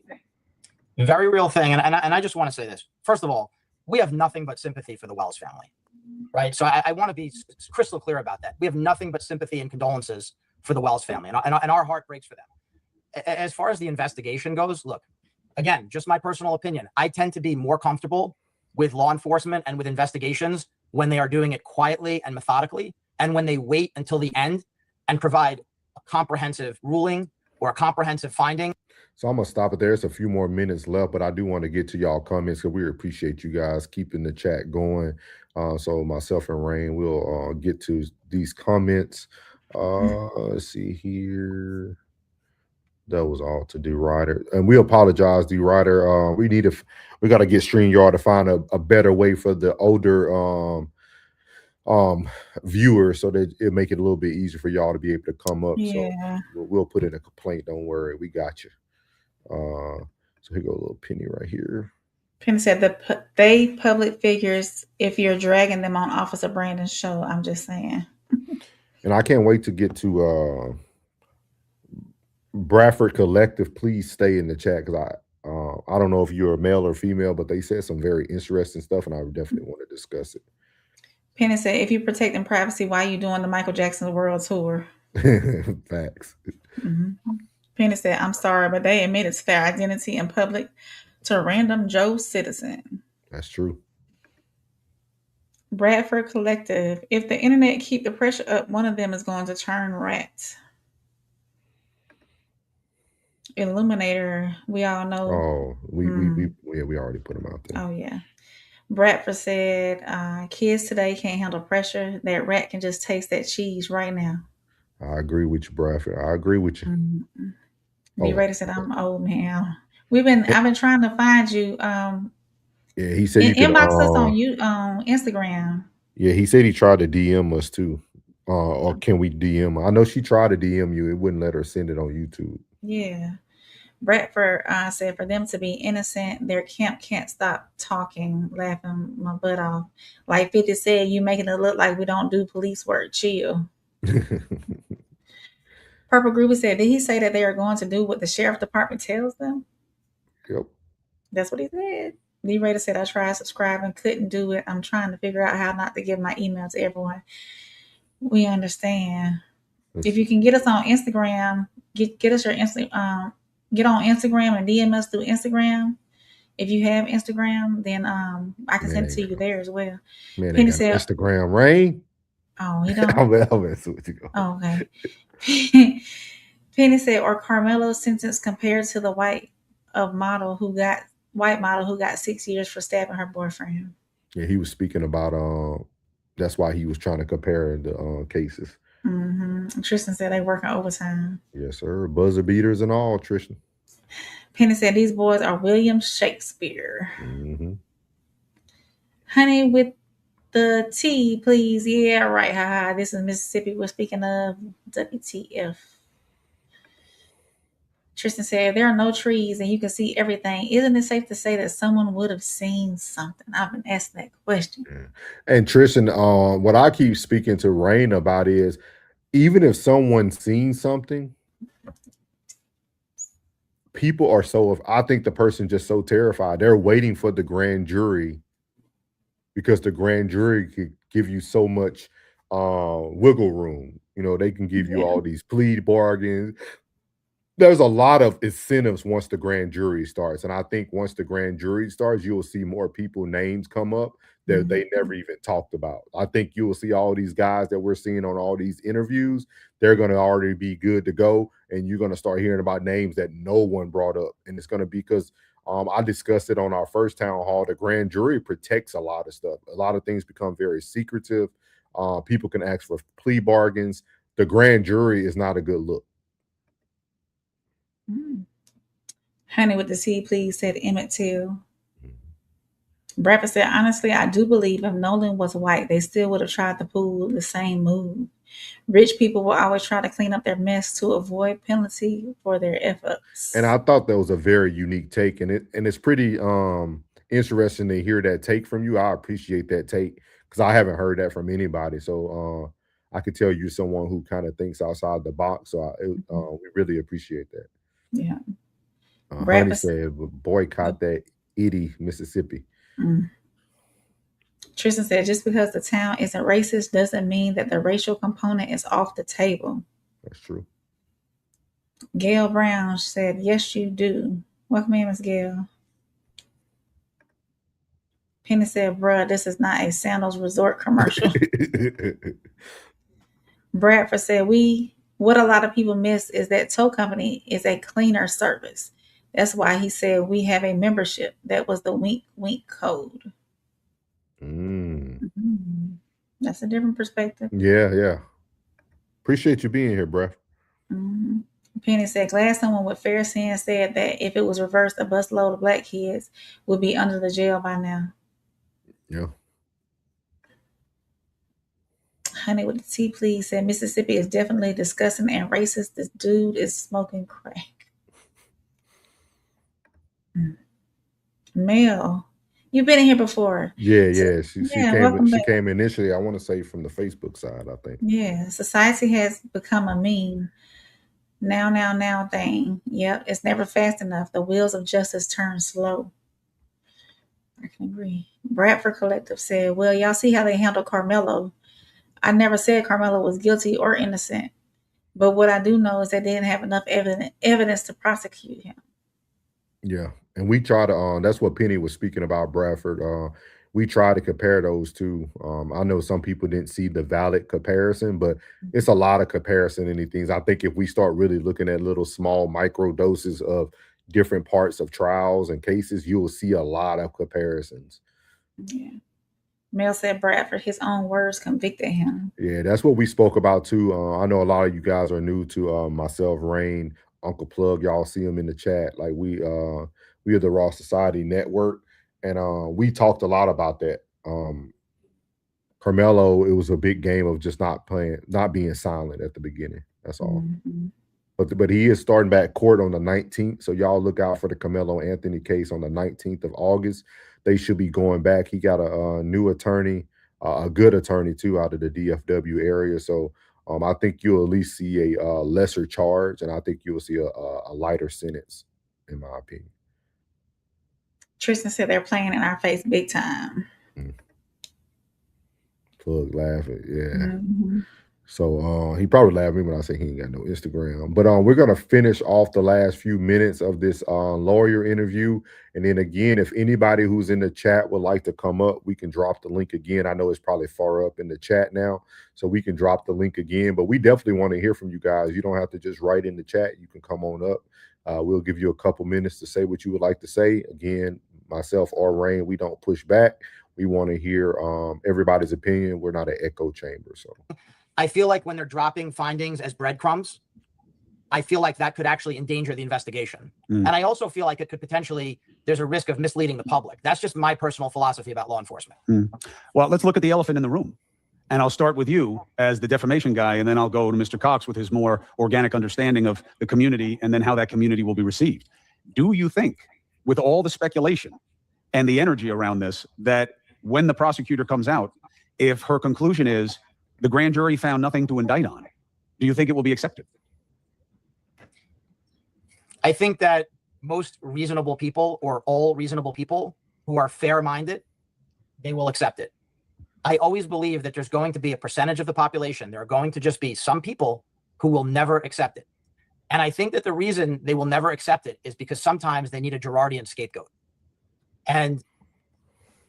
Very real thing. And I just want to say this. First of all, we have nothing but sympathy for the Wells family, right? So I want to be crystal clear about that. We have nothing but sympathy and condolences for the Wells family, and our heart breaks for them. As far as the investigation goes, look, again, just my personal opinion, I tend to be more comfortable with law enforcement and with investigations when they are doing it quietly and methodically, and when they wait until the end and provide a comprehensive ruling or a comprehensive finding. So I'm going to stop it there. There's a few more minutes left, but I do want to get to y'all comments, because we appreciate you guys keeping the chat going. So myself and Rain will get to these comments. Let's see here. That was all to D Ryder, and we apologize, D Ryder. We got to get StreamYard to find a better way for the older viewers, so that it make it a little bit easier for y'all to be able to come up. Yeah. So we'll put in a complaint. Don't worry, we got you. So here go a little Penny right here. Penny said they public figures if you're dragging them on Officer Brandon's show. I'm just saying. And I can't wait to get to Bradford Collective. Please stay in the chat, because I don't know if you're a male or female, but they said some very interesting stuff, and I would definitely want to discuss it. Penny said, if you protect in privacy, why are you doing the Michael Jackson World Tour? Facts. Mm-hmm. Penny said, I'm sorry, but they admit it's their identity in public to a random Joe citizen. That's true. Bradford Collective, if the internet keep the pressure up, one of them is going to turn rat. Illuminator, we all know. Oh, we already put them out there. Oh yeah. Bradford said, kids today can't handle pressure. That rat can just taste that cheese right now. I agree with you, Bradford. I agree with you. Mm-hmm. B Raider said, I'm old man. I've been trying to find you. Yeah, he said you can inbox us on Instagram. Yeah, he said he tried to DM us too. Or can we DM? I know she tried to DM you. It wouldn't let her send it on YouTube. Yeah. Bradford said, for them to be innocent, their camp can't stop talking, laughing my butt off. Like 50 said, you making it look like we don't do police work. Chill. Purple Groovy said, did he say that they are going to do what the sheriff department tells them? Yep. That's what he said. D Raider said, I tried subscribing, couldn't do it. I'm trying to figure out how not to give my email to everyone. We understand. If you can get us on Instagram, get us your Instagram. Get on Instagram and DM us through Instagram. If you have Instagram, then I can send it to you there as well. Man, Penny said, Instagram, Rain. Oh, you don't. I'll mess with you. Oh, okay. Penny said, or Carmelo's sentence compared to the white model who got 6 years for stabbing her boyfriend. Yeah, he was speaking about that's why he was trying to compare the cases. Mm-hmm. Tristan said they working overtime. Yes, sir. Buzzer beaters and all, Tristan. Penny said these boys are William Shakespeare. Mm-hmm. Honey with the T, please. Yeah, right. Haha. This is Mississippi. We're speaking of WTF. Tristan said there are no trees and you can see everything. Isn't it safe to say that someone would have seen something? I've been asking that question. Yeah. And Tristan, what I keep speaking to Rain about is even if someone's seen something, people are I think the person just so terrified. They're waiting for the grand jury because the grand jury could give you so much wiggle room. You know, they can give you all these plea bargains. There's a lot of incentives once the grand jury starts. And I think once the grand jury starts, you'll see more people names come up that they never even talked about. I think you will see all these guys that we're seeing on all these interviews, they're going to already be good to go. And you're going to start hearing about names that no one brought up. And it's going to be because I discussed it on our first town hall. The grand jury protects a lot of stuff. A lot of things become very secretive. People can ask for plea bargains. The grand jury is not a good look. Honey with the C, please, said Emmett Till. Bradford said, honestly, I do believe if Nolan was white, they still would have tried to pull the same move. Rich people will always try to clean up their mess to avoid penalty for their efforts. And I thought that was a very unique take, and it's pretty interesting to hear that take from you. I appreciate that take because I haven't heard that from anybody. So I could tell you're someone who kind of thinks outside the box. So we really appreciate that. Yeah. Honey said, boycott that itty Mississippi. Tristan said, just because the town isn't racist doesn't mean that the racial component is off the table. That's true. Gail Brown said, yes, you do. Welcome in, Miss Gail. Penny said, bruh, this is not a Sandals Resort commercial. Bradford said, what a lot of people miss is that tow company is a cleaner service. That's why he said we have a membership. That was the wink, wink code. That's a different perspective. Yeah. Appreciate you being here, bruh. Penny said, glad someone with fair sense said that if it was reversed, a busload of black kids would be under the jail by now. Yeah. Honey with the T, please, said Mississippi is definitely disgusting and racist. This dude is smoking crack. Mel, you've been in here before. Yeah. She back. came initially, I want to say, from the Facebook side, I think. Yeah, society has become a meme. Now thing. Yep, it's never fast enough. The wheels of justice turn slow. I can agree. Bradford Collective said, well, y'all see how they handle Carmelo. I never said Carmelo was guilty or innocent. But what I do know is they didn't have enough evidence to prosecute him. Yeah. And we try to, that's what Penny was speaking about, Bradford. We try to compare those two. I know some people didn't see the valid comparison, but it's a lot of comparison in these things. I think if we start really looking at little small micro doses of different parts of trials and cases, you will see a lot of comparisons. Yeah. Mel said Bradford, his own words convicted him. Yeah, that's what we spoke about too. I know a lot of you guys are new to myself, Rain, Uncle Plug. Y'all see him in the chat. Like we are the Raw Society Network, and we talked a lot about that. Carmelo, it was a big game of just not being silent at the beginning. That's all. But he is starting back court on the 19th, so y'all look out for the Carmelo Anthony case on the 19th of August. They should be going back. He got a new attorney, a good attorney too, out of the DFW area. So I think you'll at least see a lesser charge, and I think you'll see a lighter sentence, in my opinion. Tristan said they're playing in our face big time. Plug laughing, yeah. So he probably laughed at me when I say he ain't got no Instagram. But we're gonna finish off the last few minutes of this lawyer interview. And then again, if anybody who's in the chat would like to come up, we can drop the link again. I know it's probably far up in the chat now, so we can drop the link again. But we definitely want to hear from you guys. You don't have to just write in the chat. You can come on up. We'll give you a couple minutes to say what you would like to say. Again, myself or Rain, we don't push back. We want to hear everybody's opinion. We're not an echo chamber, so. I feel like when they're dropping findings as breadcrumbs, I feel like that could actually endanger the investigation. And I also feel like it could potentially, there's a risk of misleading the public. That's just my personal philosophy about law enforcement. Well, let's look at the elephant in the room. And I'll start with you as the defamation guy, and then I'll go to Mr. Cox with his more organic understanding of the community and then how that community will be received. Do you think, with all the speculation and the energy around this, that when the prosecutor comes out, if her conclusion is the grand jury found nothing to indict on, Do you think it will be accepted? I think that most reasonable people, or all reasonable people who are fair-minded, they will accept it. I always believe that there's going to be a percentage of the population. There are going to just be some people who will never accept it. And I think that the reason they will never accept it is because sometimes they need a Girardian scapegoat. And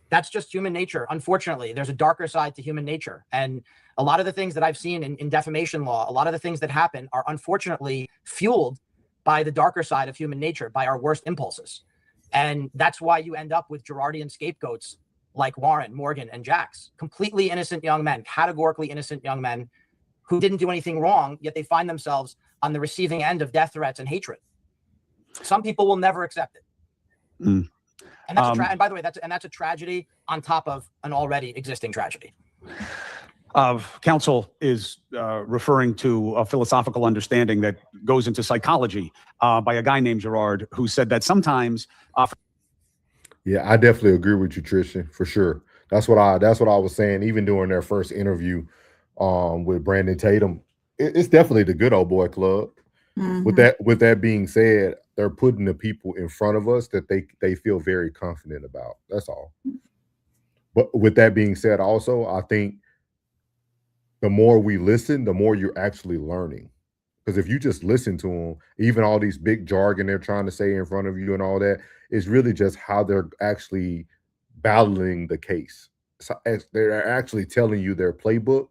that's just human nature. Unfortunately, there's a darker side to human nature. And a lot of the things that I've seen in defamation law, a lot of the things that happen are unfortunately fueled by the darker side of human nature, by our worst impulses. And that's why you end up with Girardian scapegoats like Warren, Morgan, and Jax, completely innocent young men, categorically innocent young men who didn't do anything wrong, yet they find themselves on the receiving end of death threats and hatred. Some people will never accept it. Mm. And that's and by the way, that's a tragedy on top of an already existing tragedy. Counsel is referring to a philosophical understanding that goes into psychology by a guy named Gerard, who said that sometimes. Yeah, I definitely agree with you, Tristan, for sure. That's what I was saying, even during their first interview with Brandon Tatum. It's definitely the good old boy club. Mhm. With that being said, they're putting the people in front of us that they feel very confident about. That's all. But with that being said, also, I think the more we listen, the more you're actually learning. Because if you just listen to them, even all these big jargon they're trying to say in front of you and all that, it's really just how they're actually battling the case. So they're actually telling you their playbook.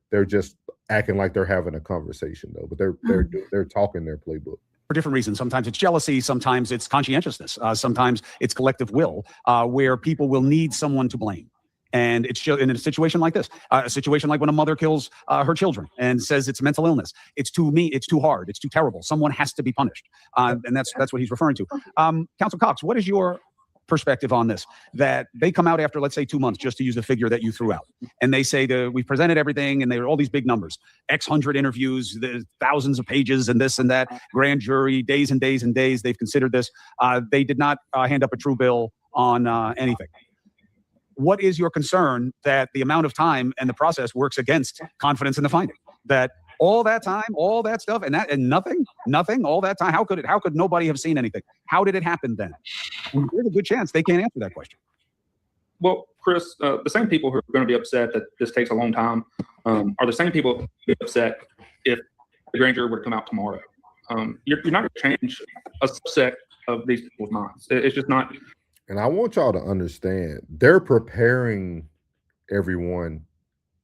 They're just acting like they're having a conversation, though. But they're talking their playbook. For different reasons. Sometimes it's jealousy, sometimes it's conscientiousness, sometimes it's collective will, where people will need someone to blame. And it's just in a situation like this, a situation like when a mother kills her children and says it's mental illness. It's too mean, it's too hard, it's too terrible. Someone has to be punished. And that's what he's referring to. Counsel Cox, what is your perspective on this? That they come out after, let's say, 2 months, just to use the figure that you threw out, and they say that we've presented everything, and there are all these big numbers, X hundred interviews, the thousands of pages, and this and that, grand jury, days and days and days. They've considered this. They did not hand up a true bill on anything. What is your concern that the amount of time and the process works against confidence in the finding? That all that time, all that stuff, and nothing, all that time. How could nobody have seen anything? How did it happen then? There's a good chance they can't answer that question. Well, Chris, the same people who are going to be upset that this takes a long time are the same people who would be upset if the grand jury were to come out tomorrow. You're not going to change a subset of these people's minds. It's just not. And I want y'all to understand, they're preparing everyone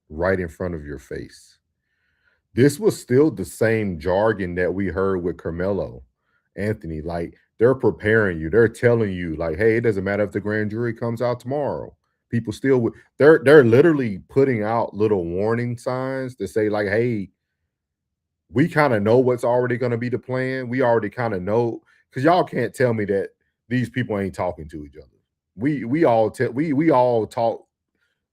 right in front of your face. This was still the same jargon that we heard with Carmelo Anthony. Like, they're preparing you. They're telling you, like, hey, it doesn't matter if the grand jury comes out tomorrow. People still, they're literally putting out little warning signs to say, like, hey, we kind of know what's already going to be the plan. We already kind of know, because y'all can't tell me that these people ain't talking to each other. We all talk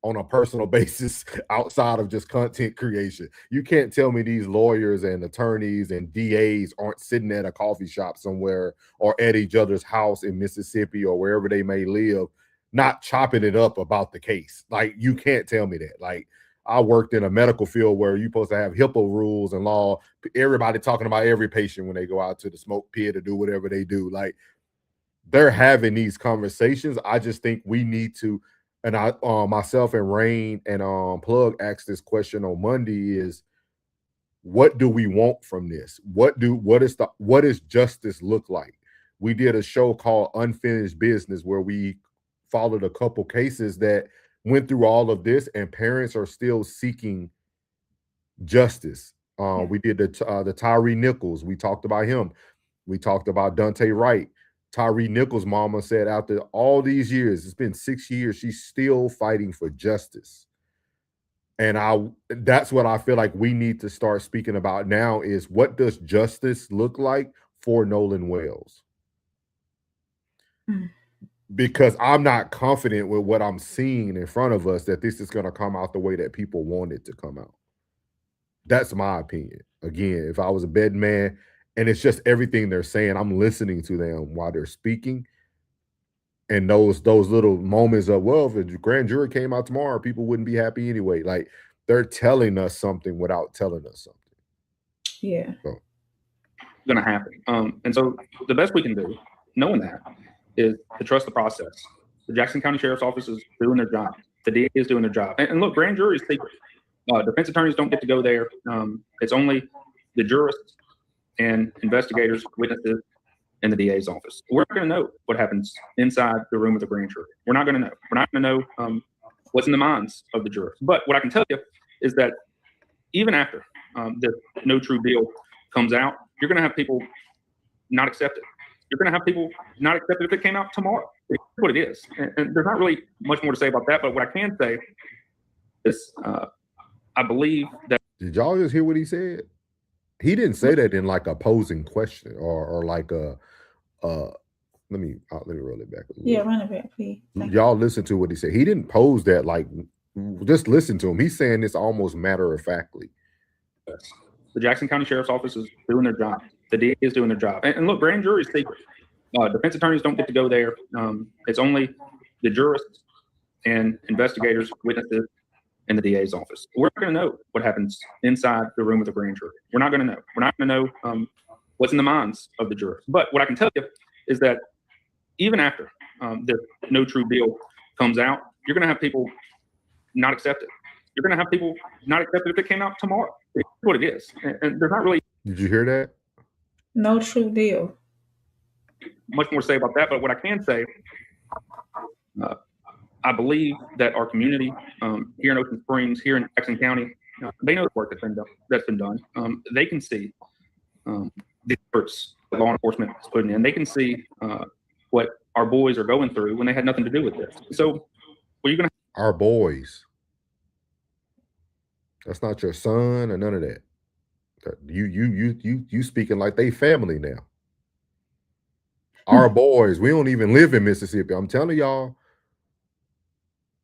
on a personal basis outside of just content creation. You can't tell me these lawyers and attorneys and DAs aren't sitting at a coffee shop somewhere or at each other's house in Mississippi or wherever they may live, not chopping it up about the case. Like, you can't tell me that. Like, I worked in a medical field where you're supposed to have HIPAA rules and law. Everybody talking about every patient when they go out to the smoke pit or do whatever they do. Like, they're having these conversations. I just think we need to, and I myself and Rain and Plug asked this question on Monday, is what do we want from this? What does justice look like? We did a show called Unfinished Business where we followed a couple cases that went through all of this, and parents are still seeking justice. We did the Tyree Nichols. We talked about him. We talked about Dante Wright. Tyree Nichols' mama said after all these years, it's been 6 years, she's still fighting for justice. And that's what I feel like we need to start speaking about now, is what does justice look like for Nolan Wells? Because I'm not confident with what I'm seeing in front of us that this is going to come out the way that people want it to come out. That's my opinion. Again, if I was a betting man, and it's just everything they're saying, I'm listening to them while they're speaking. And those little moments of, well, if the grand jury came out tomorrow, people wouldn't be happy anyway. Like, they're telling us something without telling us something. Yeah. Going to happen. And so the best we can do, knowing that, is to trust the process. The Jackson County Sheriff's Office is doing their job. The DA is doing their job. And look, grand jury is secret. Defense attorneys don't get to go there. It's only the jurists and investigators, witnesses, in the DA's office. We're not going to know what happens inside the room of the grand jury. We're not going to know. We're not going to know what's in the minds of the jurors. But what I can tell you is that even after the no true deal comes out, you're going to have people not accept it. You're going to have people not accept it if it came out tomorrow. It's what it is. And there's not really much more to say about that. But what I can say is I believe that. Did y'all just hear what he said? He didn't say that in like a posing question or like a let me roll it back a little. Yeah, run it back, please. Y'all listen to what he said. He didn't pose that like, just listen to him. He's saying this almost matter of factly. The Jackson County Sheriff's Office is doing their job. The DA is doing their job. And look, grand jury is secret. Defense attorneys don't get to go there. It's only the jurists and investigators, witnesses, in the DA's office. We're not going to know what happens inside the room of the grand jury. We're not going to know. We're not going to know what's in the minds of the jurors. But what I can tell you is that even after the no true deal comes out, you're going to have people not accept it. You're going to have people not accept it if it came out tomorrow. It's what it is. And there's not really. Did you hear that? No true deal. Much more to say about that. But what I can say, I believe that our community here in Ocean Springs, here in Jackson County, they know the work that's been done. They can see the efforts that law enforcement is putting in. They can see what our boys are going through when they had nothing to do with this. So, what are you going to? Our boys. That's not your son or none of that. You speaking like they family now. Our boys. We don't even live in Mississippi. I'm telling y'all.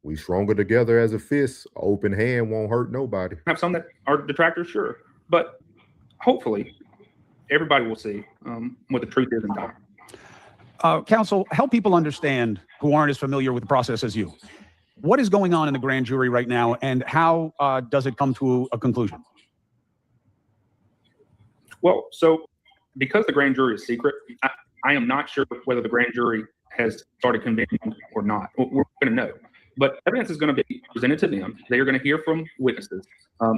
We stronger together as a fist. Open hand won't hurt nobody. Have some that are detractors, sure, but hopefully everybody will see what the truth is in time. Counsel, help people understand who aren't as familiar with the process as you. What is going on in the grand jury right now, and how does it come to a conclusion? Well, so because the grand jury is secret, I am not sure whether the grand jury has started convening or not. We're going to know. But evidence is going to be presented to them. They are going to hear from witnesses.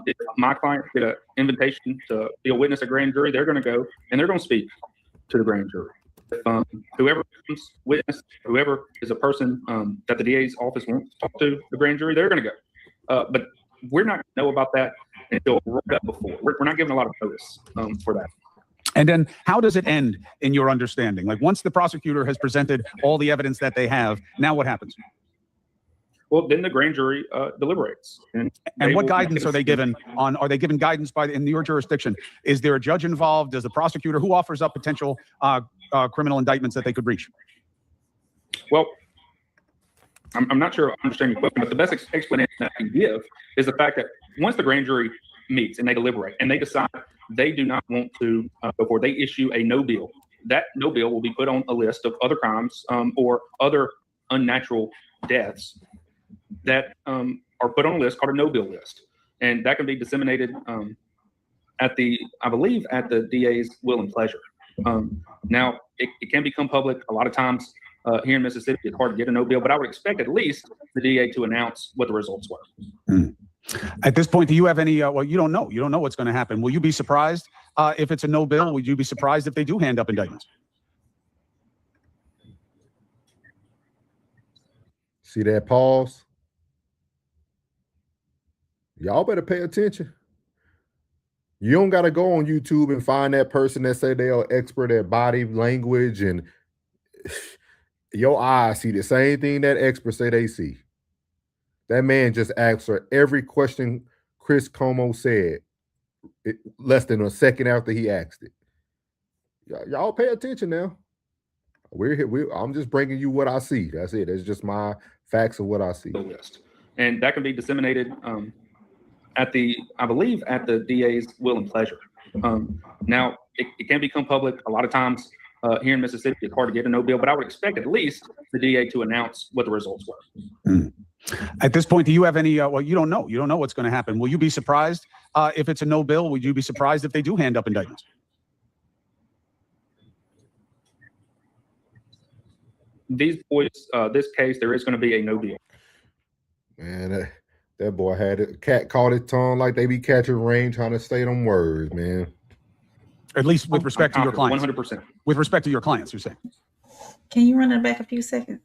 If my client get an invitation to be a witness at grand jury, they're going to go and they're going to speak to the grand jury. If, whoever comes witness, whoever is a person that the DA's office wants to talk to the grand jury, they're going to go. But we're not going to know about that until right up before. We're not giving a lot of notice for that. And then how does it end in your understanding? Like once the prosecutor has presented all the evidence that they have, now what happens? Well, then the grand jury deliberates. And what guidance are they given on? Are they given guidance in your jurisdiction? Is there a judge involved? Does the prosecutor? Who offers up potential criminal indictments that they could reach? Well, I'm not sure I understand your question, but the best explanation I can give is the fact that once the grand jury meets and they deliberate and they decide they do not want to, before they issue a no bill, that no bill will be put on a list of other crimes or other unnatural deaths that are put on a list called a no bill list. And that can be disseminated I believe at the DA's will and pleasure. Now it can become public. A lot of times here in Mississippi, it's hard to get a no bill, but I would expect at least the DA to announce what the results were. At this point, do you have any, well, you don't know what's going to happen. Will you be surprised if it's a no bill? Would you be surprised if they do hand up indictments? See that pause? Y'all better pay attention. You don't got to go on YouTube and find that person that say they are expert at body language and your eyes see the same thing that experts say they see. That man just asked for every question Chris Como said less than a second after he asked it. Y'all pay attention now. We're here. I'm just bringing you what I see. That's it. It's just my facts of what I see. And that can be disseminated I believe at the DA's will and pleasure. Now it can become public. A lot of times here in Mississippi, it's hard to get a no bill, but I would expect at least the DA to announce what the results were. At this point, do you have any? Well, you don't know. You don't know what's going to happen. Will you be surprised if it's a no bill? Would you be surprised if they do hand up indictments? These boys, this case, there is going to be a no bill. Man, that boy had a cat caught his tongue like they be catching rain trying to say them words, man. At least with respect to your clients. 100%. With respect to your clients, you're saying. Can you run it back a few seconds?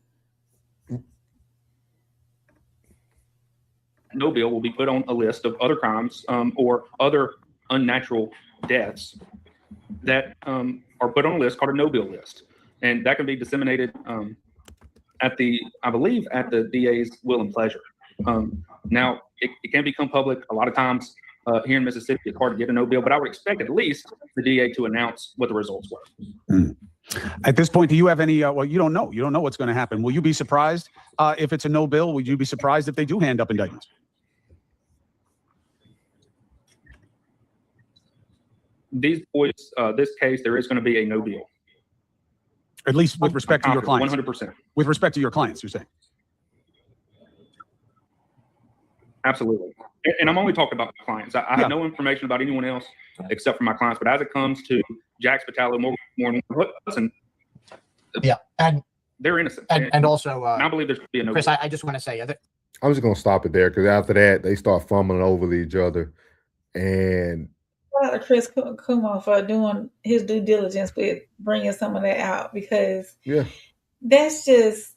No bill will be put on a list of other crimes or other unnatural deaths that are put on a list called a no bill list. And that can be disseminated I believe, at the DA's will and pleasure. Now, it can become public. A lot of times here in Mississippi, it's hard to get a no bill, but I would expect at least the DA to announce what the results were. At this point, do you have any? Well, you don't know. You don't know what's going to happen. Will you be surprised if it's a no bill? Would you be surprised if they do hand up indictments? These boys, this case, there is going to be a no bill. At least with respect to your clients. 100%. With respect to your clients, you're saying. Absolutely. And I'm only talking about clients. I have no information about anyone else except for my clients. But as it comes to Jack Spitaler, Morgan Hudson, and they're innocent. And also, and I believe there's going to be a no Chris, bill. I just want to say that I'm just gonna stop it there because after that they start fumbling over each other, and Shout out to Chris Kumo for doing his due diligence with bringing some of that out, because that's just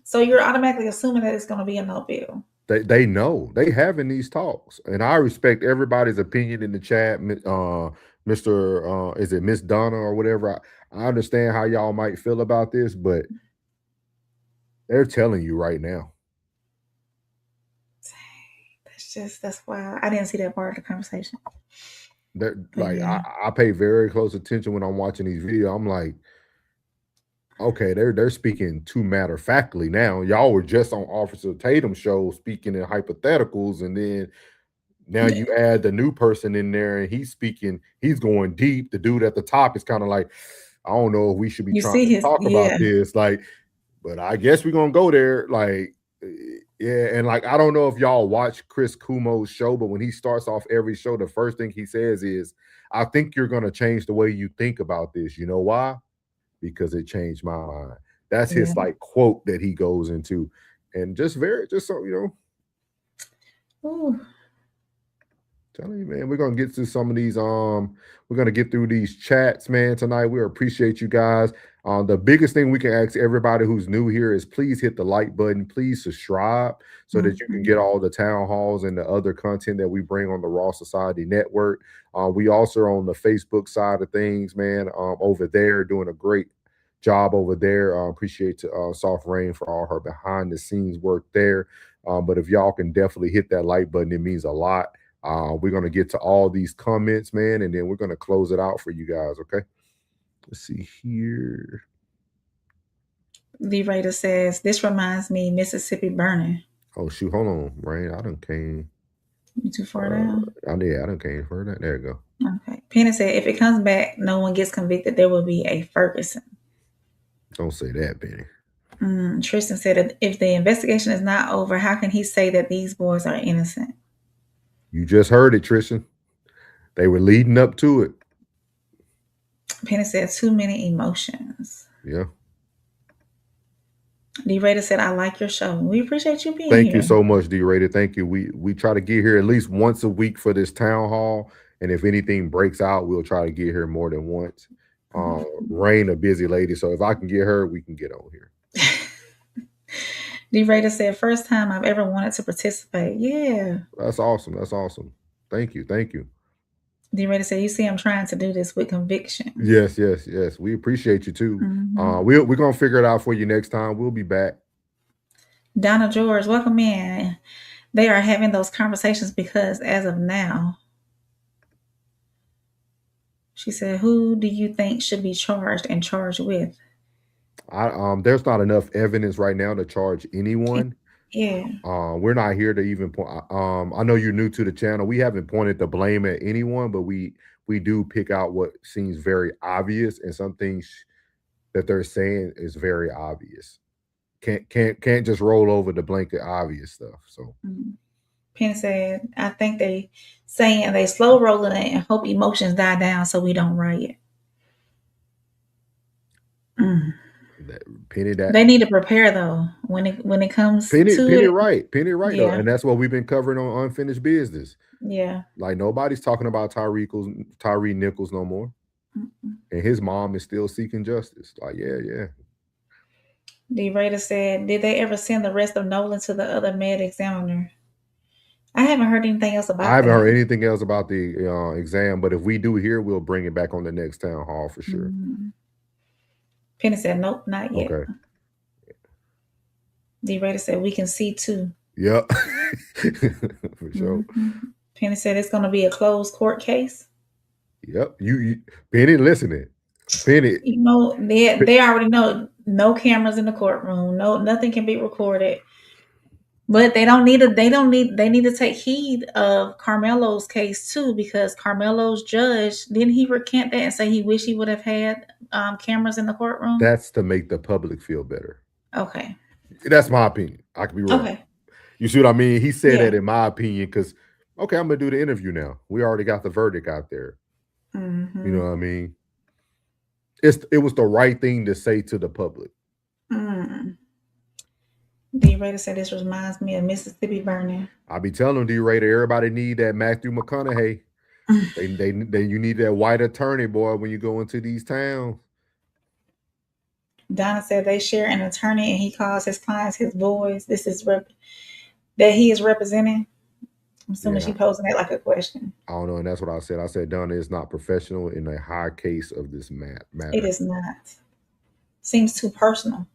so you're automatically assuming that it's going to be a no bill. they know they having these talks, and I respect everybody's opinion in the chat. Mr. Is it Miss Donna or whatever? I understand how y'all might feel about this, but they're telling you right now. That's why I didn't see that part of the conversation. Like I pay very close attention when I'm watching these videos. I'm like, okay, they're speaking too matter-of-factly now. Y'all were just on Officer Tatum's show speaking in hypotheticals, and then now you add the new person in there and he's going deep. The dude at the top is kind of like, I don't know if we should be trying to talk about this. Like, but I guess we're gonna go there. Like, yeah, and like I don't know if y'all watch Chris Kumo's show, but when he starts off every show, the first thing he says is, I think you're gonna change the way you think about this. You know why? Because it changed my mind. That's his like quote that he goes into. And just so you know. Ooh. Telling you, man, we're gonna get through some of these. We're gonna get through these chats, man, tonight. We appreciate you guys. The biggest thing we can ask everybody who's new here is please hit the like button. Please subscribe so that you can get all the town halls and the other content that we bring on the Raw Society Network. We also are on the Facebook side of things, man. Over there, doing a great job over there. Appreciate Soft Rain for all her behind the scenes work there. But if y'all can definitely hit that like button, it means a lot. We're going to get to all these comments, man, and then we're going to close it out for you guys, okay? Let's see here. The Raider says, this reminds me Mississippi burning. Oh, shoot. Hold on, Rain. I done came. You too far down? I done came further. There you go. Okay. Penny said, if it comes back, no one gets convicted, there will be a Ferguson. Don't say that, Penny. Tristan said, if the investigation is not over, how can he say that these boys are innocent? You just heard it, Tristan. They were leading up to it. Penny said, too many emotions. Yeah. D-Rated said, I like your show. We appreciate you being here. Thank you so much, D-Rated. Thank you. We try to get here at least once a week for this town hall. And if anything breaks out, we'll try to get here more than once. Rain, a busy lady. So if I can get her, we can get on here. D-Rated said, first time I've ever wanted to participate. Yeah. That's awesome. That's awesome. Thank you. Thank you. D-Rated said, you see, I'm trying to do this with conviction. Yes. We appreciate you too. We're going to figure it out for you next time. We'll be back. Donna George, welcome in. They are having those conversations because as of now, she said, who do you think should be charged and charged with? There's not enough evidence right now to charge anyone. Yeah. We're not here to even point. I know you're new to the channel. We haven't pointed the blame at anyone, but we do pick out what seems very obvious, and some things that they're saying is very obvious. can't just roll over the blanket obvious stuff. So Penny said, I think they saying they slow rolling it and hope emotions die down so we don't riot. Penny, they need to prepare though when it comes to Penny it. right though, Yeah. and that's what we've been covering on Unfinished Business. Yeah. Like nobody's talking about Tyree Nichols no more, and his mom is still seeking justice. Like yeah. D. Raider said, did they ever send the rest of Nolan to the other med examiner? I haven't heard anything else about I haven't that. heard anything else about the exam, but if we do hear, we'll bring it back on the next town hall for sure. Penny said, nope, not yet. Okay. D. Raider said, we can see too. Yep. For sure. Penny said, it's going to be a closed court case. Yep. You Penny listening. Penny. You know, they already know no cameras in the courtroom. Nothing can be recorded. But they need to take heed of Carmelo's case too, because Carmelo's judge, didn't he recant that and say he wished he would have had cameras in the courtroom? That's to make the public feel better. Okay. That's my opinion. I could be wrong. Okay. You see what I mean? He said that in my opinion, because okay, I'm gonna do the interview now. We already got the verdict out there. You know what I mean? It was the right thing to say to the public. D. Raider said this reminds me of Mississippi burning. I be telling D. Raider, everybody need that Matthew McConaughey. You need that white attorney, boy, when you go into these towns. Donna said they share an attorney and he calls his clients his boys. This is that he is representing. I'm assuming she posing that like a question. I don't know, and that's what I said. I said Donna is not professional in a high case of this matter. It is not. Seems too personal.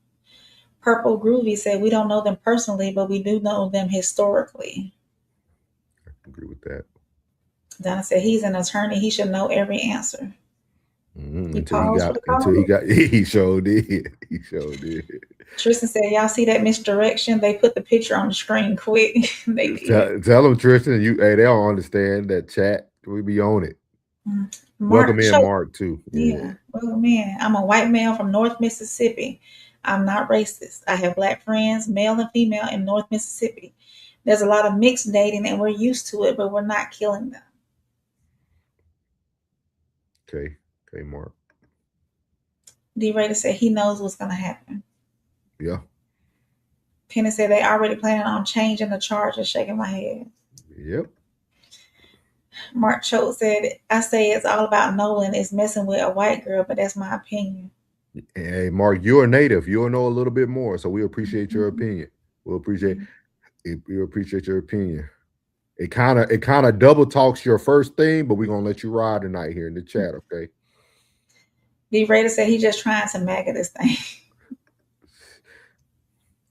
Purple Groovy said we don't know them personally, but we do know them historically. I agree with that. Donna said he's an attorney. He should know every answer. He showed did. He showed did. Tristan said, y'all see that misdirection? They put the picture on the screen quick. Tell them, Tristan, they don't understand that chat. We be on it. Welcome in, Mark, too. Yeah. Welcome in. I'm a white male from North Mississippi. I'm not racist. I have black friends, male and female, in North Mississippi. There's a lot of mixed dating and we're used to it, but we're not killing them. Okay, Mark. D. Raider said he knows what's going to happen. Yeah. Penny said they already planning on changing the charges, shaking my head. Yep. Mark Choate said, I say it's all about Nolan is messing with a white girl, but that's my opinion. Hey, Mark, you're a native. You'll know a little bit more, so we appreciate your opinion. We appreciate your opinion. It kind of double talks your first thing, but we're gonna let you ride tonight here in the chat, okay? D. Raider said he's just trying to MAGA this thing.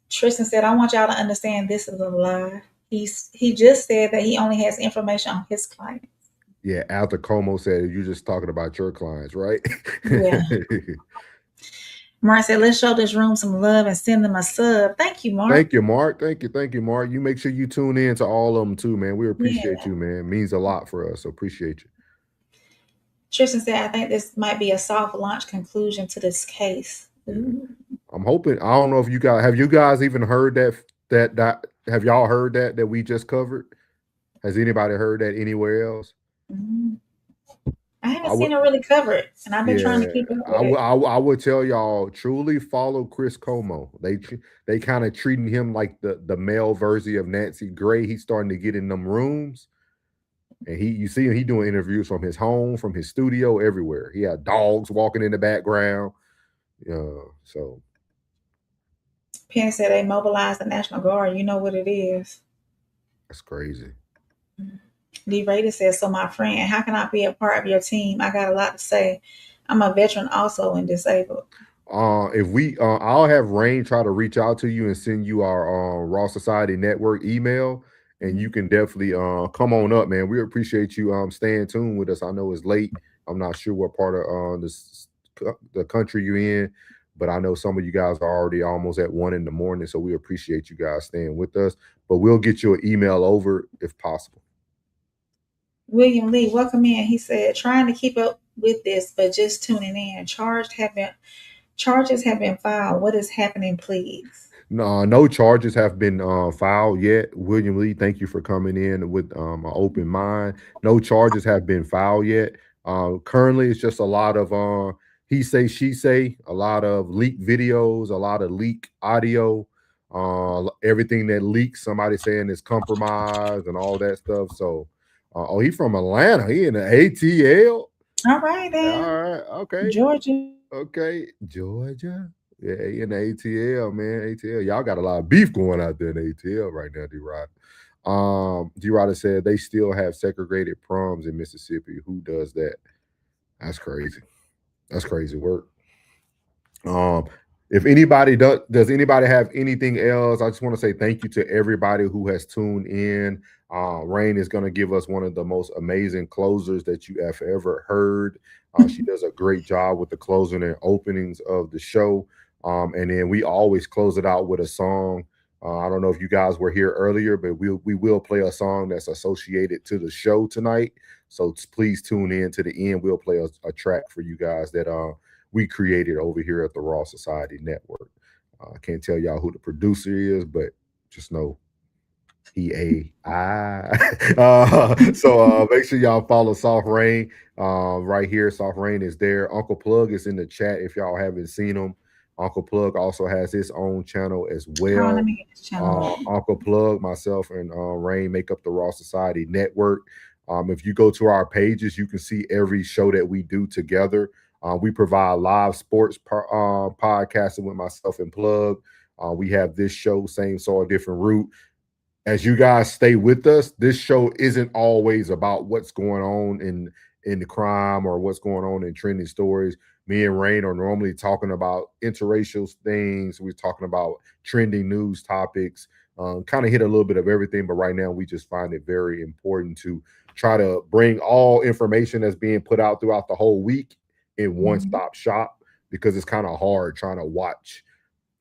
Tristan said, I want y'all to understand this is a lie. He just said that he only has information on his clients. Yeah, Alta Como said you're just talking about your clients, right? Yeah. Mark said, let's show this room some love and send them a sub. Thank you, Mark. Thank you, Mark. Thank you, Mark. You make sure you tune in to all of them too, man. We appreciate you, man. It means a lot for us, so appreciate you. Tristan said, I think this might be a soft launch conclusion to this case. I'm hoping. I don't know if have you guys even heard that have y'all heard that we just covered? Has anybody heard that anywhere else? I haven't seen it really covered, and I've been trying to keep it. I would tell y'all, truly follow Chris Como. They kind of treating him like the male version of Nancy Gray. He's starting to get in them rooms, and you see him. He doing interviews from his home, from his studio, everywhere. He had dogs walking in the background. So. Penn said they mobilized the National Guard. You know what it is. That's crazy. D. Raider says, so my friend, how can I be a part of your team? I got a lot to say. I'm a veteran also and disabled. I'll have Rain try to reach out to you and send you our Raw Society Network email, and you can definitely come on up, man. We appreciate you staying tuned with us. I know it's late. I'm not sure what part of the country you're in, but I know some of you guys are already almost at 1 a.m, so we appreciate you guys staying with us. But we'll get you an email over if possible. William Lee, welcome in. He said, trying to keep up with this, but just tuning in. Charges have been filed. What is happening, please? No charges have been filed yet. William Lee, thank you for coming in with an open mind. No charges have been filed yet. Currently, it's just a lot of he say, she say, a lot of leaked videos, a lot of leaked audio, everything that leaks, somebody saying is compromised and all that stuff. So, oh, he from Atlanta. He in the ATL. All right, then. All right. Okay. Georgia. Okay. Georgia. Yeah, he in the ATL, man. ATL. Y'all got a lot of beef going out there in the ATL right now, D-Rod. D-Rod said they still have segregated proms in Mississippi. Who does that? That's crazy. That's crazy work. If anybody does anybody have anything else? I just want to say thank you to everybody who has tuned in. Rain is going to give us one of the most amazing closers that you have ever heard. She does a great job with the closing and openings of the show. And then we always close it out with a song. I don't know if you guys were here earlier, but we will play a song that's associated to the show tonight. So please tune in to the end. We'll play a track for you guys that we created over here at the Raw Society Network. I can't tell y'all who the producer is, but just know he AI. So make sure y'all follow Soft Rain right here. Soft Rain is there. Uncle Plug is in the chat if y'all haven't seen him. Uncle Plug also has his own channel as well. Let me get this channel. Uncle Plug, myself, and Rain make up the Raw Society Network. If you go to our pages, you can see every show that we do together. We provide live sports podcasting with myself and Plug. We have this show, Same Soil, Different Route. As you guys stay with us, this show isn't always about what's going on in the crime or what's going on in trending stories. Me and Rain are normally talking about interracial things. We're talking about trending news topics, kind of hit a little bit of everything. But right now, we just find it very important to try to bring all information that's being put out throughout the whole week in one-stop shop, because it's kind of hard trying to watch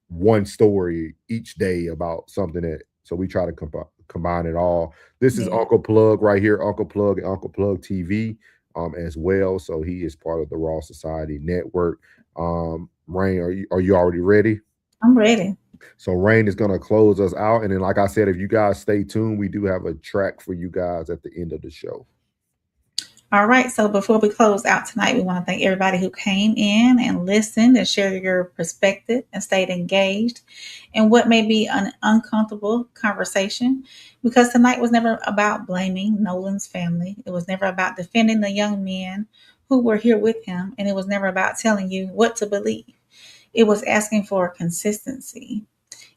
one story each day about something that, so we try to combine it all. This is Uncle Plug right here, Uncle Plug and Uncle Plug TV as well. So he is part of the Raw Society Network. Rain, are you already ready? I'm ready. So Rain is going to close us out. And then, like I said, if you guys stay tuned, we do have a track for you guys at the end of the show. All right. So before we close out tonight, we want to thank everybody who came in and listened and shared your perspective and stayed engaged in what may be an uncomfortable conversation, because tonight was never about blaming Nolan's family. It was never about defending the young men who were here with him. And it was never about telling you what to believe. It was asking for consistency.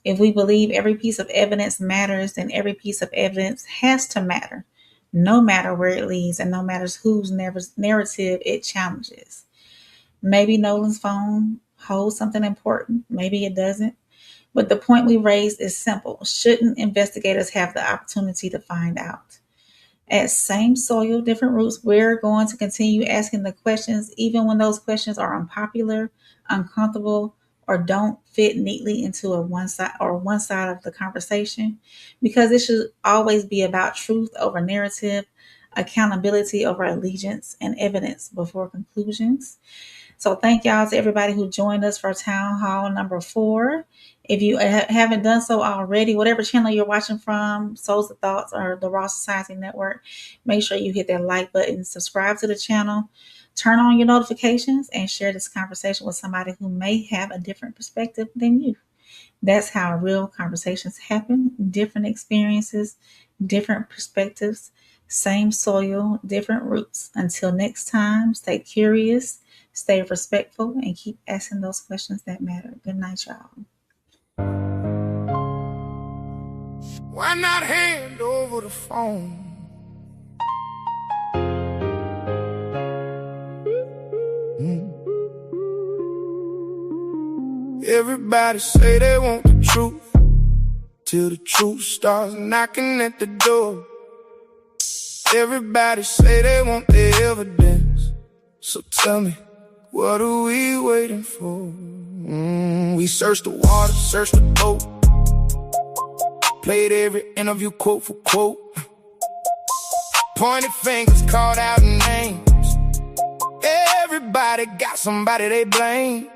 If we believe every piece of evidence matters, then every piece of evidence has to matter, no matter where it leads and no matter whose narrative it challenges. Maybe Nolan's phone holds something important. Maybe it doesn't. But the point we raised is simple. Shouldn't investigators have the opportunity to find out? At Same Soil, Different Roots, we're going to continue asking the questions, even when those questions are unpopular, uncomfortable, or don't fit neatly into one side of the conversation, because it should always be about truth over narrative, accountability over allegiance, and evidence before conclusions. So thank y'all to everybody who joined us for Town Hall number 4. If you haven't done so already, whatever channel you're watching from, Souls of Thoughts or the Raw Society Network, make sure you hit that like button, subscribe to the channel, turn on your notifications, and share this conversation with somebody who may have a different perspective than you. That's how real conversations happen. Different experiences, different perspectives, same soil, different roots. Until next time, stay curious, stay respectful, and keep asking those questions that matter. Good night, y'all. Why not hand over the phone? Everybody say they want the truth, till the truth starts knocking at the door. Everybody say they want the evidence, so tell me, what are we waiting for? We searched the water, searched the boat, played every interview quote for quote, pointed fingers, called out names. Everybody got somebody they blame.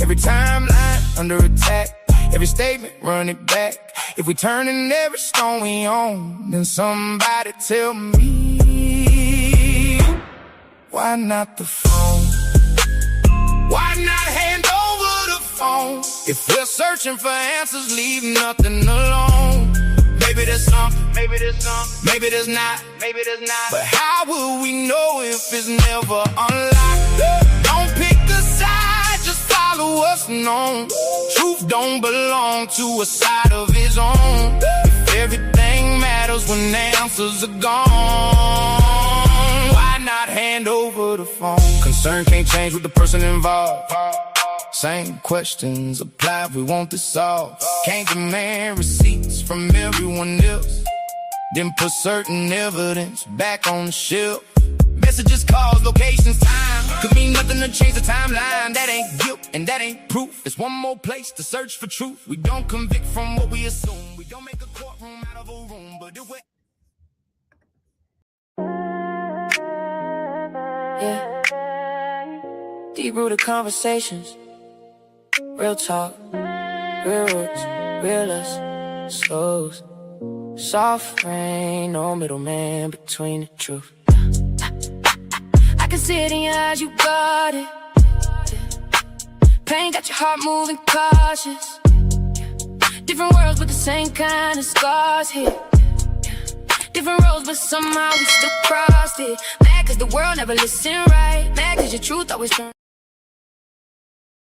Every timeline under attack, Every statement, run it back. If we turning every stone we own, then somebody tell me, why not the phone? Why not hand over the phone? If we're searching for answers, leave nothing alone. Maybe there's something, maybe there's something, maybe there's not, maybe there's not. But how will we know if it's never unlocked? Don't pick a side, just follow what's known. Truth don't belong to a side of its own. If everything matters when the answers are gone, why not hand over the phone? Concern can't change with the person involved. Same questions apply if we want this solved. Can't demand receipts from everyone else, then put certain evidence back on the shelf. Messages, calls, locations, time could mean nothing to change the timeline. That ain't guilt and that ain't proof. It's one more place to search for truth. We don't convict from what we assume. We don't make a courtroom out of a room, but it will. Yeah. Deep-rooted conversations. Real talk, real roots, real us, souls. Soft rain, no middleman between the truth. I can see it in your eyes, you got it. Pain got your heart moving cautious. Different worlds with the same kind of scars here. Different roads, but somehow we still crossed it. Mad cause the world never listened right. Mad cause your truth always turned.